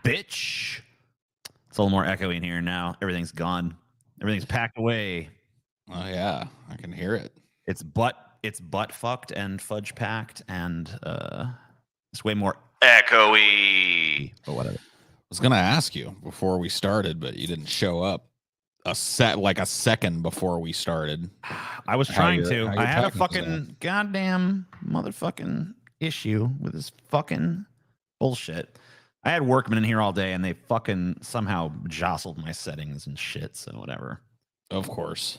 Bitch. It's a little more echoey in here now. Everything's gone. Everything's packed away. Oh yeah, I can hear it. It's butt fucked and fudge packed, and it's way more echoey. But whatever. I was gonna ask you before we started, but you didn't show up a second before we started. I was trying to. I had a fucking that? goddamn motherfucking issue with this fucking bullshit. I had workmen in here all day, and they fucking somehow jostled my settings and shit. So whatever. Of course,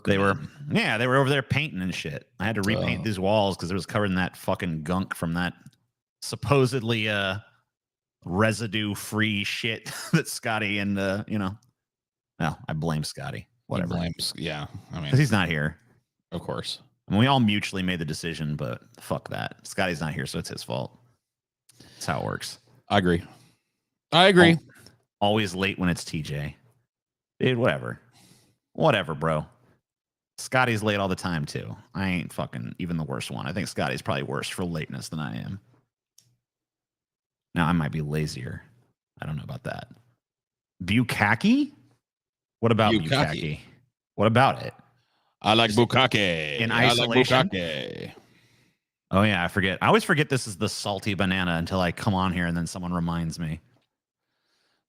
they were over there painting and shit. I had to repaint these walls because it was covered in that fucking gunk from that supposedly residue-free shit that Scotty and well, I blame Scotty. Whatever. I mean, because he's not here. Of course. I mean, we all mutually made the decision, but fuck that. Scotty's not here, so it's his fault. That's how it works. I agree. Always late when it's TJ. Dude, whatever. Whatever, bro. Scotty's late all the time, too. I ain't fucking even the worst one. I think Scotty's probably worse for lateness than I am. Now, I might be lazier. I don't know about that. Bukkake? What about Bukkake? What about it? I like bukkake. In isolation? I like bukkake. Oh, yeah, I forget. I always forget this is the salty banana until I come on here and then someone reminds me.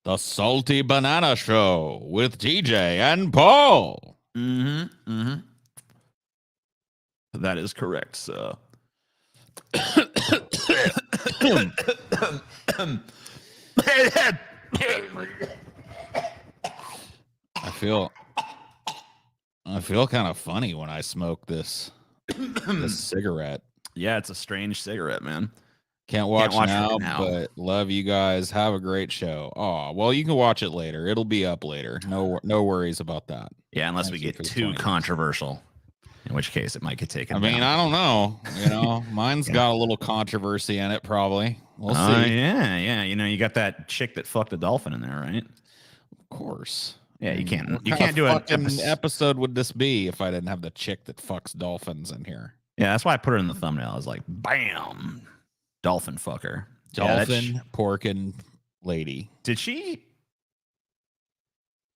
The Salty Banana Show with TJ and Paul. That is correct, sir. I feel kind of funny when I smoke this cigarette. Yeah, it's a strange cigarette, man. Can't watch now, but love you guys. Have a great show. Oh, well, you can watch it later. It'll be up later. No worries about that. Yeah, unless we get too controversial, in which case it might get taken down. I don't know. Mine's got a little controversy in it, probably. We'll see. Yeah. You got that chick that fucked a dolphin in there, right? Of course. Yeah, you can't do an episode would this be if I didn't have the chick that fucks dolphins in here? Yeah, that's why I put her in the thumbnail. I was like, bam, dolphin fucker. Dolphin porkin' lady. Did she?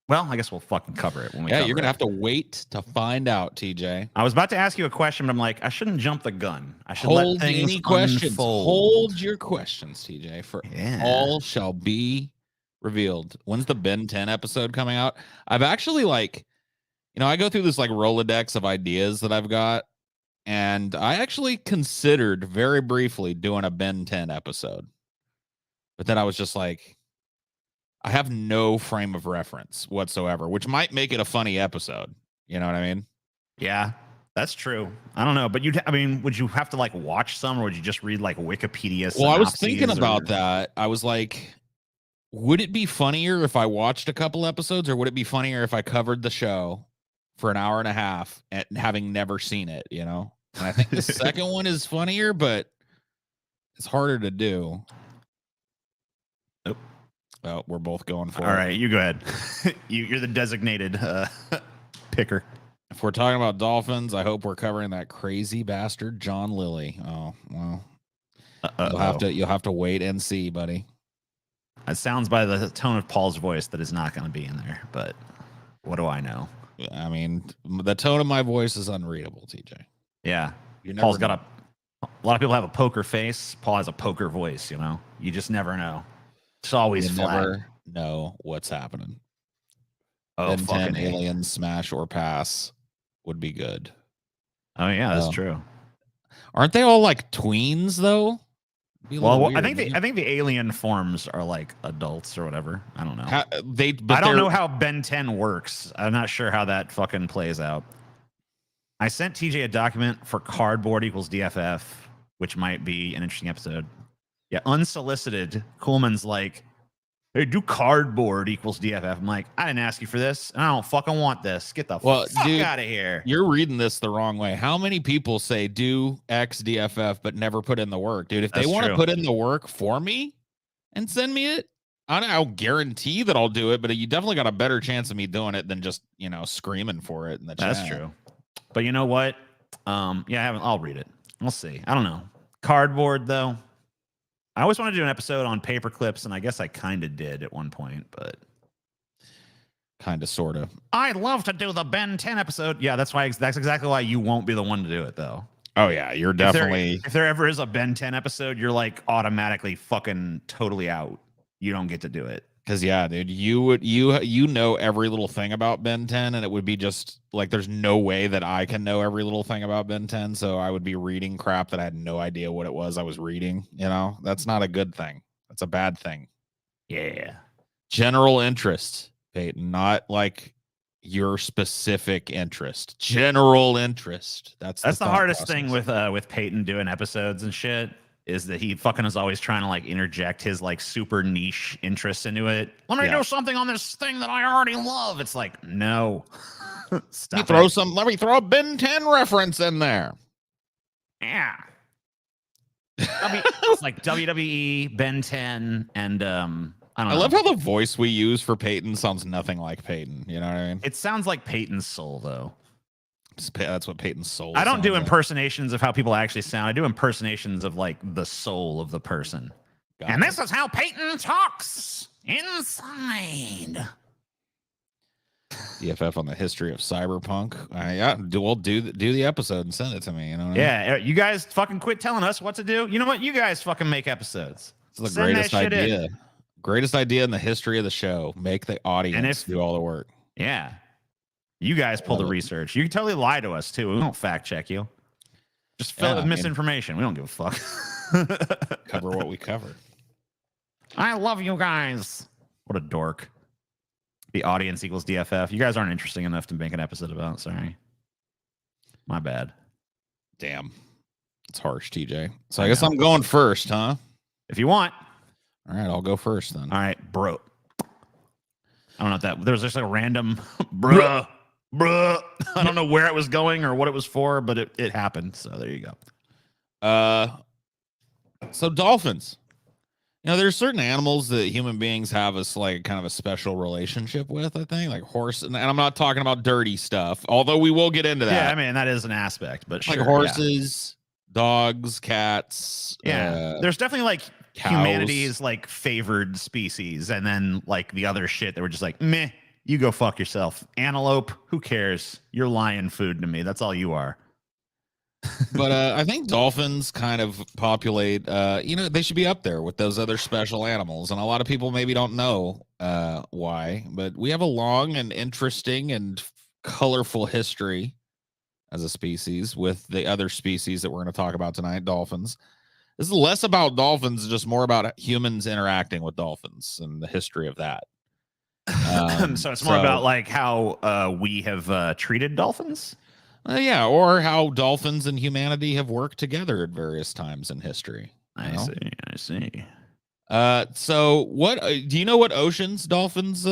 Well, I guess we'll fucking cover it when we. Yeah, you're gonna have to wait to find out, TJ. I was about to ask you a question, but I'm like, I shouldn't jump the gun. I should hold let things any questions. Unfold. Hold your questions, TJ. For all shall be revealed. When's the Ben 10 episode coming out? I've actually I go through this Rolodex of ideas that I've got, and I actually considered very briefly doing a Ben 10 episode, but then I was just like, I have no frame of reference whatsoever, which might make it a funny episode. You know what I mean? Yeah, that's true. I don't know, but would you have to watch some, or would you just read Wikipedia? Well, I was thinking about that. I was like, would it be funnier if I watched a couple episodes, or would it be funnier if I covered the show for an hour and a half and having never seen it? And I think the second one is funnier, but it's harder to do. Nope. Well, we're both going for it. All right, you go ahead. You're the designated picker. If we're talking about Dolphins, I hope we're covering that crazy bastard John Lilly. Oh, well. You'll have to wait and see, buddy. It sounds by the tone of Paul's voice that it's not going to be in there, but what do I know? I mean, the tone of my voice is unreadable, TJ. Yeah. Paul's got a lot of people have a poker face. Paul has a poker voice, You just never know. It's always flat. Never know what's happening. Oh, Ben 10 Aliens Smash or Pass would be good. Oh, yeah, that's true. Aren't they all tweens, though? Well, weird, I think the alien forms are adults or whatever. I don't know. I don't know how Ben 10 works. I'm not sure how that fucking plays out. I sent TJ a document for cardboard equals DFF, which might be an interesting episode. Yeah, unsolicited. Coolman's like, hey, do cardboard equals DFF. I'm like, I didn't ask you for this, and I don't fucking want this. Get the fuck out of here. You're reading this the wrong way. How many people say do X DFF but never put in the work? Dude, if they want to put in the work for me and send me it, I'll guarantee that I'll do it, but you definitely got a better chance of me doing it than just, screaming for it in the chat. That's true. But you know what? I'll read it. We'll see. I don't know. Cardboard, though. I always wanted to do an episode on paper clips, and I guess I kind of did at one point, but kind of, sort of. I'd love to do the Ben 10 episode. Yeah, that's exactly why you won't be the one to do it, though. Oh yeah, you're definitely. If there ever is a Ben 10 episode, you're like automatically fucking totally out. You don't get to do it. Because yeah, dude, you know every little thing about Ben 10, and it would be just like there's no way that I can know every little thing about Ben 10. So I would be reading crap that I had no idea what it was I was reading. You know, that's not a good thing. That's a bad thing. Yeah. General interest, Peyton, not like your specific interest. General interest. That's the hardest thing with Peyton doing episodes and shit. Is that he fucking is always trying to like interject his like super niche interest into it. Let me do something on this thing that I already love. It's like, no. Stop. Let me throw a Ben 10 reference in there. Yeah. It's like WWE, Ben 10, and I don't know. I love how the voice we use for Peyton sounds nothing like Peyton. You know what I mean? It sounds like Peyton's soul, though. That's what Peyton's soul. I don't do impersonations of how people actually sound. I do impersonations of like the soul of the person. And this is how Peyton talks inside. EFF on the history of cyberpunk. Yeah, we'll do the episode and send it to me. You know. Yeah, you guys fucking quit telling us what to do. You know what? You guys fucking make episodes. It's the greatest idea. Greatest idea in the history of the show. Make the audience do all the work. Yeah. You guys pull the research. You can totally lie to us, too. We don't fact check you. Just fill it with misinformation. We don't give a fuck. Cover what we cover. I love you guys. What a dork. The audience equals DFF. You guys aren't interesting enough to make an episode about. Sorry. My bad. Damn. It's harsh, TJ. So I guess I'm going first, huh? If you want. All right, I'll go first then. All right, bro. I don't know if that... There was just like a random... Bruh. I don't know where it was going or what it was for, but it happened. So there you go. So dolphins. You know, there's certain animals that human beings have us like kind of a special relationship with, I think, like horse. And I'm not talking about dirty stuff, although we will get into that. Yeah, I mean, that is an aspect, but like horses, dogs, cats. Yeah, there's definitely like cows. Humanity's like favored species. And then like the other shit that were just like, meh. You go fuck yourself. Antelope, who cares? You're lion food to me. That's all you are. But I think dolphins kind of populate, they should be up there with those other special animals. And a lot of people maybe don't know why, but we have a long and interesting and colorful history as a species with the other species that we're going to talk about tonight, dolphins. This is less about dolphins, just more about humans interacting with dolphins and the history of that. So it's more about like how we have treated dolphins. Yeah, or how dolphins and humanity have worked together at various times in history. I see. So what do you know what oceans dolphins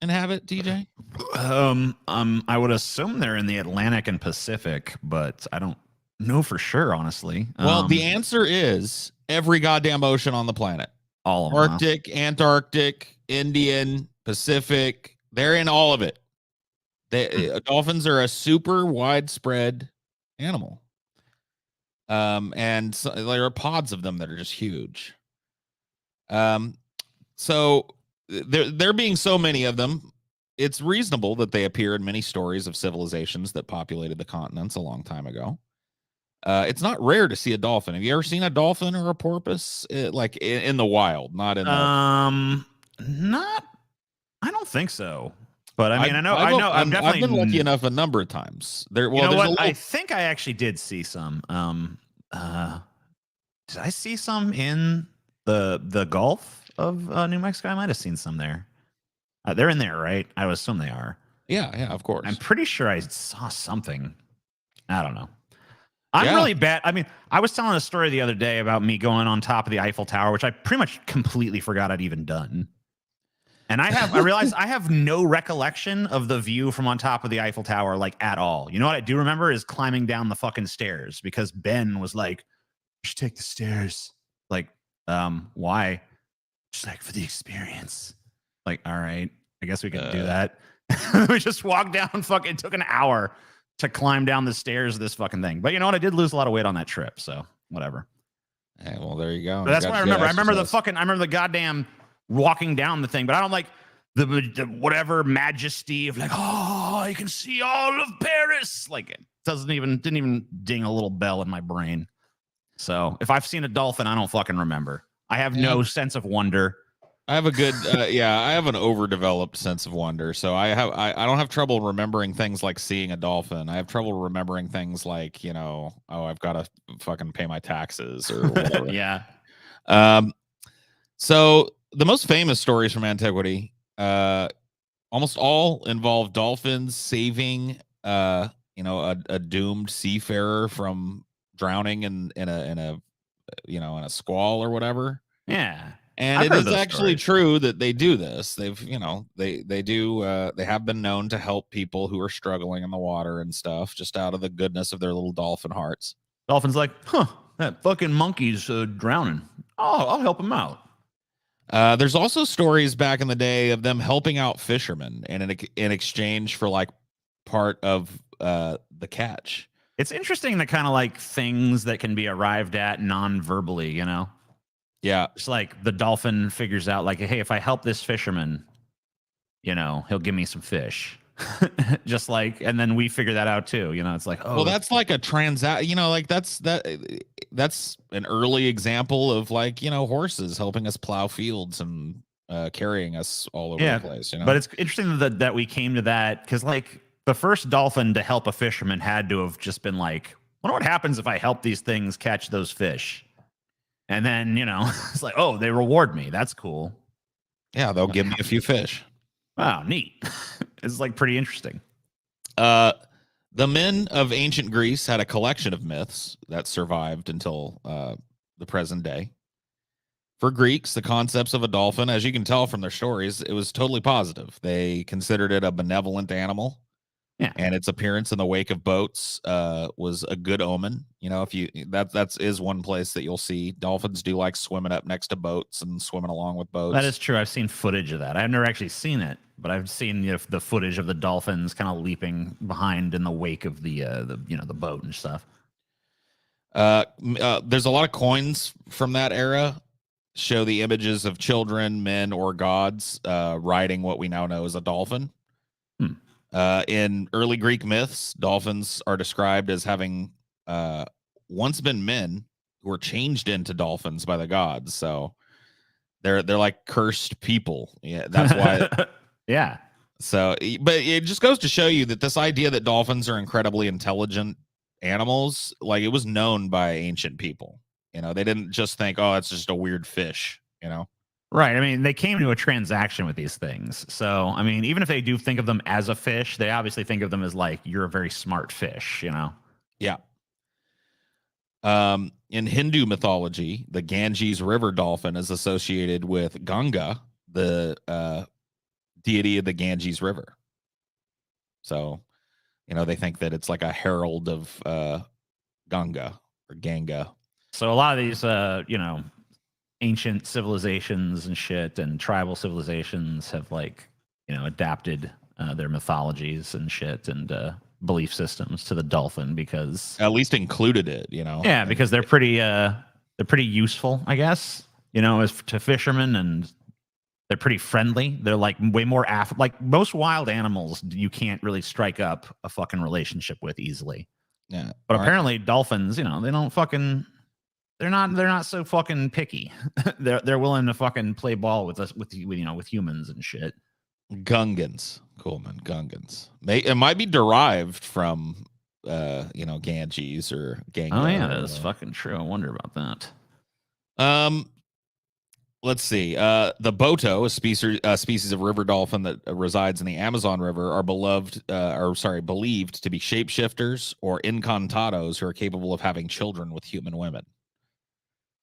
inhabit, TJ? I would assume they're in the Atlantic and Pacific, but I don't know for sure, honestly. Well, the answer is every goddamn ocean on the planet. All of them. Arctic, Antarctic, Indian, Pacific. They're in all of it. Dolphins are a super widespread animal. And so, there are pods of them that are just huge. So there being so many of them, it's reasonable that they appear in many stories of civilizations that populated the continents a long time ago. It's not rare to see a dolphin. Have you ever seen a dolphin or a porpoise like in the wild? Not in the not. I don't think so. But I mean, I've been lucky enough a number of times. I think I actually did see some. Did I see some in the Gulf of New Mexico? I might have seen some there. They're in there, right? I would assume they are. Yeah, of course. I'm pretty sure I saw something. I don't know. I'm really bad. I mean, I was telling a story the other day about me going on top of the Eiffel Tower, which I pretty much completely forgot I'd even done. And I realized I have no recollection of the view from on top of the Eiffel Tower, like at all. You know what I do remember is climbing down the fucking stairs because Ben was like, "You should take the stairs." Like, why? Just like for the experience. Like, all right, I guess we can do that. We just walked down. It took an hour to climb down the stairs of this fucking thing. But you know what? I did lose a lot of weight on that trip, so whatever. Hey, well, there you go. But that's what I remember. I remember the goddamn walking down the thing, but I don't like the whatever majesty of like, oh, you can see all of Paris. Like it didn't even ding a little bell in my brain. So if I've seen a dolphin, I don't fucking remember. I have no sense of wonder. I have a good, I have an overdeveloped sense of wonder. So I don't have trouble remembering things like seeing a dolphin. I have trouble remembering things like, I've got to fucking pay my taxes or whatever. Yeah. So the most famous stories from antiquity, almost all involve dolphins saving, a doomed seafarer from drowning in a squall or whatever. Yeah. And it is actually true that they do this. They've, they have been known to help people who are struggling in the water and stuff, just out of the goodness of their little dolphin hearts. Dolphin's like, that fucking monkey's drowning. Oh, I'll help him out. There's also stories back in the day of them helping out fishermen and in exchange for like part of the catch. It's interesting the kind of like things that can be arrived at non-verbally, Yeah. It's like the dolphin figures out like, hey, if I help this fisherman, he'll give me some fish. Just like, and then we figure that out too. It's like, oh, well, that's like a like that's an early example of like, horses helping us plow fields and carrying us all over the place. But it's interesting that we came to that because like the first dolphin to help a fisherman had to have just been like, I wonder what happens if I help these things catch those fish. And then, it's like, oh, they reward me. That's cool. Yeah, they'll give me a few fish. Wow, neat. It's like pretty interesting. The men of ancient Greece had a collection of myths that survived until the present day. For Greeks, the concepts of a dolphin, as you can tell from their stories, it was totally positive. They considered it a benevolent animal. Yeah, and its appearance in the wake of boats was a good omen. If that is one place that you'll see dolphins do like swimming up next to boats and swimming along with boats. That is true. I've seen footage of that. I've never actually seen it, but I've seen the footage of the dolphins kind of leaping behind in the wake of the boat and stuff. There's a lot of coins from that era show the images of children, men, or gods riding what we now know as a dolphin. In early Greek myths, dolphins are described as having once been men who were changed into dolphins by the gods. So they're like cursed people. Yeah, that's why. Yeah. So, but it just goes to show you that this idea that dolphins are incredibly intelligent animals, like it was known by ancient people. They didn't just think, oh, it's just a weird fish. Right. I mean, they came to a transaction with these things. So, I mean, even if they do think of them as a fish, they obviously think of them as like, you're a very smart fish, Yeah. In Hindu mythology, the Ganges River dolphin is associated with Ganga, the deity of the Ganges River. So, they think that it's like a herald of Ganga or Ganga. So a lot of these, ancient civilizations and shit and tribal civilizations have like, adapted their mythologies and shit and belief systems to the dolphin because at least included it, Yeah, because they're pretty useful, I guess, as to fishermen, and they're pretty friendly. They're like way more like most wild animals you can't really strike up a fucking relationship with easily. Yeah. But apparently dolphins, they don't fucking they're not so fucking picky. they're willing to fucking play ball with us with humans and shit. Gungans. Cool, man. Gungans. It might be derived from Ganges or Ganga. Oh yeah, that's fucking true. I wonder about that. Let's see. The boto, a species of river dolphin that resides in the Amazon River, are believed to be shapeshifters or incantados who are capable of having children with human women.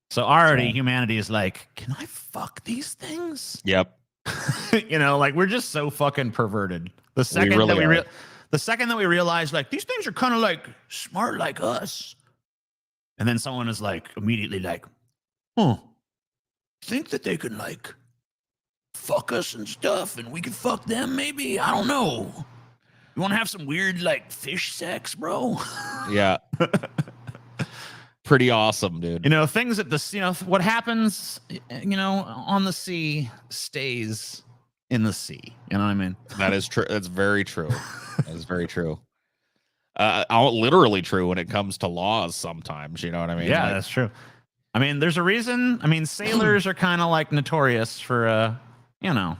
So already humanity is like, can I fuck these things? Yep. Like we're just so fucking perverted. The second that we realize like these things are kind of like smart like us, and then someone is like immediately like, think that they could like fuck us and stuff, and we could fuck them maybe. I don't know. You want to have some weird like fish sex, bro? Yeah. pretty awesome, dude. You know, things at the, you know, what happens, you know, on the sea stays in the sea. You know what I mean? That is true. That's very true. That is very true. Literally true when it comes to laws sometimes. You know what I mean? Yeah, that's true. I mean, there's a reason. I mean, sailors are kind of like notorious for, you know,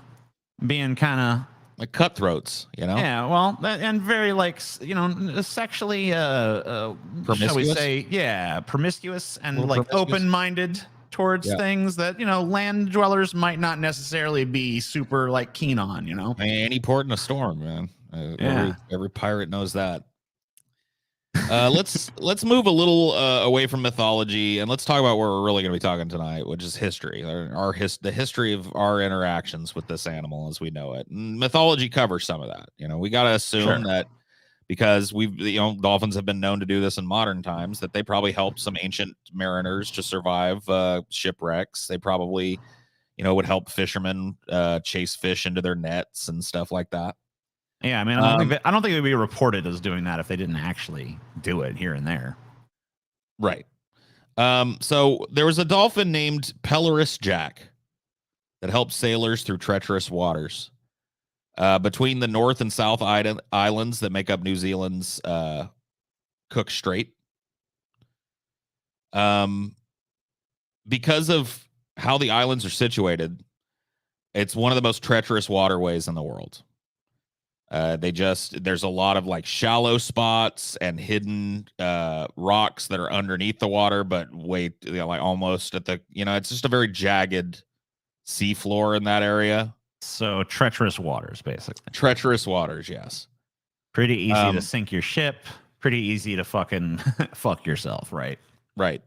being kind of like cutthroats, you know? Yeah, well, and very like, you know, sexually, shall we say, yeah, promiscuous and like open-minded towards things that, you know, land dwellers might not necessarily be super like keen on, you know? Any port in a storm, man. Every pirate knows that. Let's move a little away from mythology and let's talk about where we're really going to be talking tonight, which is history. The history of our interactions with this animal as we know it. And mythology covers some of that. You know, we got to assume that because dolphins have been known to do this in modern times, that they probably helped some ancient mariners to survive shipwrecks. They probably, you know, would help fishermen chase fish into their nets and stuff like that. Yeah, I mean, I don't think it would be reported as doing that if they didn't actually do it here and there. Right. So there was a dolphin named Pelorus Jack that helped sailors through treacherous waters between the North and South Islands that make up New Zealand's Cook Strait. Because of how the islands are situated, it's one of the most treacherous waterways in the world. There's a lot of like shallow spots and hidden rocks that are underneath the water, but like almost at the, you know, it's just a very jagged seafloor in that area. So treacherous waters, basically. Treacherous waters, yes. Pretty easy to sink your ship. Pretty easy to fucking fuck yourself, right? Right.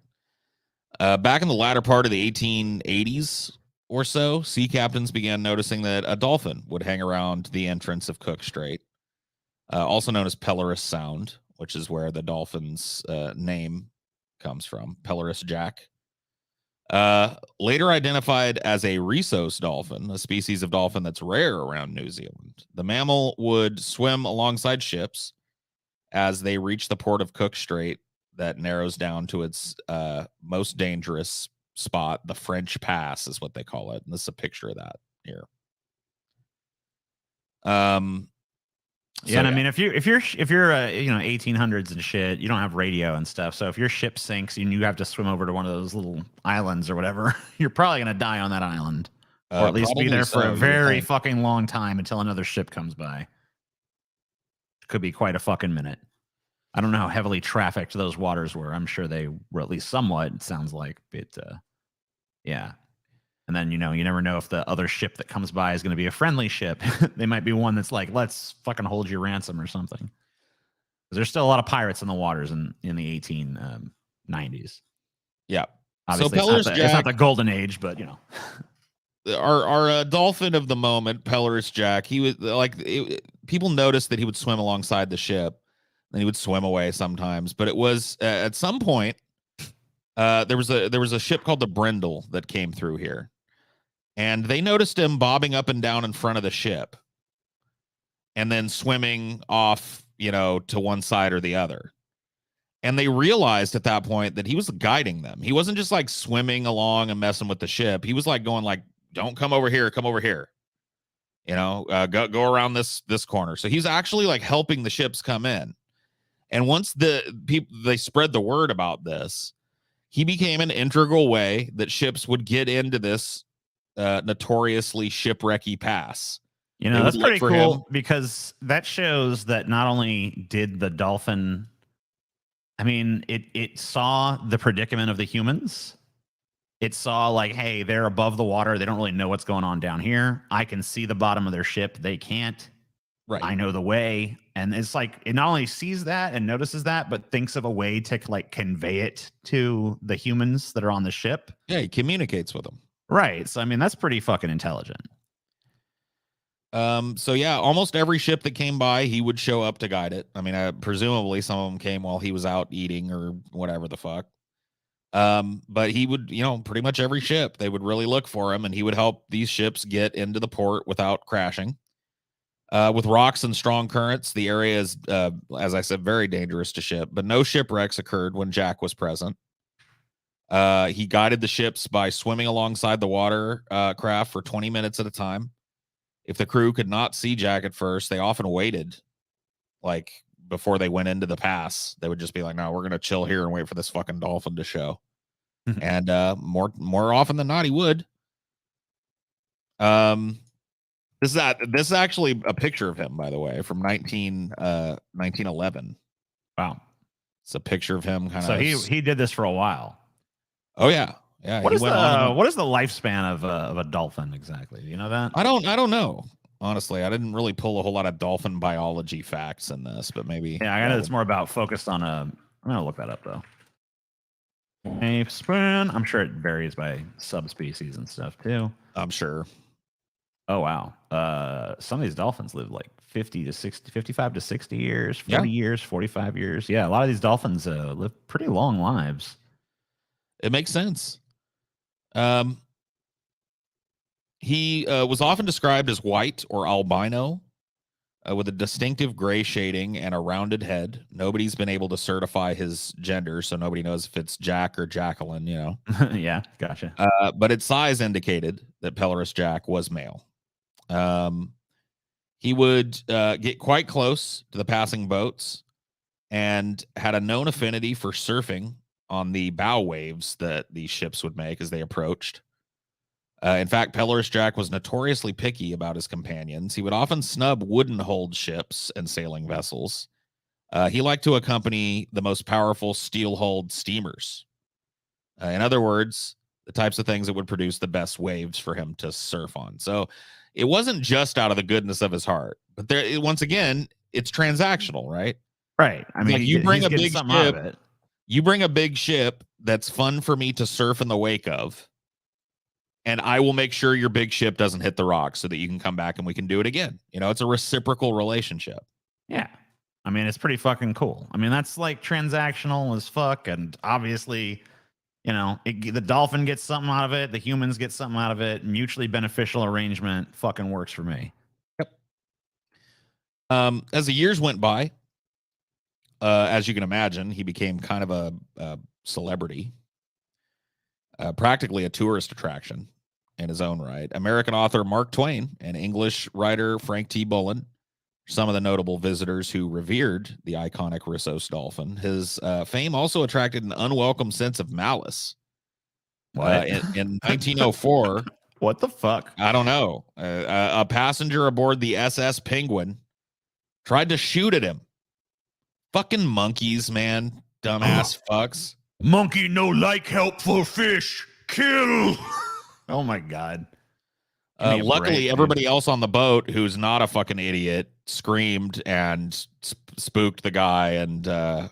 Back in the latter part of the 1880s, or so, sea captains began noticing that a dolphin would hang around the entrance of Cook Strait, also known as Pelorus Sound, which is where the dolphin's name comes from, Pelorus Jack. Later identified as a rhesus dolphin, a species of dolphin that's rare around New Zealand. The mammal would swim alongside ships as they reach the port of Cook Strait that narrows down to its most dangerous spot. The French Pass is what they call it, and this is a picture of that here. And I mean, if you're you know, 1800s and shit, you don't have radio and stuff. So if your ship sinks and you have to swim over to one of those little islands or whatever, you're probably gonna die on that island, or at least be there for a very fucking long time until another ship comes by. Could be quite a fucking minute. I don't know how heavily trafficked those waters were. I'm sure they were at least somewhat. It sounds like, but yeah. And then, you know, you never know if the other ship that comes by is going to be a friendly ship. They might be one that's like, let's fucking hold your ransom or something. There's still a lot of pirates in the waters in the 1890s. Yeah. Obviously, so it's not the golden age, but, you know. Our dolphin of the moment, Pelorus Jack, he was like, people noticed that he would swim alongside the ship. Then he would swim away sometimes, but it was at some point there was a ship called the Brindle that came through here, and they noticed him bobbing up and down in front of the ship, and then swimming off, you know, to one side or the other. And they realized at that point that he was guiding them. He wasn't just like swimming along and messing with the ship. He was like going like, "Don't come over here, come over here." You know, go around this corner. So he's actually like helping the ships come in. And once they spread the word about this, he became an integral way that ships would get into this notoriously shipwrecky pass. You know, that's pretty cool because that shows that not only did the dolphin, I mean, it saw the predicament of the humans. It saw like, hey, they're above the water. They don't really know what's going on down here. I can see the bottom of their ship. They can't. Right. I know the way. And it's like, it not only sees that and notices that, but thinks of a way to like convey it to the humans that are on the ship. Yeah, he communicates with them. Right. So, I mean, that's pretty fucking intelligent. So yeah, almost every ship that came by, he would show up to guide it. I mean, presumably some of them came while he was out eating or whatever the fuck. But he would, you know, pretty much every ship, they would really look for him, and he would help these ships get into the port without crashing. With rocks and strong currents, the area is, as I said, very dangerous to ship, but no shipwrecks occurred when Jack was present. He guided the ships by swimming alongside the water craft for 20 minutes at a time. If the crew could not see Jack at first, they often waited, like before they went into the pass. They would just be like, "No, we're gonna chill here and wait for this fucking dolphin to show." And more often than not, he would. This is actually a picture of him, by the way, from 1911. Wow, it's a picture of him. So he did this for a while. Oh yeah. What is the lifespan of a dolphin exactly? Do you know that? I don't know. Honestly, I didn't really pull a whole lot of dolphin biology facts in this, but maybe. Yeah, I know it's more about focused on I'm gonna look that up though. Lifespan. I'm sure it varies by subspecies and stuff too. I'm sure. Oh wow. Some of these dolphins live like 50 to 60, 55 to 60 years, 40 years, 45 years. Yeah, a lot of these dolphins live pretty long lives. It makes sense. He was often described as white or albino, with a distinctive gray shading and a rounded head. Nobody's been able to certify his gender, so nobody knows if it's Jack or Jacqueline, you know. Yeah, gotcha. But its size indicated that Pelorus Jack was male. He would get quite close to the passing boats and had a known affinity for surfing on the bow waves that these ships would make as they approached. In fact, Pelorus Jack was notoriously picky about his companions. He would often snub wooden-hulled ships and sailing vessels. He liked to accompany the most powerful steel-hulled steamers. In other words, the types of things that would produce the best waves for him to surf on. So it wasn't just out of the goodness of his heart, but there, once again, it's transactional, right? Right. I mean, like you bring a big ship. You bring a big ship that's fun for me to surf in the wake of, and I will make sure your big ship doesn't hit the rocks so that you can come back and we can do it again. You know, it's a reciprocal relationship. Yeah. I mean, it's pretty fucking cool. I mean, that's like transactional as fuck. And obviously, you know, the dolphin gets something out of it. The humans get something out of it. Mutually beneficial arrangement fucking works for me. Yep. As the years went by, as you can imagine, he became kind of a celebrity, practically a tourist attraction in his own right. American author Mark Twain and English writer Frank T. Bullen, some of the notable visitors who revered the iconic Rissos dolphin. His fame also attracted an unwelcome sense of malice. In 1904, what the fuck? I don't know. A passenger aboard the SS Penguin tried to shoot at him. Fucking monkeys, man. Dumbass fucks. Monkey no like helpful fish. Kill. Oh my God. Luckily, everybody else on the boat who's not a fucking idiot screamed and spooked the guy, and the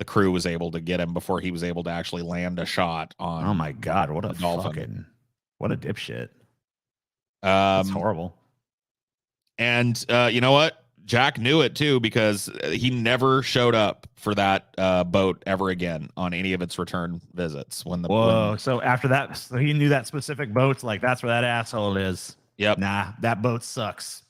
crew was able to get him before he was able to actually land a shot on. Oh my God. What a dolphin. What a dipshit. That's horrible. And you know what? Jack knew it too, because he never showed up for that boat ever again on any of its return visits. So after that, so he knew that specific boat's like, that's where that asshole is. Yep. Nah, that boat sucks.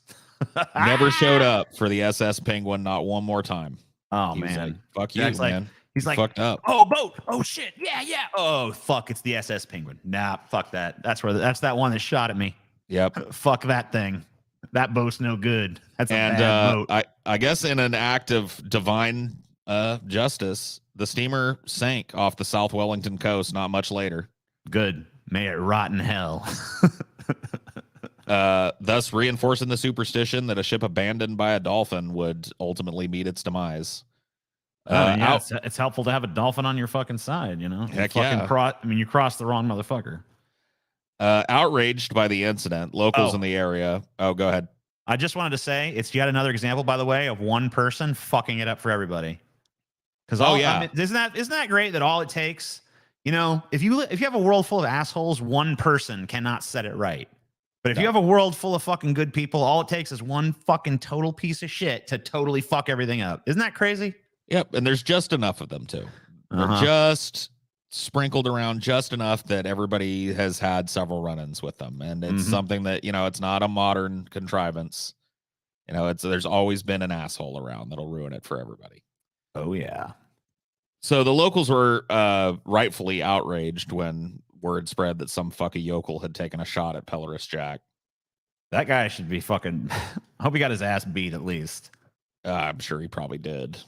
Never showed up for the SS Penguin, not one more time. Oh man, like, fuck you, man. He's like, fucked up. Oh, boat. Oh shit. Yeah. Oh fuck, it's the SS Penguin. Nah, fuck that. That's that one that shot at me. Yep. Fuck that thing. That boat's no good. That's a bad boat. I guess in an act of divine justice, the steamer sank off the South Wellington coast not much later. Good. May it rot in hell. Thus reinforcing the superstition that a ship abandoned by a dolphin would ultimately meet its demise. It's helpful to have a dolphin on your fucking side, you know? Heck yeah. You crossed the wrong motherfucker. Outraged by the incident, locals in the area. Oh, go ahead. I just wanted to say it's yet another example, by the way, of one person fucking it up for everybody. Because isn't that great that all it takes, you know, if you have a world full of assholes, one person cannot set it right. But if you have a world full of fucking good people, all it takes is one fucking total piece of shit to totally fuck everything up. Isn't that crazy? Yep, and there's just enough of them too. They're just sprinkled around just enough that everybody has had several run-ins with them, and it's something that, you know, it's not a modern contrivance. You know, there's always been an asshole around that'll ruin it for everybody. Oh yeah. So the locals were rightfully outraged when word spread that some fucking yokel had taken a shot at Pelorus Jack. That guy should be fucking. I hope he got his ass beat at least. I'm sure he probably did. I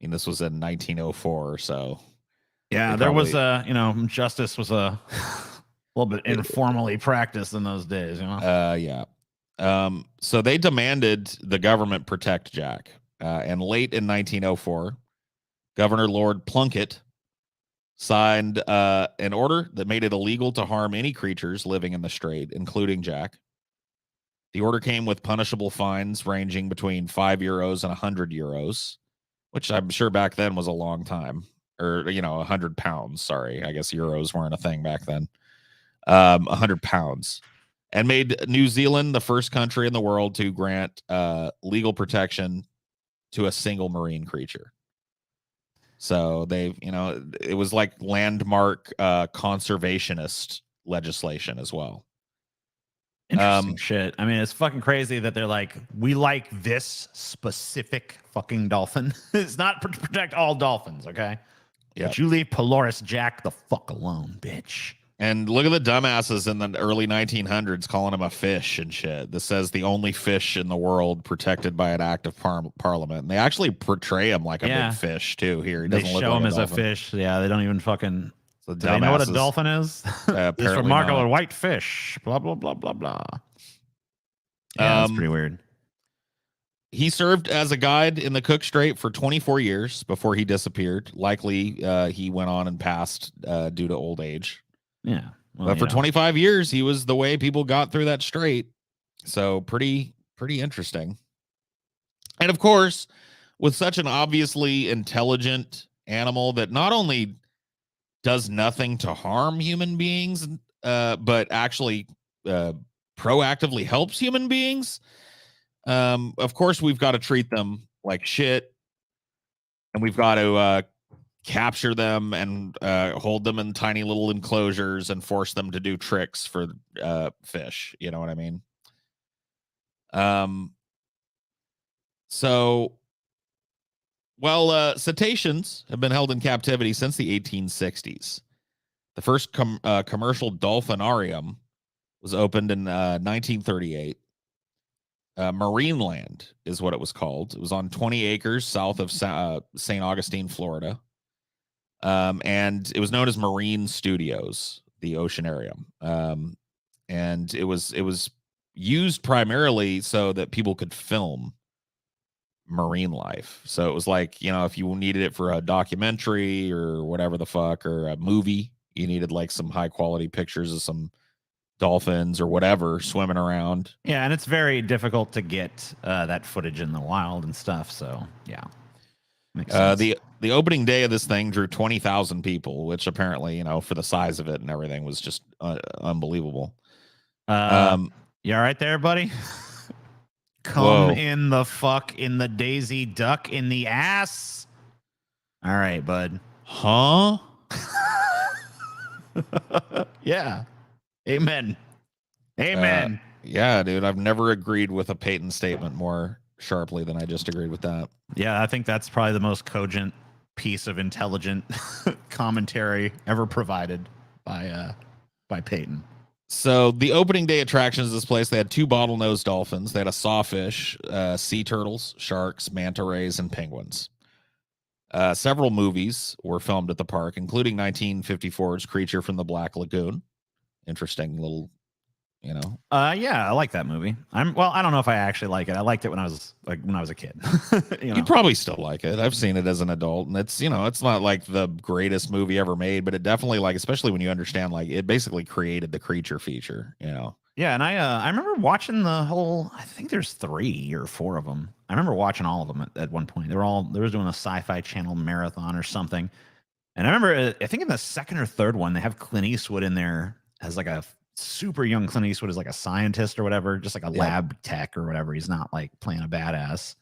mean, this was in 1904, so yeah, there was justice was a little bit informally practiced in those days. Yeah. So they demanded the government protect Jack, and late in 1904, Governor Lord Plunkett signed an order that made it illegal to harm any creatures living in the strait, including Jack. The order came with punishable fines ranging between €5 and €100, which I'm sure back then was a long time, or £100. Sorry, I guess euros weren't a thing back then. £100, and made New Zealand the first country in the world to grant legal protection to a single marine creature. So it was like landmark conservationist legislation as well. Interesting shit. I mean, it's fucking crazy that they're like, we like this specific fucking dolphin. It's not to protect all dolphins, okay? Yeah. But you leave Pelorus Jack the fuck alone, bitch. And look at the dumbasses in the early 1900s calling him a fish and shit. This says the only fish in the world protected by an act of parliament. And they actually portray him like a big fish too. Here, they show him as a fish. Yeah, they don't even fucking. So do they know what a dolphin is? It's remarkable white fish. Blah blah blah blah blah. Yeah, that's pretty weird. He served as a guide in the Cook Strait for 24 years before he disappeared. Likely, he went on and passed due to old age. Yeah, but for 25 years, he was the way people got through that strait. So pretty interesting. And of course, with such an obviously intelligent animal that not only does nothing to harm human beings, but actually proactively helps human beings. Of course, we've got to treat them like shit, and we've got to capture them and hold them in tiny little enclosures and force them to do tricks for fish. You know what I mean? Cetaceans have been held in captivity since the 1860s. The first commercial dolphinarium was opened in 1938. Marineland is what it was called. It was on 20 acres south of St. Augustine, Florida. And it was known as Marine Studios, the Oceanarium. And it was used primarily so that people could film marine life. So it was like, if you needed it for a documentary or whatever the fuck, or a movie, you needed like some high quality pictures of some dolphins or whatever swimming around. Yeah, and it's very difficult to get that footage in the wild and stuff. So yeah, makes sense. The opening day of this thing drew 20,000 people, which apparently, for the size of it and everything, was just unbelievable. You all right there, buddy? Come in the daisy duck in the ass. All right, bud. Huh? Yeah. Amen. Amen. Yeah, dude. I've never agreed with a patent statement more sharply than I just agreed with that. Yeah, I think that's probably the most cogent piece of intelligent commentary ever provided by Peyton. So the opening day attractions of this place, they had 2 bottlenose dolphins. They had a sawfish, sea turtles, sharks, manta rays, and penguins. Several movies were filmed at the park, including 1954's Creature from the Black Lagoon. Interesting little, Yeah, I like that movie. I don't know if I actually like it. I liked it when I was a kid. You'd probably still like it. I've seen it as an adult, and it's not like the greatest movie ever made, but it definitely, like, especially when you understand, like, it basically created the creature feature, Yeah, and I remember watching the whole. I think there's 3 or 4 of them. I remember watching all of them at one point. They were doing a Sci-Fi Channel marathon or something, and I remember I think in the second or third one they have Clint Eastwood in there as like a super young Clint Eastwood is like a scientist or whatever, just like a lab tech or whatever. He's not like playing a badass.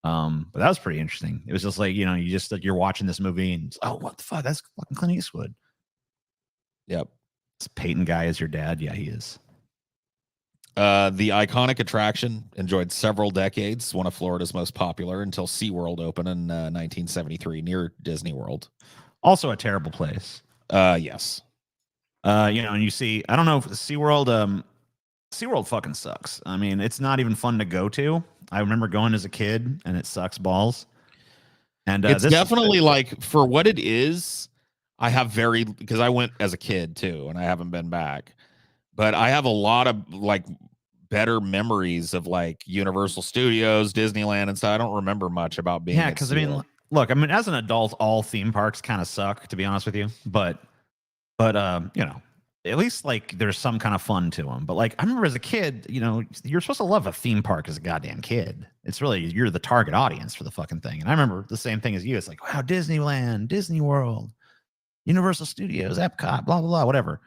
But that was pretty interesting. It was just like, you're watching this movie and what the fuck? That's fucking Clint Eastwood. Yep. This Peyton guy is your dad. Yeah, he is. The iconic attraction enjoyed several decades, one of Florida's most popular, until SeaWorld opened in 1973 near Disney World. Also a terrible place. Yes. And you see, I don't know if SeaWorld, SeaWorld fucking sucks. I mean, it's not even fun to go to. I remember going as a kid, and it sucks balls. And it's definitely like, for what it is, because I went as a kid too, and I haven't been back, but I have a lot of like better memories of like Universal Studios, Disneyland, and stuff. I don't remember much about being. Yeah, because I mean, look, I mean, as an adult, all theme parks kind of suck, to be honest with you. But at least like there's some kind of fun to them. But like I remember as a kid, you're supposed to love a theme park as a goddamn kid. It's really, you're the target audience for the fucking thing. And I remember the same thing as you. It's like, wow, Disneyland, Disney World, Universal Studios, Epcot, blah blah blah, whatever.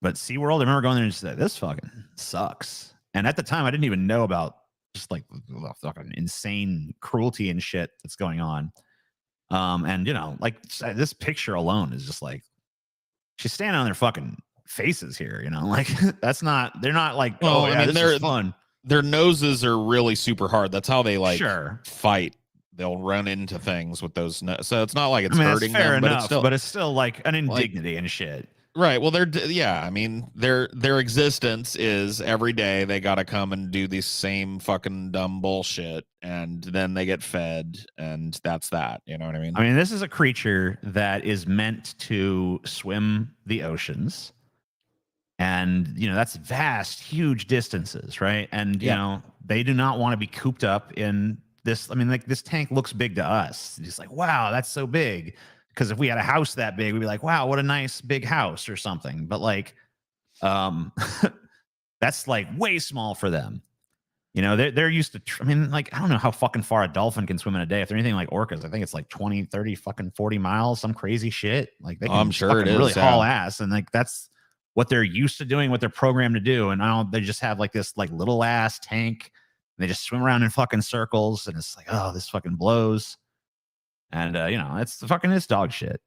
But SeaWorld, I remember going there and just said, this fucking sucks. And at the time, I didn't even know about just like the fucking insane cruelty and shit that's going on. And like this picture alone is just like, she's standing on their fucking faces here, like they're not like, this is fun. Their noses are really super hard. That's how they fight. They'll run into things with those. So it's not like it's hurting them, but it's still like an indignity and shit. Right. Well, their existence is every day they got to come and do the same fucking dumb bullshit, and then they get fed, and that's that. You know what I mean? I mean, this is a creature that is meant to swim the oceans, and that's vast, huge distances, right? And they do not want to be cooped up in this. I mean, like this tank looks big to us. It's like, wow, that's so big. Because if we had a house that big, we'd be like, wow, what a nice big house or something. But like, that's like way small for them. They're used to, I mean, like, I don't know how fucking far a dolphin can swim in a day. If they're anything like orcas, I think it's like 20, 30, fucking 40 miles, some crazy shit. Like they can I'm sure it is, really haul ass. And like, that's what they're used to doing, what they're programmed to do. And now they just have like this like little ass tank. And they just swim around in fucking circles. And it's like, oh, this fucking blows. And it's dog shit.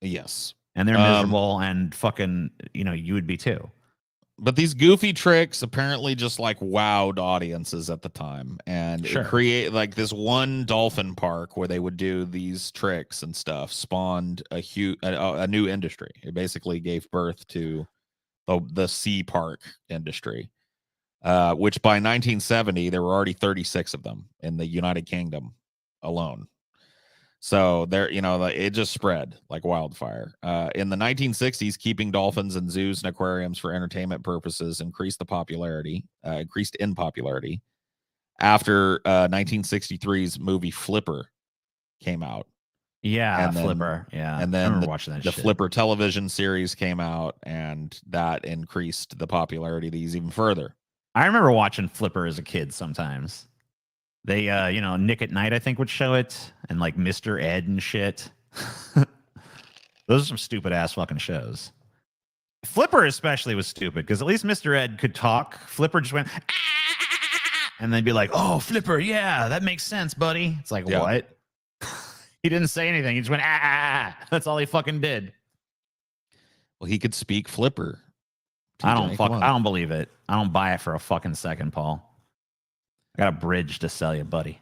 Yes. And they're miserable, and fucking, you would be too. But these goofy tricks apparently just like wowed audiences at the time, and create like this one dolphin park where they would do these tricks and stuff spawned a new industry. It basically gave birth to the sea park industry, which by 1970 there were already 36 of them in the United Kingdom alone. So there, it just spread like wildfire. In the 1960s, keeping dolphins in zoos and aquariums for entertainment purposes increased in popularity after 1963's movie Flipper came out. Yeah, and then, Flipper. Yeah, and then I remember watching that. The Flipper television series came out, and that increased the popularity of these even further. I remember watching Flipper as a kid sometimes. They, Nick at Night, I think, would show it, and like Mr. Ed and shit. Those are some stupid ass fucking shows. Flipper especially was stupid because at least Mr. Ed could talk. Flipper just went, and they'd be like, "Oh, Flipper, yeah, that makes sense, buddy." It's like, what? He didn't say anything. He just went, ah. That's all he fucking did. Well, he could speak Flipper. I don't believe it. I don't buy it for a fucking second, Paul. I got a bridge to sell you, buddy.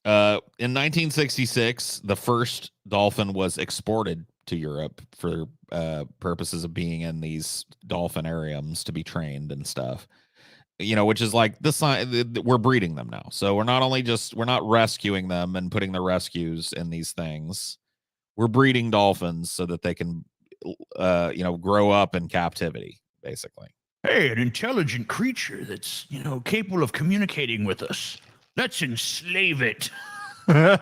In 1966, the first dolphin was exported to Europe for purposes of being in these dolphinariums to be trained and stuff. Which is like the sign we're breeding them now. So we're not rescuing them and putting the rescues in these things. We're breeding dolphins so that they can, grow up in captivity, basically. Hey, an intelligent creature that's, capable of communicating with us. Let's enslave it. All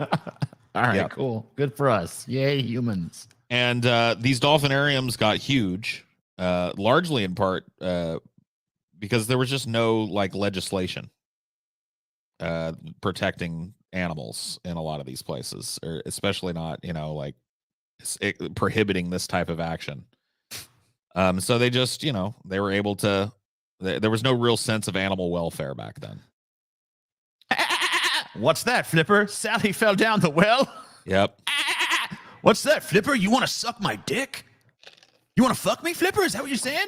right, cool. Good for us. Yay, humans. And these dolphinariums got huge, largely in part because there was just no like legislation protecting animals in a lot of these places, or especially not, prohibiting this type of action. So they just, they were able to, there was no real sense of animal welfare back then. What's that, Flipper? Sally fell down the well? Yep. What's that, Flipper? You want to suck my dick? You want to fuck me, Flipper? Is that what you're saying?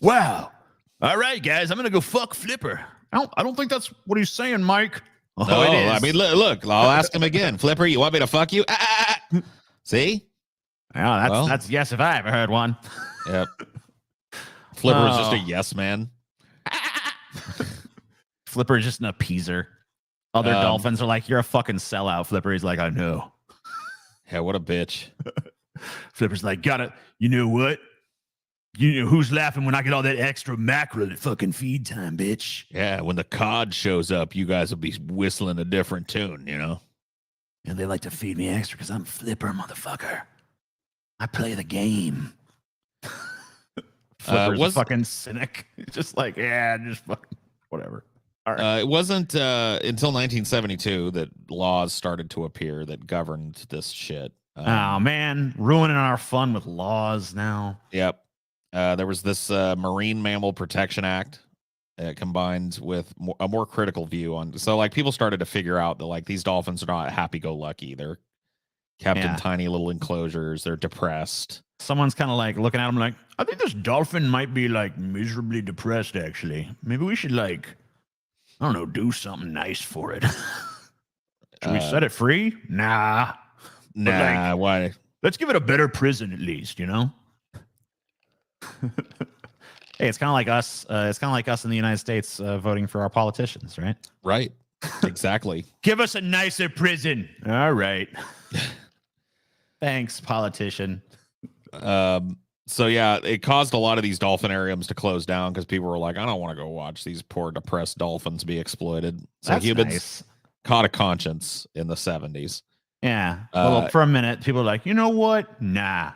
Wow. All right, guys, I'm gonna go fuck Flipper. I don't think that's what he's saying, Mike. Oh, No, it is. I mean, look, I'll ask him again. Flipper, you want me to fuck you? See? Yeah, that's yes if I ever heard one. Yep. Flipper is just a yes man. Flipper is just an appeaser. Other dolphins are like, you're a fucking sellout, Flipper. He's like, I know. Yeah, what a bitch. Flipper's like, got it. You know what? You know who's laughing when I get all that extra mackerel at fucking feed time, bitch? Yeah, when the cod shows up, you guys will be whistling a different tune, you know? And they like to feed me extra because I'm Flipper, motherfucker. I play the game. Flipper's a fucking cynic. Just like, yeah, just fucking whatever. All right. It wasn't until 1972 that laws started to appear that governed this shit. Oh, man. Ruining our fun with laws now. Yep. There was this Marine Mammal Protection Act combined with a more critical view on. So, like, people started to figure out that, like, these dolphins are not happy-go-lucky. They're kept in tiny little enclosures. They're depressed. Someone's kind of like looking at them like, I think this dolphin might be like miserably depressed, actually. Maybe we should, like, I don't know, do something nice for it. Should we set it free? Nah. Nah, why? Let's give it a better prison at least, you know? Hey, it's kind of like us. It's kind of like us in the United States voting for our politicians, right? Right. Exactly. Give us a nicer prison. All right. Thanks, politician. So yeah, it caused a lot of these dolphinariums to close down because people were like, I don't want to go watch these poor depressed dolphins be exploited. So That's humans caught a conscience in the 70s. Yeah. Well, for a minute, people were like, you know what? Nah.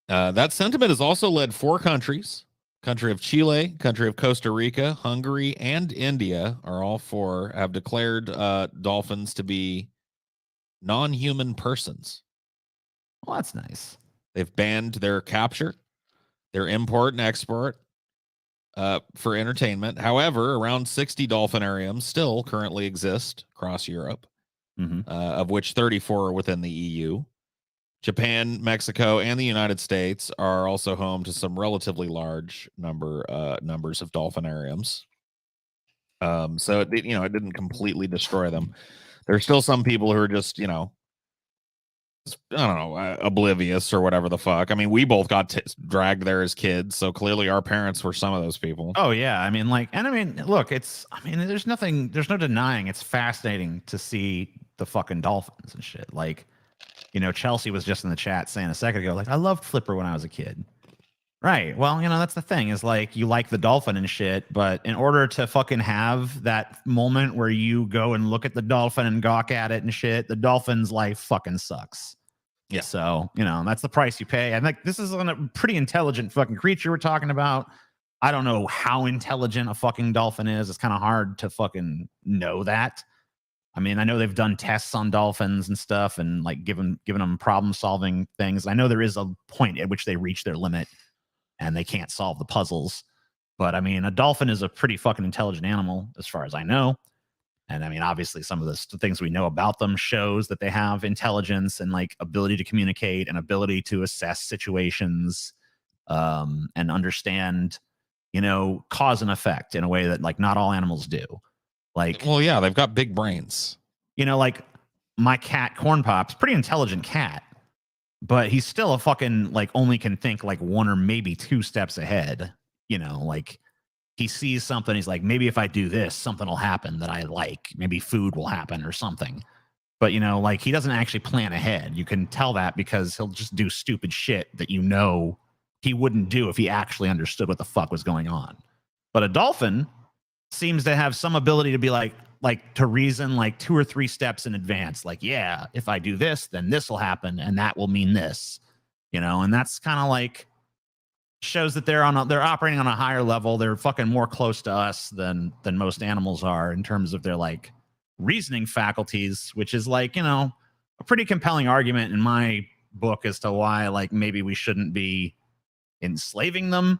That sentiment has also led 4 countries, country of Chile, country of Costa Rica, Hungary, and India have declared dolphins to be non-human persons. Well, that's nice. They've banned their capture, their import and export for entertainment. However, around 60 dolphinariums still currently exist across Europe, of which 34 are within the EU. Japan, Mexico, and the United States are also home to some relatively large numbers of dolphinariums. So it didn't completely destroy them. There's still some people who are just, oblivious or whatever the fuck. I mean, we both got dragged there as kids, so clearly our parents were some of those people. Oh yeah, I mean, look, there's no denying it's fascinating to see the fucking dolphins and shit. Like, Chelsea was just in the chat saying a second ago, like, I loved Flipper when I was a kid. Right. Well, that's the thing is, like, you like the dolphin and shit, but in order to fucking have that moment where you go and look at the dolphin and gawk at it and shit, the dolphin's life fucking sucks. Yeah. So, that's the price you pay. And like, this is a pretty intelligent fucking creature we're talking about. I don't know how intelligent a fucking dolphin is. It's kind of hard to fucking know that. I mean, I know they've done tests on dolphins and stuff and like given them problem solving things. I know there is a point at which they reach their limit and they can't solve the puzzles. But I mean, a dolphin is a pretty fucking intelligent animal as far as I know. And I mean, obviously some of the things we know about them shows that they have intelligence and like ability to communicate and ability to assess situations and understand, cause and effect in a way that like not all animals do. Like, well, yeah, they've got big brains. Like my cat Corn Pop's pretty intelligent cat, but he's still a fucking like only can think like 1 or maybe 2 steps ahead. Like he sees something, he's like, maybe if I do this, something will happen that I like. Maybe food will happen or something. But like he doesn't actually plan ahead. You can tell that because he'll just do stupid shit that he wouldn't do if he actually understood what the fuck was going on. But a dolphin seems to have some ability to be like to reason like 2 or 3 steps in advance. Like, yeah, if I do this, then this will happen, and that will mean this, and that's kind of like shows that they're operating on a higher level. They're fucking more close to us than most animals are in terms of their like reasoning faculties, which is like, a pretty compelling argument in my book as to why like maybe we shouldn't be enslaving them.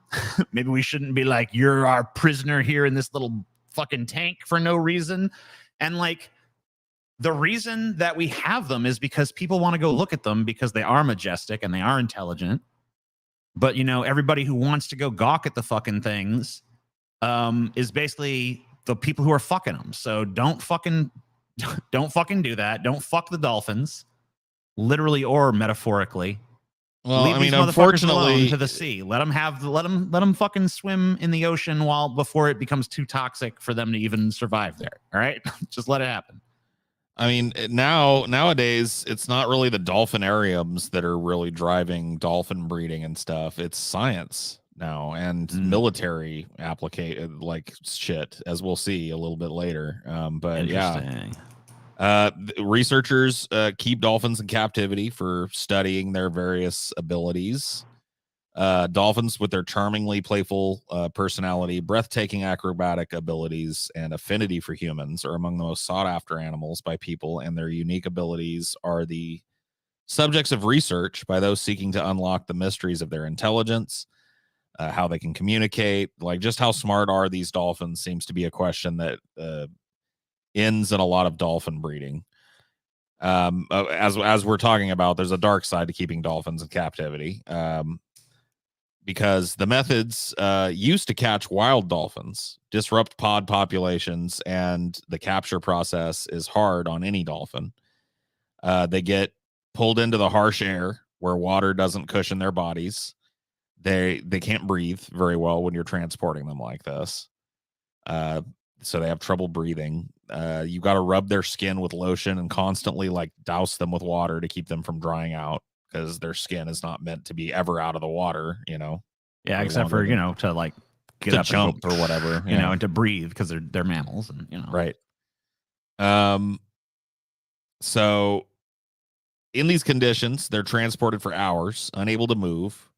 Maybe we shouldn't be like, you're our prisoner here in this little fucking tank for no reason. And like the reason that we have them is because people want to go look at them because they are majestic and they are intelligent. But everybody who wants to go gawk at the fucking things is basically the people who are fucking them. So don't fucking do that. Don't fuck the dolphins, literally or metaphorically. Well, Leave I mean, these motherfuckers unfortunately, alone to the sea. Let them fucking swim in the ocean before it becomes too toxic for them to even survive there. All right, just let it happen. I mean, nowadays, it's not really the dolphinariums that are really driving dolphin breeding and stuff. It's science now and military like shit, as we'll see a little bit later. But yeah, researchers keep dolphins in captivity for studying their various abilities. Dolphins, with their charmingly playful personality, breathtaking acrobatic abilities, and affinity for humans, are among the most sought-after animals by people, and their unique abilities are the subjects of research by those seeking to unlock the mysteries of their intelligence, how they can communicate, like just how smart are these dolphins seems to be a question that ends in a lot of dolphin breeding. As we're talking about, there's a dark side to keeping dolphins in captivity. Because the methods used to catch wild dolphins disrupt pod populations, and the capture process is hard on any dolphin. They get pulled into the harsh air where water doesn't cushion their bodies. They can't breathe very well when you're transporting them like this. So they have trouble breathing. You got to rub their skin with lotion and constantly like douse them with water to keep them from drying out, because their skin is not meant to be ever out of the water, Yeah, except for, to like get to up jump and go, or whatever, and to breathe, because they're mammals, and right. So in these conditions, they're transported for hours, unable to move,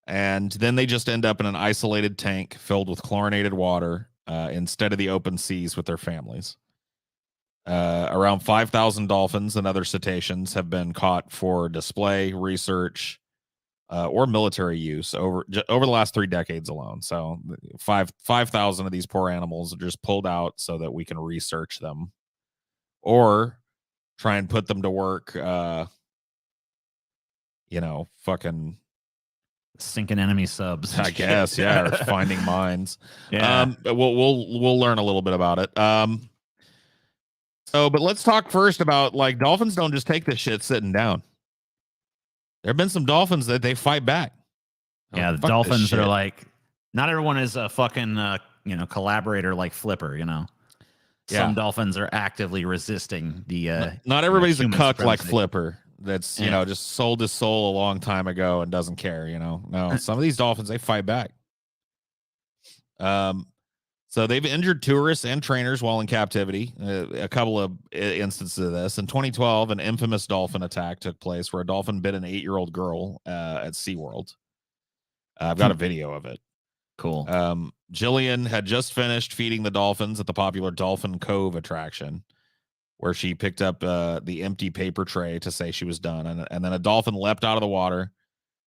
and then they just end up in an isolated tank filled with chlorinated water instead of the open seas with their families. Around 5,000 dolphins and other cetaceans have been caught for display, research, or military use over the last 3 decades alone. So 5,000 of these poor animals are just pulled out so that we can research them or try and put them to work. Fucking sinking enemy subs, I guess. Yeah, or finding mines. Yeah. We'll learn a little bit about it. But let's talk first about, like, dolphins don't just take this shit sitting down. There have been some dolphins that they fight back. Yeah, the dolphins that are like, not everyone is a fucking collaborator like Flipper. Some dolphins are actively resisting the. Not everybody's a cuck like Flipper. That's just sold his soul a long time ago and doesn't care. No, some of these dolphins, they fight back. So they've injured tourists and trainers while in captivity. A couple of instances of this. In 2012, an infamous dolphin attack took place where a dolphin bit an 8-year-old girl at SeaWorld. I've got a video of it. Cool. Jillian had just finished feeding the dolphins at the popular Dolphin Cove attraction, where she picked up the empty paper tray to say she was done. And then a dolphin leapt out of the water,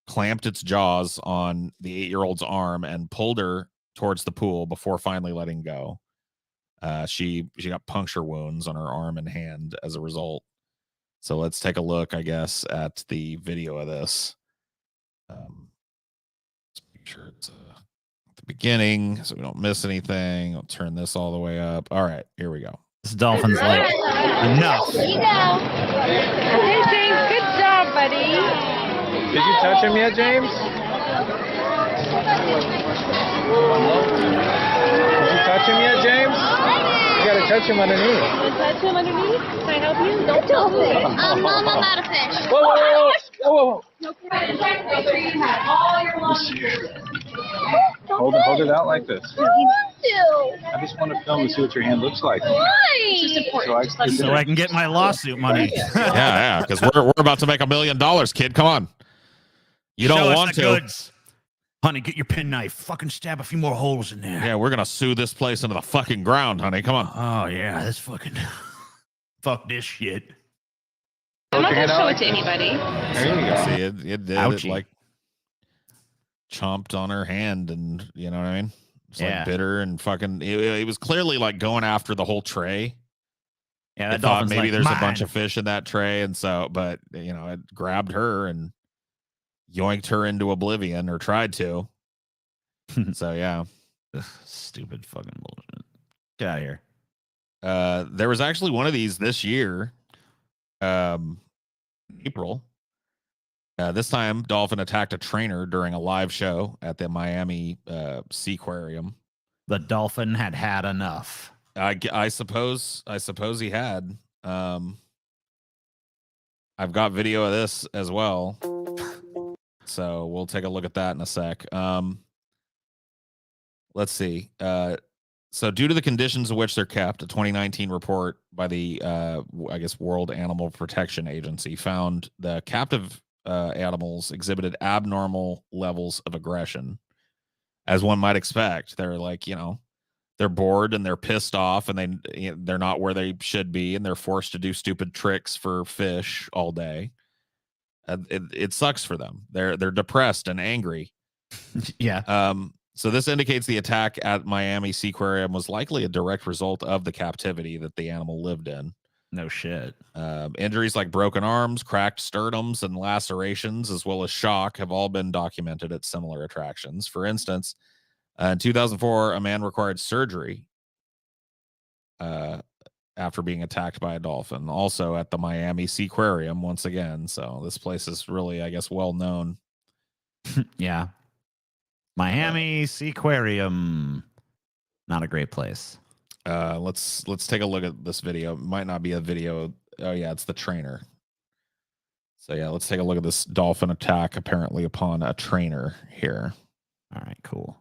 clamped its jaws on the 8-year-old's arm, and pulled her towards the pool before finally letting go. She got puncture wounds on her arm and hand as a result. So let's take a look, I guess, at the video of this. Let's make sure it's at the beginning so we don't miss anything. I'll turn this all the way up. All right, here we go. This dolphin's like, enough. Okay, James, good job, buddy. Did you touch him yet, James? Did you touch him yet, James? You gotta touch him underneath. You touch him underneath? Can I help you? Don't touch me. Mom, I'm not a fish. Whoa, whoa, whoa, whoa, whoa. Hold it out like this. I just want to film and see what your hand looks like. Why? So I can get my lawsuit money. yeah, because we're about to make $1 million, kid. Come on. You don't want to. Goods. Honey, get your penknife. Fucking stab a few more holes in there. Yeah, we're gonna sue this place into the fucking ground, honey. Come on. Oh yeah, that's fucking fuck this shit. I'm not gonna show it to anybody. There you go. See, it did. Ouchie. It like chomped on her hand, and you know what I mean? It's like bitter and fucking. It was clearly like going after the whole tray. Yeah, that thought maybe like, there's mine. a bunch of fish in that tray, and so, but it grabbed her, and yoinked her into oblivion, or tried to. So yeah. Ugh, stupid fucking bullshit. Get out of here. There was actually one of these this year, April. This time, Dolphin attacked a trainer during a live show at the Miami Seaquarium. The Dolphin had enough. I suppose he had. I've got video of this as well, so we'll take a look at that in a sec. Let's see. So due to the conditions in which they're kept, a 2019 report by the I guess World Animal Protection Agency found the captive animals exhibited abnormal levels of aggression, as one might expect. They're like, they're bored and they're pissed off, and they're not where they should be, and they're forced to do stupid tricks for fish all day. It sucks for them. They're depressed and angry. Yeah. So this indicates the attack at Miami Seaquarium was likely a direct result of the captivity that the animal lived in. No shit. Injuries like broken arms, cracked sternums, and lacerations, as well as shock, have all been documented at similar attractions. For instance, in 2004, a man required surgery after being attacked by a dolphin, also at the Miami Seaquarium once again. So this place is really, I guess, well known. Yeah. Miami Seaquarium. Not a great place. Let's take a look at this video. It might not be a video. Oh yeah, it's the trainer. So yeah, let's take a look at this dolphin attack apparently upon a trainer here. All right, cool.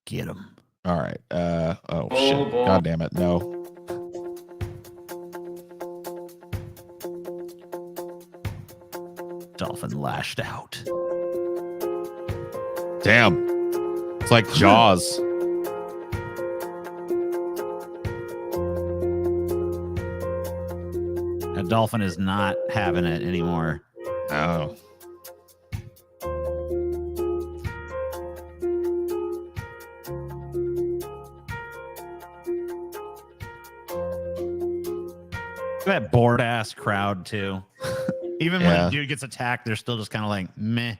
Get him. All right. Oh shit. God damn it. No. Dolphin lashed out. Damn. It's like Jaws. A dolphin is not having it anymore. Oh. That bored ass crowd too. Even when the dude gets attacked, they're still just kind of like meh.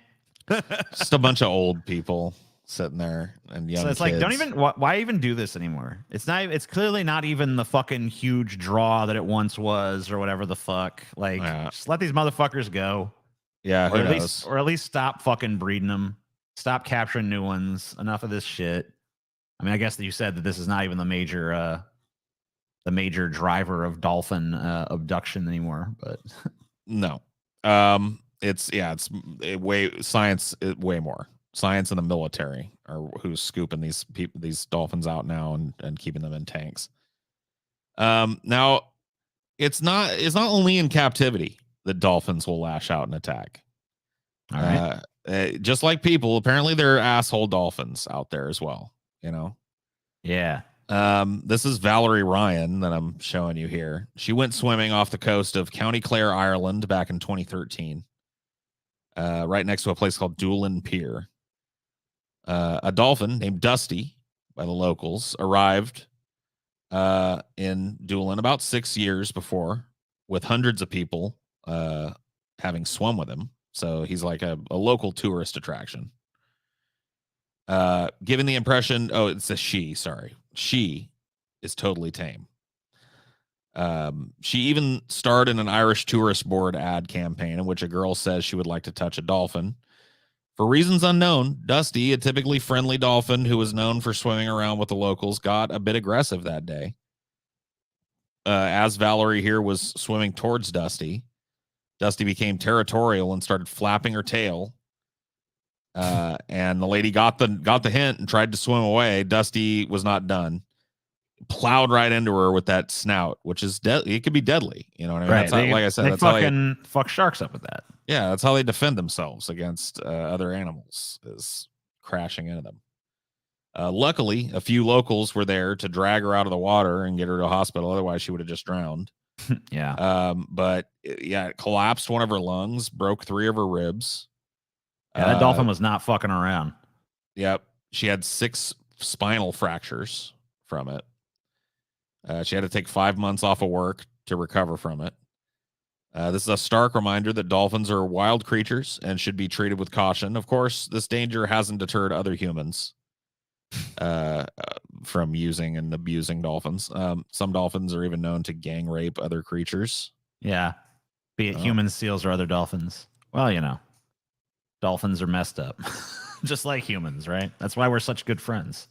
Just a bunch of old people sitting there and young. So it's kids. like, don't even. Why even do this anymore? It's not. It's clearly not even the fucking huge draw that it once was, or whatever the fuck. Like, just let these motherfuckers go. Yeah, or at least stop fucking breeding them. Stop capturing new ones. Enough of this shit. I mean, I guess that you said that this is not even the major driver of dolphin abduction anymore, but no. It's way more. Science and the military are who's scooping these dolphins out now and keeping them in tanks. Now it's not only in captivity that dolphins will lash out and attack. All right. Just like people, apparently there are asshole dolphins out there as well, Yeah. This is Valerie Ryan that I'm showing you here. She went swimming off the coast of County Clare, Ireland back in 2013. Right next to a place called Doolin Pier. A dolphin named Dusty by the locals arrived in Doolin about 6 years before, with hundreds of people having swum with him. So he's like a local tourist attraction. Given the impression, it's a she, sorry. She is totally tame. She even starred in an Irish tourist board ad campaign in which a girl says she would like to touch a dolphin. For reasons unknown, Dusty, a typically friendly dolphin who was known for swimming around with the locals, got a bit aggressive that day. As Valerie here was swimming towards Dusty, Dusty became territorial and started flapping her tail. And the lady got the hint and tried to swim away. Dusty was not done. Plowed right into her with that snout, which is it could be deadly. You know what I mean? Right. Like I said, they that's fucking fuck sharks up with that. Yeah, that's how they defend themselves against other animals, is crashing into them. Luckily, a few locals were there to drag her out of the water and get her to a hospital. Otherwise, she would have just drowned. Yeah. But it collapsed one of her lungs, broke 3 of her ribs. Yeah, that dolphin was not fucking around. Yep. She had 6 spinal fractures from it. She had to take 5 months off of work to recover from it. This is a stark reminder that dolphins are wild creatures and should be treated with caution. Of course, this danger hasn't deterred other humans from using and abusing dolphins. Some dolphins are even known to gang rape other creatures. Yeah. Be it humans, seals, or other dolphins. Well, you know, dolphins are messed up. Just like humans, right? That's why we're such good friends.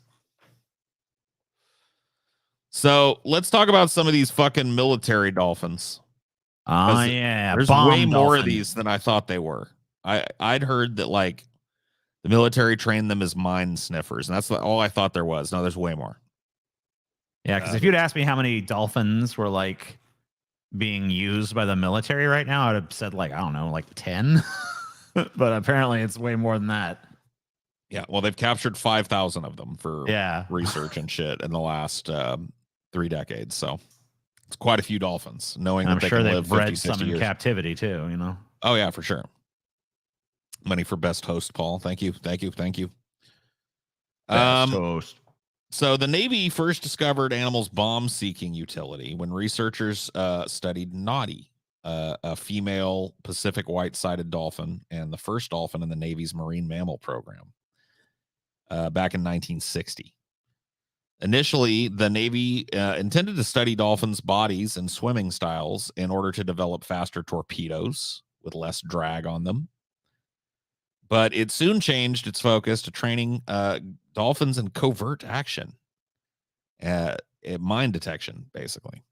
So let's talk about some of these fucking military dolphins. Oh, yeah. There's way more of these than I thought they were. I'd heard that, like, the military trained them as mine sniffers, and that's all I thought there was. No, there's way more. Yeah, because if you'd asked me how many dolphins were, like, being used by the military right now, I would have said, like, I don't know, like 10. But apparently it's way more than that. Yeah, well, they've captured 5,000 of them for research and shit in the last 3 decades. So it's quite a few dolphins, knowing that they can live 50, 60 some in years. captivity too, you know? Oh, yeah, for sure. Money for best host, Paul. Thank you. Thank you. Thank you. Best host. So the Navy first discovered animals' bomb-seeking utility when researchers studied Naughty, a female Pacific white-sided dolphin and the first dolphin in the Navy's marine mammal program back in 1960. Initially, the Navy intended to study dolphins' bodies and swimming styles in order to develop faster torpedoes with less drag on them. But it soon changed its focus to training dolphins in covert action, mine detection, basically.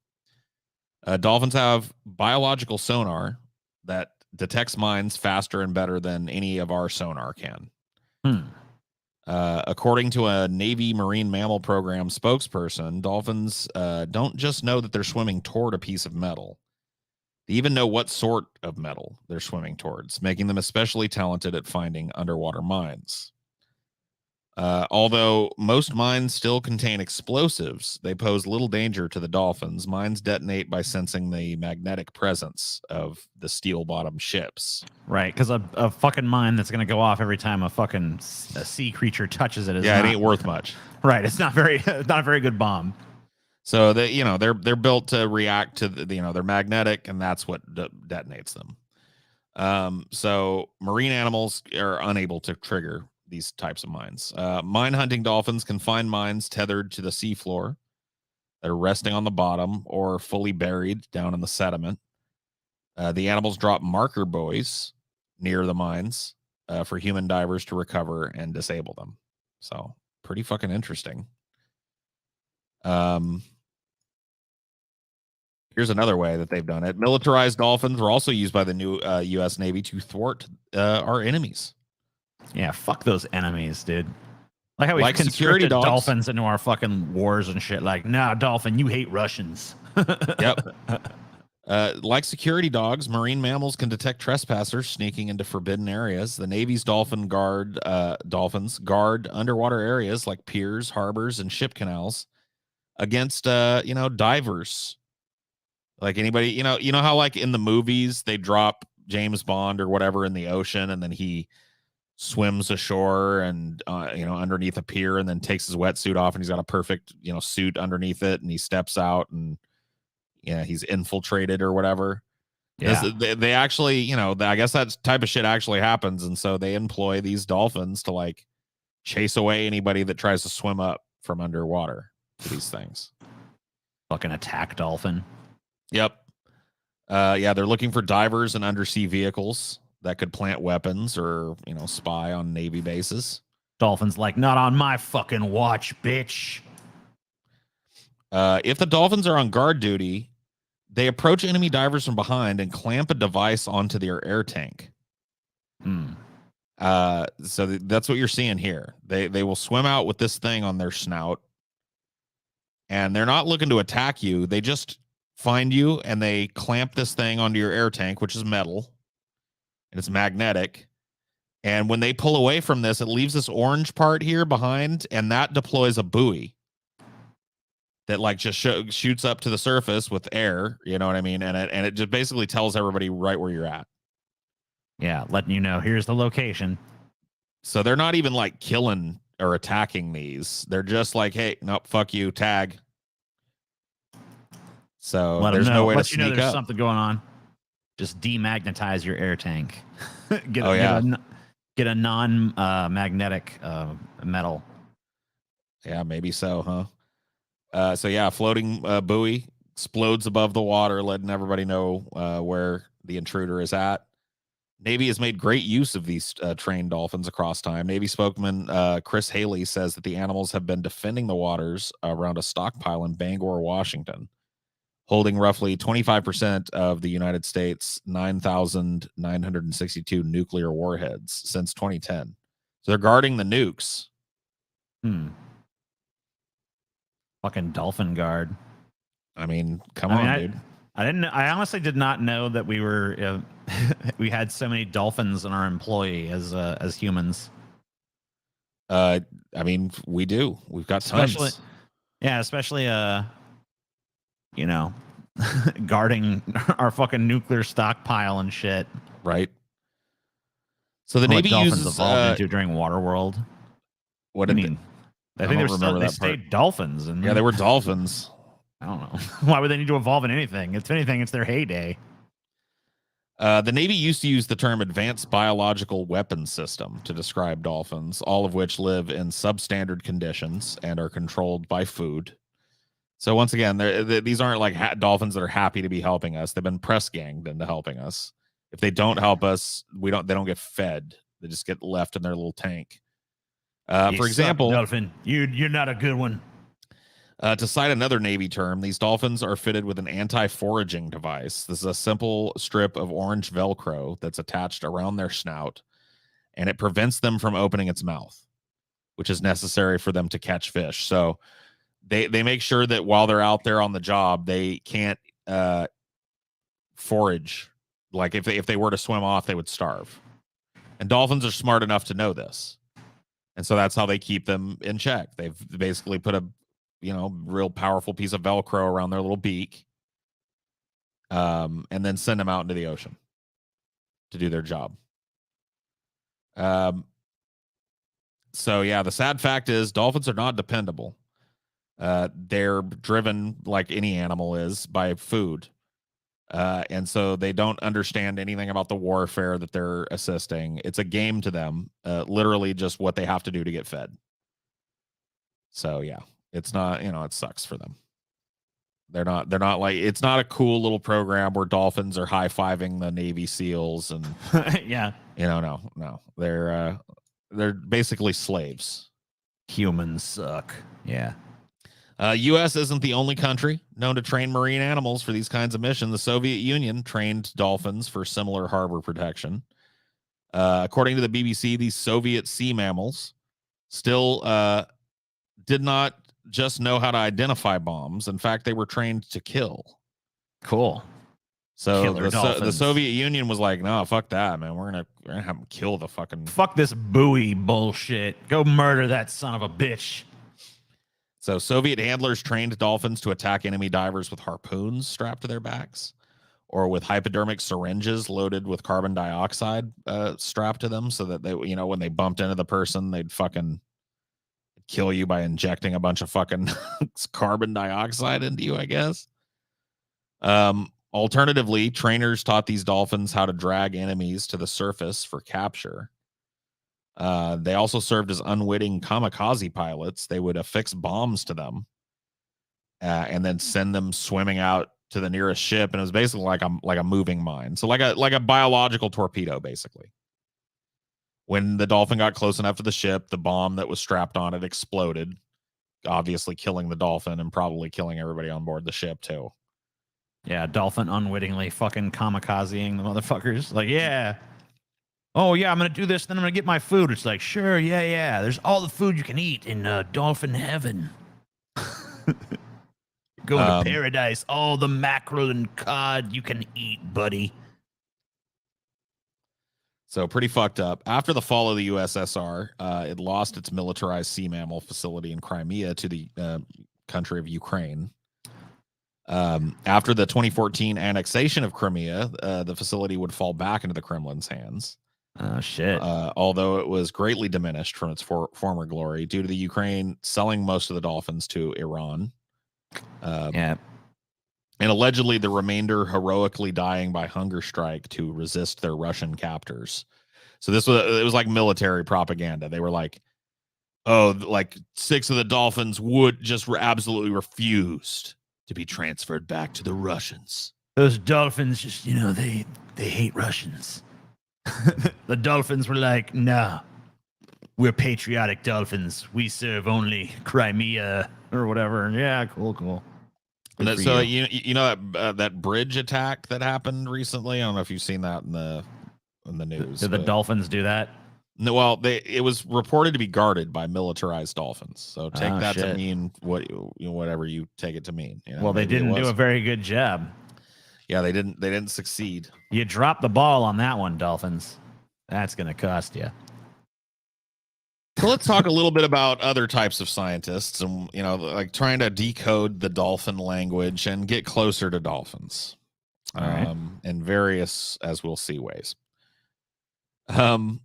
Dolphins have biological sonar that detects mines faster and better than any of our sonar can. According to a Navy Marine Mammal Program spokesperson, dolphins don't just know that they're swimming toward a piece of metal. They even know what sort of metal they're swimming towards, making them especially talented at finding underwater mines. Although most mines still contain explosives, they pose little danger to the dolphins. Mines detonate by sensing the magnetic presence of the steel-bottom ships. Right, because a fucking mine that's going to go off every time a sea creature touches it is it ain't worth much. Right, it's not a very good bomb. So they're built to react to they're magnetic, and that's what detonates them. So marine animals are unable to trigger these types of mines. Mine hunting dolphins can find mines tethered to the seafloor that are resting on the bottom or fully buried down in the sediment. The animals drop marker buoys near the mines for human divers to recover and disable them. So pretty fucking interesting. Here's another way that they've done it. Militarized dolphins were also used by the new U.S. Navy to thwart our enemies. Yeah, fuck those enemies, dude. Like how we conscripted dolphins into our fucking wars and shit. Like, nah, dolphin, you hate Russians. Yep. Like security dogs, marine mammals can detect trespassers sneaking into forbidden areas. The Navy's dolphins guard underwater areas like piers, harbors, and ship canals against divers. Like anybody, you know how like in the movies they drop James Bond or whatever in the ocean, and then he swims ashore and underneath a pier, and then takes his wetsuit off, and he's got a perfect suit underneath it, and he steps out, and he's infiltrated or whatever. Yeah, they actually, I guess that type of shit actually happens, and so they employ these dolphins to like chase away anybody that tries to swim up from underwater to these things. Fucking attack dolphin. Yep. They're looking for divers and undersea vehicles that could plant weapons or, spy on Navy bases. Dolphins like, not on my fucking watch, bitch. If the dolphins are on guard duty, they approach enemy divers from behind and clamp a device onto their air tank. So that's what you're seeing here. They will swim out with this thing on their snout, and they're not looking to attack you. They just find you, and they clamp this thing onto your air tank, which is metal, and it's magnetic. And when they pull away from this, it leaves this orange part here behind, and that deploys a buoy that like just shoots up to the surface with air. You know what I mean? And it just basically tells everybody right where you're at. Yeah, letting you know here's the location. So they're not even like killing or attacking these. They're just like, hey, nope, fuck you, tag. So there's no way to sneak up. There's something going on. Just demagnetize your air tank. get a non-magnetic metal. Yeah, maybe so, huh? So yeah, floating buoy explodes above the water, letting everybody know where the intruder is at. Navy has made great use of these trained dolphins across time. Navy spokesman Chris Haley says that the animals have been defending the waters around a stockpile in Bangor, Washington, holding roughly 25% of the United States' 9,962 nuclear warheads since 2010. So they're guarding the nukes. Fucking dolphin guard. I mean, come on, dude. I honestly did not know that we were we had so many dolphins in our employ as humans. I mean, we do. We've got tons. Yeah, especially you know, guarding our fucking nuclear stockpile and shit. Right. So the Navy dolphins uses evolved into during Waterworld. What did you mean? I think they stayed dolphins. Yeah, they were dolphins. I don't know. Why would they need to evolve in anything? If anything, it's their heyday. The Navy used to use the term advanced biological weapons system to describe dolphins, all of which live in substandard conditions and are controlled by food. So once again, these aren't like dolphins that are happy to be helping us. They've been press ganged into helping us. If they don't help us, they don't get fed. They just get left in their little tank. For example, dolphin, you're not a good one. To cite another Navy term, these dolphins are fitted with an anti-foraging device. This is a simple strip of orange Velcro that's attached around their snout, and it prevents them from opening its mouth, which is necessary for them to catch fish. So they make sure that while they're out there on the job, they can't forage. Like if they were to swim off, they would starve. And dolphins are smart enough to know this. And so that's how they keep them in check. They've basically put a real powerful piece of Velcro around their little beak, and then send them out into the ocean to do their job. So yeah, the sad fact is dolphins are not dependable. They're driven like any animal is by food. And so they don't understand anything about the warfare that they're assisting. It's a game to them, literally just what they have to do to get fed. So yeah. It's not, it sucks for them. They're not like, it's not a cool little program where dolphins are high-fiving the Navy SEALs and yeah. No. They're basically slaves. Humans suck. Yeah. U.S. isn't the only country known to train marine animals for these kinds of missions. The Soviet Union trained dolphins for similar harbor protection. According to the BBC, these Soviet sea mammals still did not just know how to identify bombs. In fact, they were trained to kill. Cool. So the Soviet Union was like, no, fuck that, man. We're gonna have them kill the fucking... Fuck this buoy bullshit. Go murder that son of a bitch. So Soviet handlers trained dolphins to attack enemy divers with harpoons strapped to their backs, or with hypodermic syringes loaded with carbon dioxide strapped to them, so that they, when they bumped into the person, they'd fucking kill you by injecting a bunch of fucking carbon dioxide into you, I guess. Alternatively, trainers taught these dolphins how to drag enemies to the surface for capture. They also served as unwitting kamikaze pilots. They would affix bombs to them and then send them swimming out to the nearest ship. And it was basically like a moving mine. So like a biological torpedo, basically. When the dolphin got close enough to the ship, the bomb that was strapped on it exploded, obviously killing the dolphin and probably killing everybody on board the ship too. Yeah, dolphin unwittingly fucking kamikazeing the motherfuckers. Like, yeah. Oh, yeah, I'm going to do this, then I'm going to get my food. It's like, sure, yeah. There's all the food you can eat in dolphin heaven. Going to paradise. All the mackerel and cod you can eat, buddy. So pretty fucked up. After the fall of the USSR, it lost its militarized sea mammal facility in Crimea to the country of Ukraine. After the 2014 annexation of Crimea, the facility would fall back into the Kremlin's hands. Oh, shit. Although it was greatly diminished from its former glory due to the Ukraine selling most of the dolphins to Iran. Yeah. and allegedly the remainder heroically dying by hunger strike to resist their Russian captors. So it was like military propaganda. They were like, oh, like 6 of the Dolphins would just absolutely refused to be transferred back to the Russians. Those Dolphins just, they hate Russians. The Dolphins were like, nah, we're patriotic Dolphins. We serve only Crimea or whatever. Yeah, cool. And so you know that bridge attack that happened recently. I don't know if you've seen that in the news. Did the Dolphins do that? No, well, it was reported to be guarded by militarized Dolphins. So take that to mean whatever you take it to mean. Well, they didn't do a very good job. Yeah, they didn't succeed. You dropped the ball on that one, Dolphins. That's going to cost you. So let's talk a little bit about other types of scientists and, like trying to decode the dolphin language and get closer to dolphins. All right. In various, as we'll see, ways. So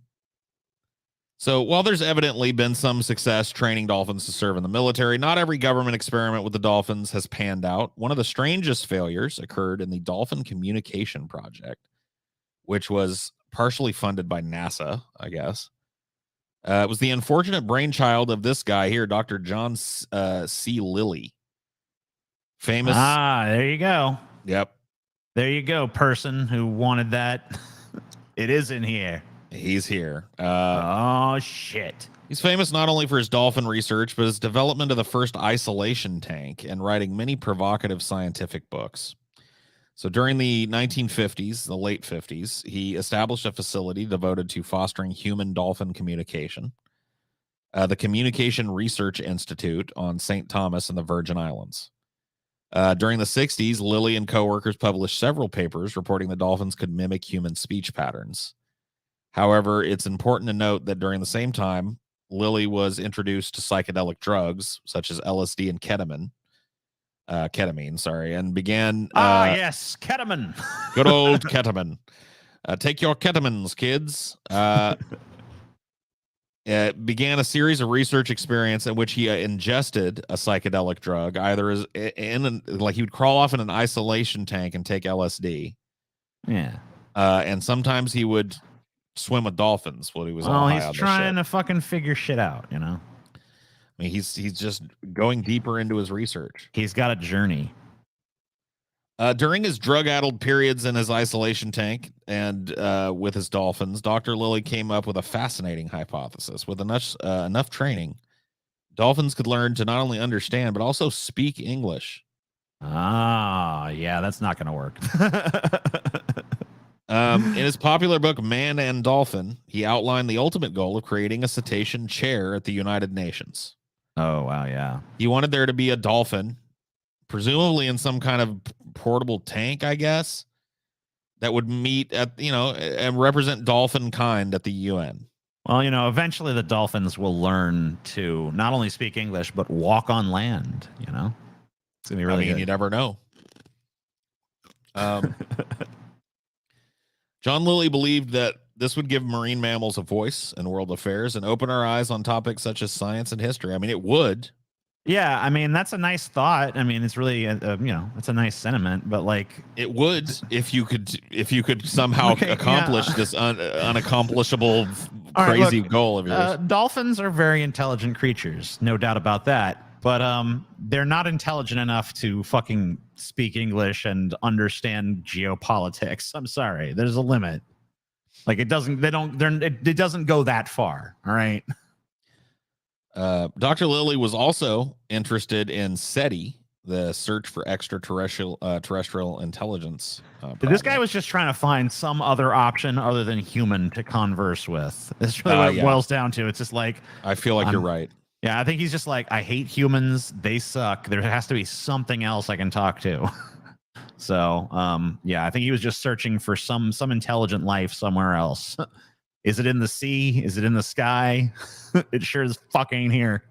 while there's evidently been some success training dolphins to serve in the military, not every government experiment with the dolphins has panned out. One of the strangest failures occurred in the Dolphin Communication Project, which was partially funded by NASA, I guess. It was the unfortunate brainchild of this guy here, Dr. John C. Lilly. Famous. There you go. Yep. There you go, person who wanted that. It is in here. He's here. Oh, shit. He's famous not only for his dolphin research, but his development of the first isolation tank and writing many provocative scientific books. So during the 1950s, the late 50s, he established a facility devoted to fostering human-dolphin communication, the Communication Research Institute on St. Thomas and the Virgin Islands. During the 60s, Lilly and coworkers published several papers reporting that dolphins could mimic human speech patterns. However, it's important to note that during the same time, Lilly was introduced to psychedelic drugs such as LSD and ketamine, and began... yes, ketamine. Good old ketamine. Take your ketamines, kids. Began a series of research experiments in which he ingested a psychedelic drug, either like he would crawl off in an isolation tank and take LSD. Yeah. And sometimes he would swim with dolphins while he was on high on he's trying to fucking figure shit out, I mean, he's just going deeper into his research. He's got a journey. During his drug-addled periods in his isolation tank and with his dolphins, Dr. Lilly came up with a fascinating hypothesis. With enough training, dolphins could learn to not only understand, but also speak English. Yeah, that's not going to work. In his popular book, Man and Dolphin, he outlined the ultimate goal of creating a cetacean chair at the United Nations. Oh, wow, yeah. He wanted there to be a dolphin, presumably in some kind of portable tank, I guess, that would meet at, and represent dolphin kind at the UN. Well, eventually the dolphins will learn to not only speak English, but walk on land, It's going to be really good. You never know. John Lilly believed that this would give marine mammals a voice in world affairs and open our eyes on topics such as science and history. I mean, it would. Yeah, that's a nice thought. It's really, it's a nice sentiment, but it would if you could somehow accomplish this unaccomplishable crazy goal of yours. Dolphins are very intelligent creatures, no doubt about that. But they're not intelligent enough to fucking speak English and understand geopolitics. I'm sorry, there's a limit. It doesn't go that far. All right. Dr. Lilly was also interested in SETI, the search for extraterrestrial terrestrial intelligence. This guy was just trying to find some other option other than human to converse with. That's really what it boils down to. It's just I feel like you're right. Yeah, I think he's just I hate humans. They suck. There has to be something else I can talk to. So, I think he was just searching for some intelligent life somewhere else. Is it in the sea? Is it in the sky? It sure as fuck ain't here.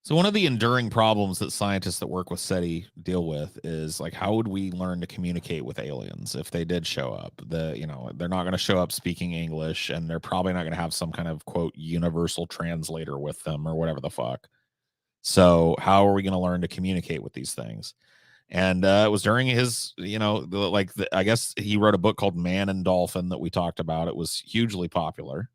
So one of the enduring problems that scientists that work with SETI deal with is how would we learn to communicate with aliens if they did show up? They're not going to show up speaking English, and they're probably not going to have some kind of quote universal translator with them or whatever the fuck. So how are we going to learn to communicate with these things? And it was during his, I guess he wrote a book called Man and Dolphin that we talked about. It was hugely popular.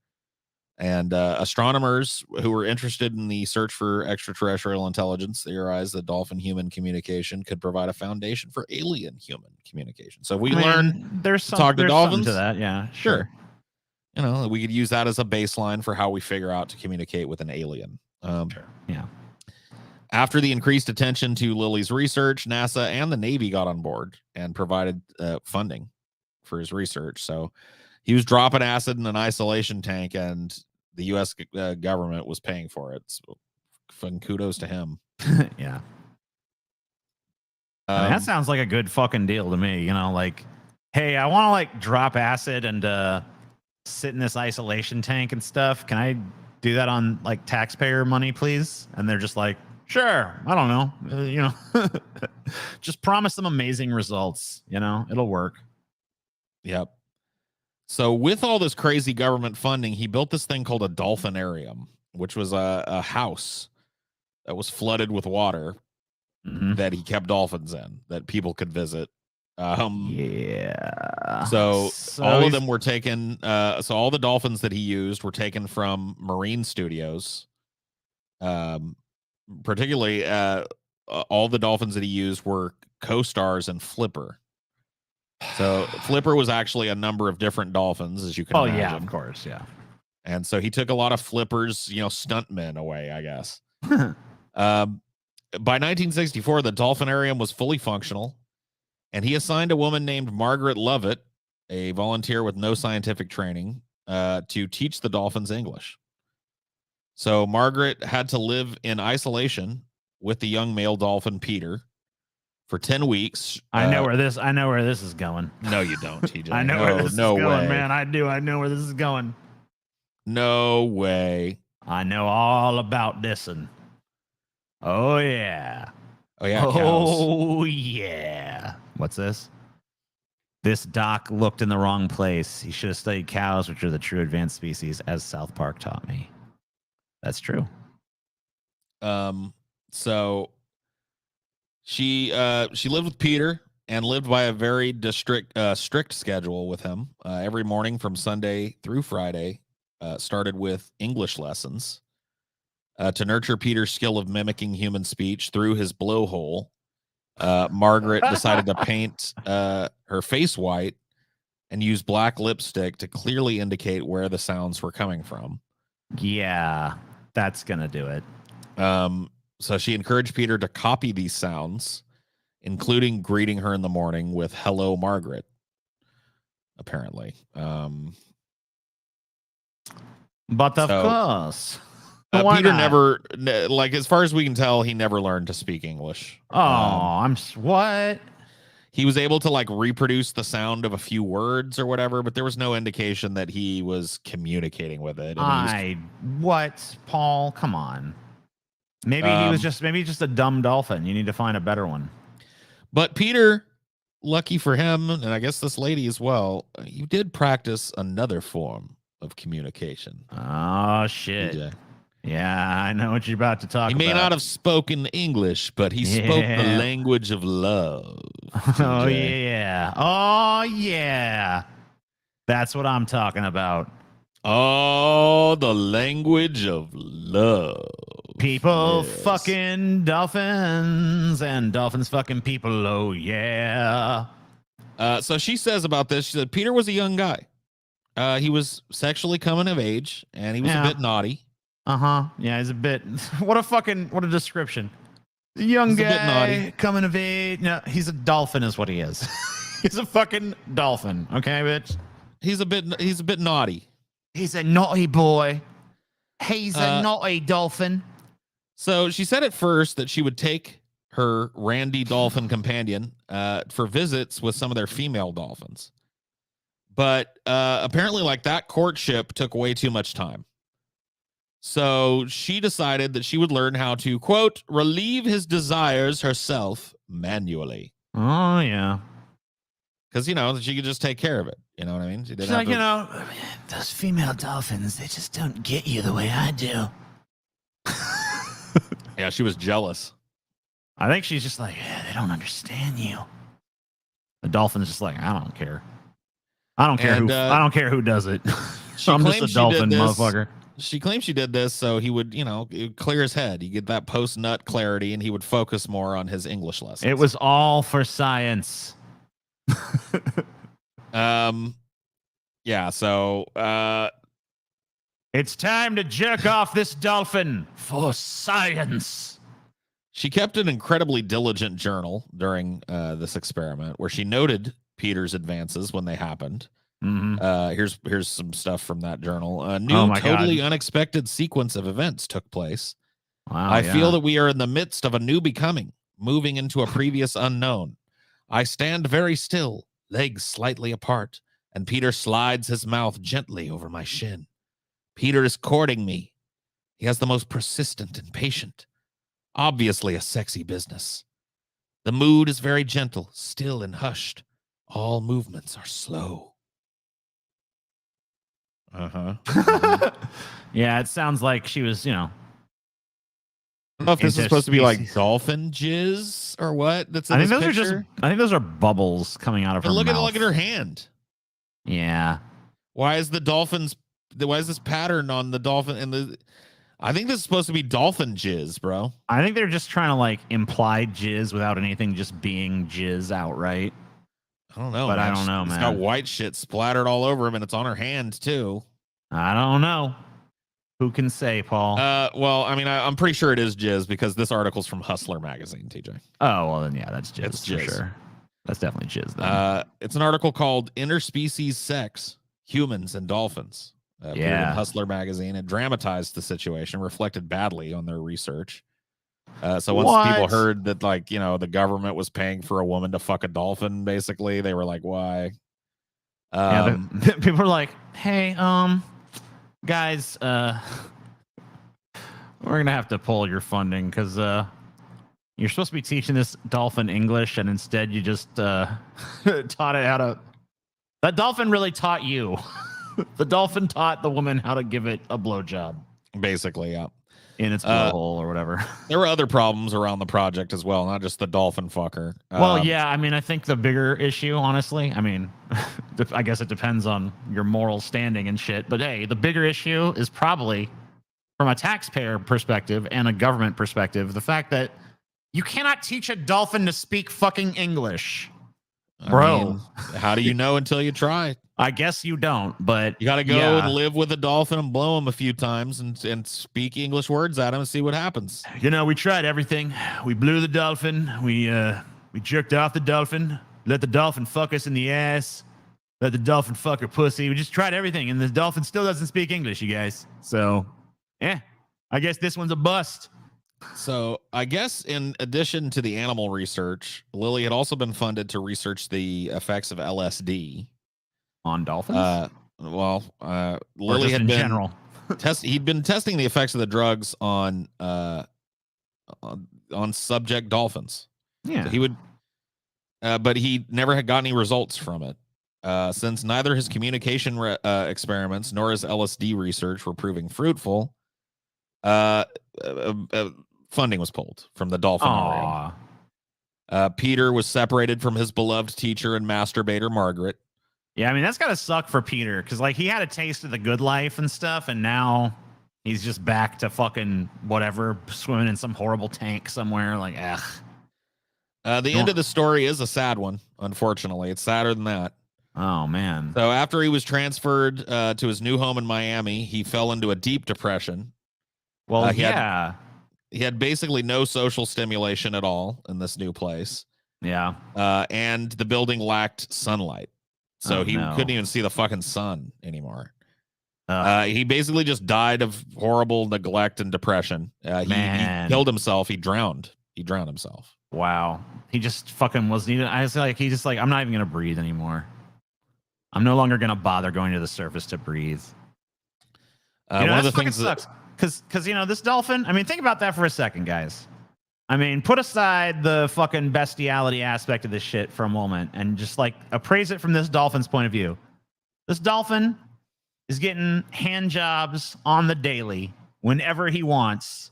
And astronomers who were interested in the search for extraterrestrial intelligence theorized that dolphin-human communication could provide a foundation for alien-human communication. So if we learn there's to talk to dolphins, to that, yeah, sure. We could use that as a baseline for how we figure out to communicate with an alien. Sure. Yeah. After the increased attention to Lilly's research, NASA and the Navy got on board and provided funding for his research. So he was dropping acid in an isolation tank, and the U.S. government was paying for it. So fucking kudos to him. Yeah. That sounds like a good fucking deal to me. Like, hey, I want to like drop acid and sit in this isolation tank and stuff. Can I do that on like taxpayer money, please? And they're just like, sure. I don't know. Just promise them amazing results. It'll work. Yep. So with all this crazy government funding, he built this thing called a dolphinarium, which was a house that was flooded with water that he kept dolphins in that people could visit. Yeah. So all of them were taken. So all the dolphins that he used were taken from marine studios. Particularly, all the dolphins that he used were co-stars in Flipper. So Flipper was actually a number of different dolphins, as you can imagine. Yeah, of course, yeah. And so he took a lot of Flipper's, stuntmen away, I guess. By 1964, the dolphinarium was fully functional, and he assigned a woman named Margaret Lovett, a volunteer with no scientific training, to teach the dolphins English. So Margaret had to live in isolation with the young male dolphin Peter for 10 weeks. I know where this is going. No, you don't, TJ. I know where this is going, way. man. I do. I know where this is going. No way. I know all about this one. Oh yeah. Oh yeah. Oh yeah. What's this? This doc looked in the wrong place. He should have studied cows, which are the true advanced species, as South Park taught me. That's true. So she lived with Peter and lived by a very strict schedule with him. Every morning from Sunday through Friday, started with English lessons to nurture Peter's skill of mimicking human speech through his blowhole. Margaret decided to paint her face white and use black lipstick to clearly indicate where the sounds were coming from. Yeah, that's gonna do it. So she encouraged Peter to copy these sounds, including greeting her in the morning with "Hello, Margaret." Apparently, but of course, Peter never, like, as far as we can tell, he never learned to speak English. Oh, what? He was able to like reproduce the sound of a few words or whatever, but there was no indication that he was communicating with it. What, Paul? Come on. Maybe he was just a dumb dolphin. You need to find a better one. But Peter, lucky for him, and I guess this lady as well, you did practice another form of communication. Oh shit. DJ. Yeah, I know what you're about to talk about. He may not have spoken English, but he spoke the language of love. Oh, yeah. Oh, yeah. That's what I'm talking about. Oh, the language of love. People fucking dolphins and dolphins fucking people. Oh, yeah. So she says about this, she said, Peter was a young guy. He was sexually coming of age, and he was a bit naughty. Yeah, he's a bit. What a description. Young guy, a bit naughty, coming of age. No, he's a dolphin, is what he is. He's a fucking dolphin. Okay, bitch. He's a bit naughty. He's a naughty boy. He's a naughty dolphin. So she said at first that she would take her Randy dolphin companion for visits with some of their female dolphins, but apparently, like, that courtship took way too much time. So she decided that she would learn how to, quote, relieve his desires herself manually. Oh, yeah. Because, she could just take care of it. You know what I mean? She's like, those female dolphins, they just don't get you the way I do. Yeah, she was jealous. I think she's just like, they don't understand you. The dolphin's just like, I don't care. I don't care I don't care who does it. I'm just a dolphin, motherfucker. She claims she did this so he would, clear his head. He get that post-nut clarity, and he would focus more on his English lessons. It was all for science. Yeah. So, it's time to jerk off this dolphin for science. She kept an incredibly diligent journal during this experiment, where she noted Peter's advances when they happened. Mm-hmm. Here's some stuff from that journal. A new, totally unexpected sequence of events took place. Wow, I feel that we are in the midst of a new becoming, moving into a previous unknown. I stand very still, legs slightly apart, and Peter slides his mouth gently over my shin. Peter is courting me. He has the most persistent and patient. Obviously a sexy business. The mood is very gentle, still and hushed. All movements are slow. Yeah, it sounds like she was, I don't know if this is supposed to be like dolphin jizz or what. That's I think those picture. Are just. I think those are bubbles coming out of her mouth. Look at her hand. Yeah. Why is this pattern on the dolphin I think this is supposed to be dolphin jizz, bro. I think they're just trying to like imply jizz without anything just being jizz outright. I don't know, but man. I don't know, man. It's got white shit splattered all over him, and it's on her hand too. I don't know. Who can say, Paul? Well, I mean, I'm pretty sure it is jizz because this article's from Hustler magazine, TJ. Oh, well then, yeah, that's jizz. It's for sure. That's definitely jizz. Then. It's an article called "Interspecies Sex: Humans and Dolphins." Appeared in Hustler magazine. It dramatized the situation, reflected badly on their research. So once people heard that, like, the government was paying for a woman to fuck a dolphin, basically, they were like, why? People were like, hey, guys, we're gonna have to pull your funding because you're supposed to be teaching this dolphin English, and instead you just taught it how to. That dolphin really taught you. The dolphin taught the woman how to give it a blowjob. Basically, yeah. In its blowhole or whatever. There were other problems around the project as well, not just the dolphin fucker. Well, yeah, I mean, I think the bigger issue, honestly, I mean, I guess it depends on your moral standing and shit, but hey, the bigger issue is probably, from a taxpayer perspective and a government perspective, the fact that you cannot teach a dolphin to speak fucking English. Bro. I mean, how do you know until you try? I guess you don't, but you got to go and live with a dolphin and blow him a few times and speak English words at him and see what happens. We tried everything. We blew the dolphin. We jerked off the dolphin. Let the dolphin fuck us in the ass. Let the dolphin fuck her pussy. We just tried everything, and the dolphin still doesn't speak English, you guys. So, yeah, I guess this one's a bust. So I guess in addition to the animal research, Lilly had also been funded to research the effects of LSD on dolphins. Lilly had been general. He'd been testing the effects of the drugs on subject dolphins. Yeah, so he would, but he never had got any results from it. Since neither his communication experiments nor his LSD research were proving fruitful, funding was pulled from the dolphin area. Peter was separated from his beloved teacher and masturbator, Margaret. Yeah, I mean, that's got to suck for Peter because, like, he had a taste of the good life and stuff, and now he's just back to fucking whatever, swimming in some horrible tank somewhere. Like, ugh. The end of the story is a sad one, unfortunately. It's sadder than that. Oh, man. So after he was transferred to his new home in Miami, he fell into a deep depression. Well, he had basically no social stimulation at all in this new place. Yeah. And the building lacked sunlight. So he couldn't even see the fucking sun anymore. He basically just died of horrible neglect and depression. He killed himself. He drowned. He drowned himself. Wow. He just fucking wasn't even. I was like, he just like, I'm not even going to breathe anymore. I'm no longer going to bother going to the surface to breathe. One of the things that sucks. Because, this dolphin, I mean, think about that for a second, guys. I mean, put aside the fucking bestiality aspect of this shit for a moment and just, like, appraise it from this dolphin's point of view. This dolphin is getting hand jobs on the daily whenever he wants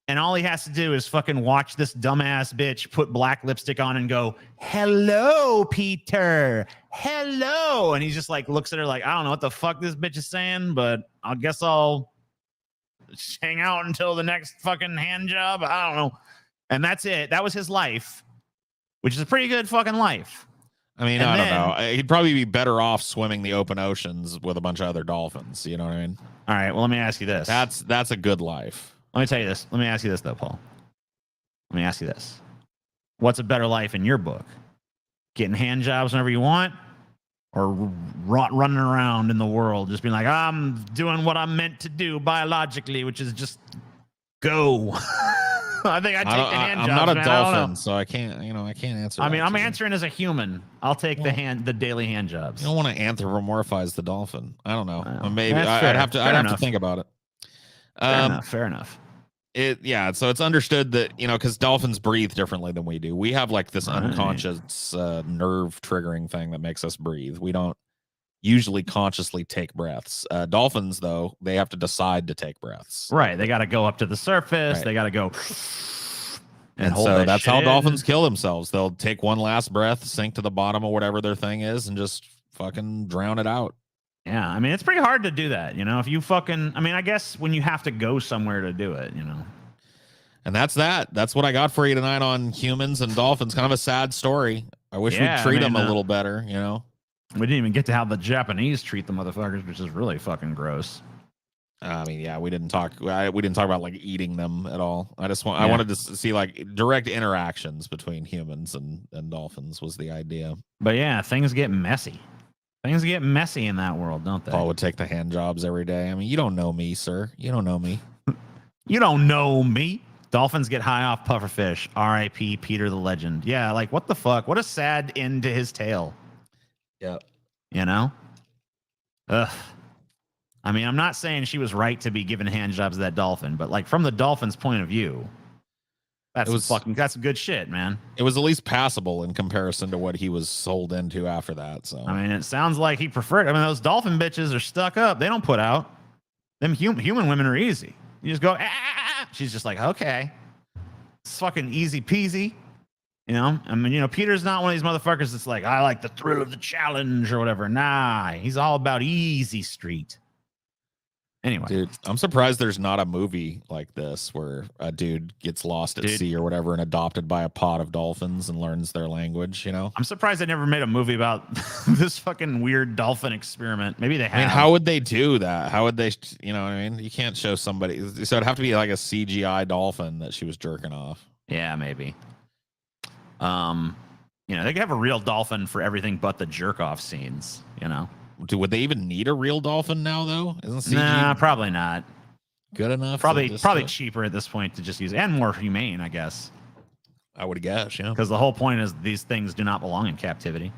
And all he has to do is fucking watch this dumbass bitch put black lipstick on and go, "Hello, Peter. Hello." And he's just like, looks at her like, I don't know what the fuck this bitch is saying, but I guess I'll hang out until the next fucking hand job. I don't know. And that's it. That was his life, which is a pretty good fucking life. I mean, I don't know. He'd probably be better off swimming the open oceans with a bunch of other dolphins. You know what I mean? All right. Well, let me ask you this. That's a good life. Let me tell you this. Let me ask you this, though, Paul. Let me ask you this. What's a better life in your book? Getting hand jobs whenever you want, or running around in the world just being like, I'm doing what I'm meant to do biologically, which is just go. I think I take the hand jobs. I'm not a man. dolphin, so I can't answer. I mean, I'm answering as a human. I'll take the daily hand jobs. You don't want to anthropomorphize the dolphin. I don't know. Maybe I'd have to think about it. Fair enough. So it's understood that, because dolphins breathe differently than we do. We have like this unconscious nerve triggering thing that makes us breathe. We don't usually consciously take breaths. Dolphins, though, they have to decide to take breaths. Right. They got to go up to the surface. Right. They got to go. And so that's how dolphins kill themselves. They'll take one last breath, sink to the bottom of whatever their thing is, and just fucking drown it out. Yeah, I mean, it's pretty hard to do that, if you I guess when you have to go somewhere to do it, And that's that. That's what I got for you tonight on humans and dolphins. Kind of a sad story. I wish we'd treat them a little better, We didn't even get to how the Japanese treat the motherfuckers, which is really fucking gross. I mean, yeah, we didn't talk about like eating them at all. I wanted to see like direct interactions between humans and dolphins was the idea. But yeah, things get messy. Things get messy in that world, don't they? Paul would take the hand jobs every day. I mean, you don't know me, sir. You don't know me. You don't know me. Dolphins get high off pufferfish. R.I.P. Peter the Legend. Yeah, like what the fuck? What a sad end to his tale. Yep. Ugh. I mean, I'm not saying she was right to be giving hand jobs to that dolphin, but like from the dolphin's point of view, that's good shit, man. It was at least passable in comparison to what he was sold into after that. So I mean, it sounds like he preferred. I mean, those dolphin bitches are stuck up. They don't put out. Them human women are easy. You just go. Ah. She's just like, okay, it's fucking easy peasy. I mean, Peter's not one of these motherfuckers that's like, I like the thrill of the challenge or whatever. Nah, he's all about easy street. Anyway, dude, I'm surprised there's not a movie like this where a dude gets lost at sea or whatever and adopted by a pod of dolphins and learns their language, I'm surprised they never made a movie about this fucking weird dolphin experiment. Maybe they have. I mean, how would they do that? How would they, what I mean? You can't show somebody. So it'd have to be like a CGI dolphin that she was jerking off. Yeah, maybe. They could have a real dolphin for everything but the jerk off scenes, Would they even need a real dolphin now, though? Isn't CG Nah, probably not. Good enough? Probably cheaper at this point to just use, and more humane, I guess. I would guess, yeah. Because the whole point is these things do not belong in captivity.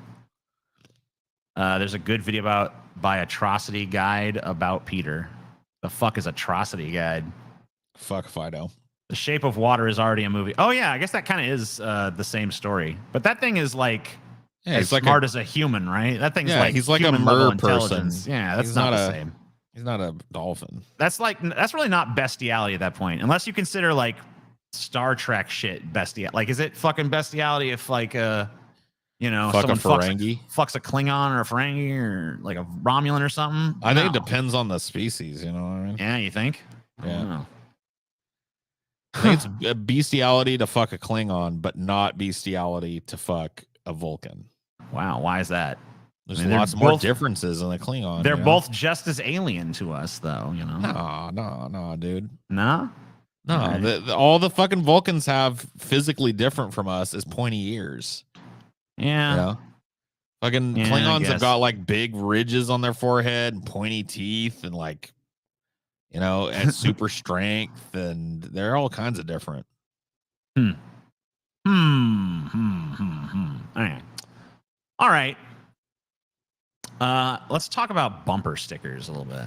There's a good video by Atrocity Guide about Peter. The fuck is Atrocity Guide? Fuck if I know. The Shape of Water is already a movie. Oh yeah, I guess that kind of is the same story. But that thing is like. Yeah, he's smart as a human, right? That thing's he's like a mer person. Yeah, that's not the same. He's not a dolphin. That's really not bestiality at that point, unless you consider like Star Trek shit bestiality. Like, is it fucking bestiality if like someone fucks a Klingon or a Ferengi or like a Romulan or something? I think it depends on the species. You know what I mean? Yeah, you think? Yeah. I think it's a bestiality to fuck a Klingon, but not bestiality to fuck a Vulcan. Wow, why is that? There's lots more differences in the Klingon. They're both just as alien to us, though. No, dude. No. All the fucking Vulcans have physically different from us is pointy ears. Yeah. Fucking Klingons have got like big ridges on their forehead and pointy teeth and like, and super strength, and they're all kinds of different. All right. Let's talk about bumper stickers a little bit.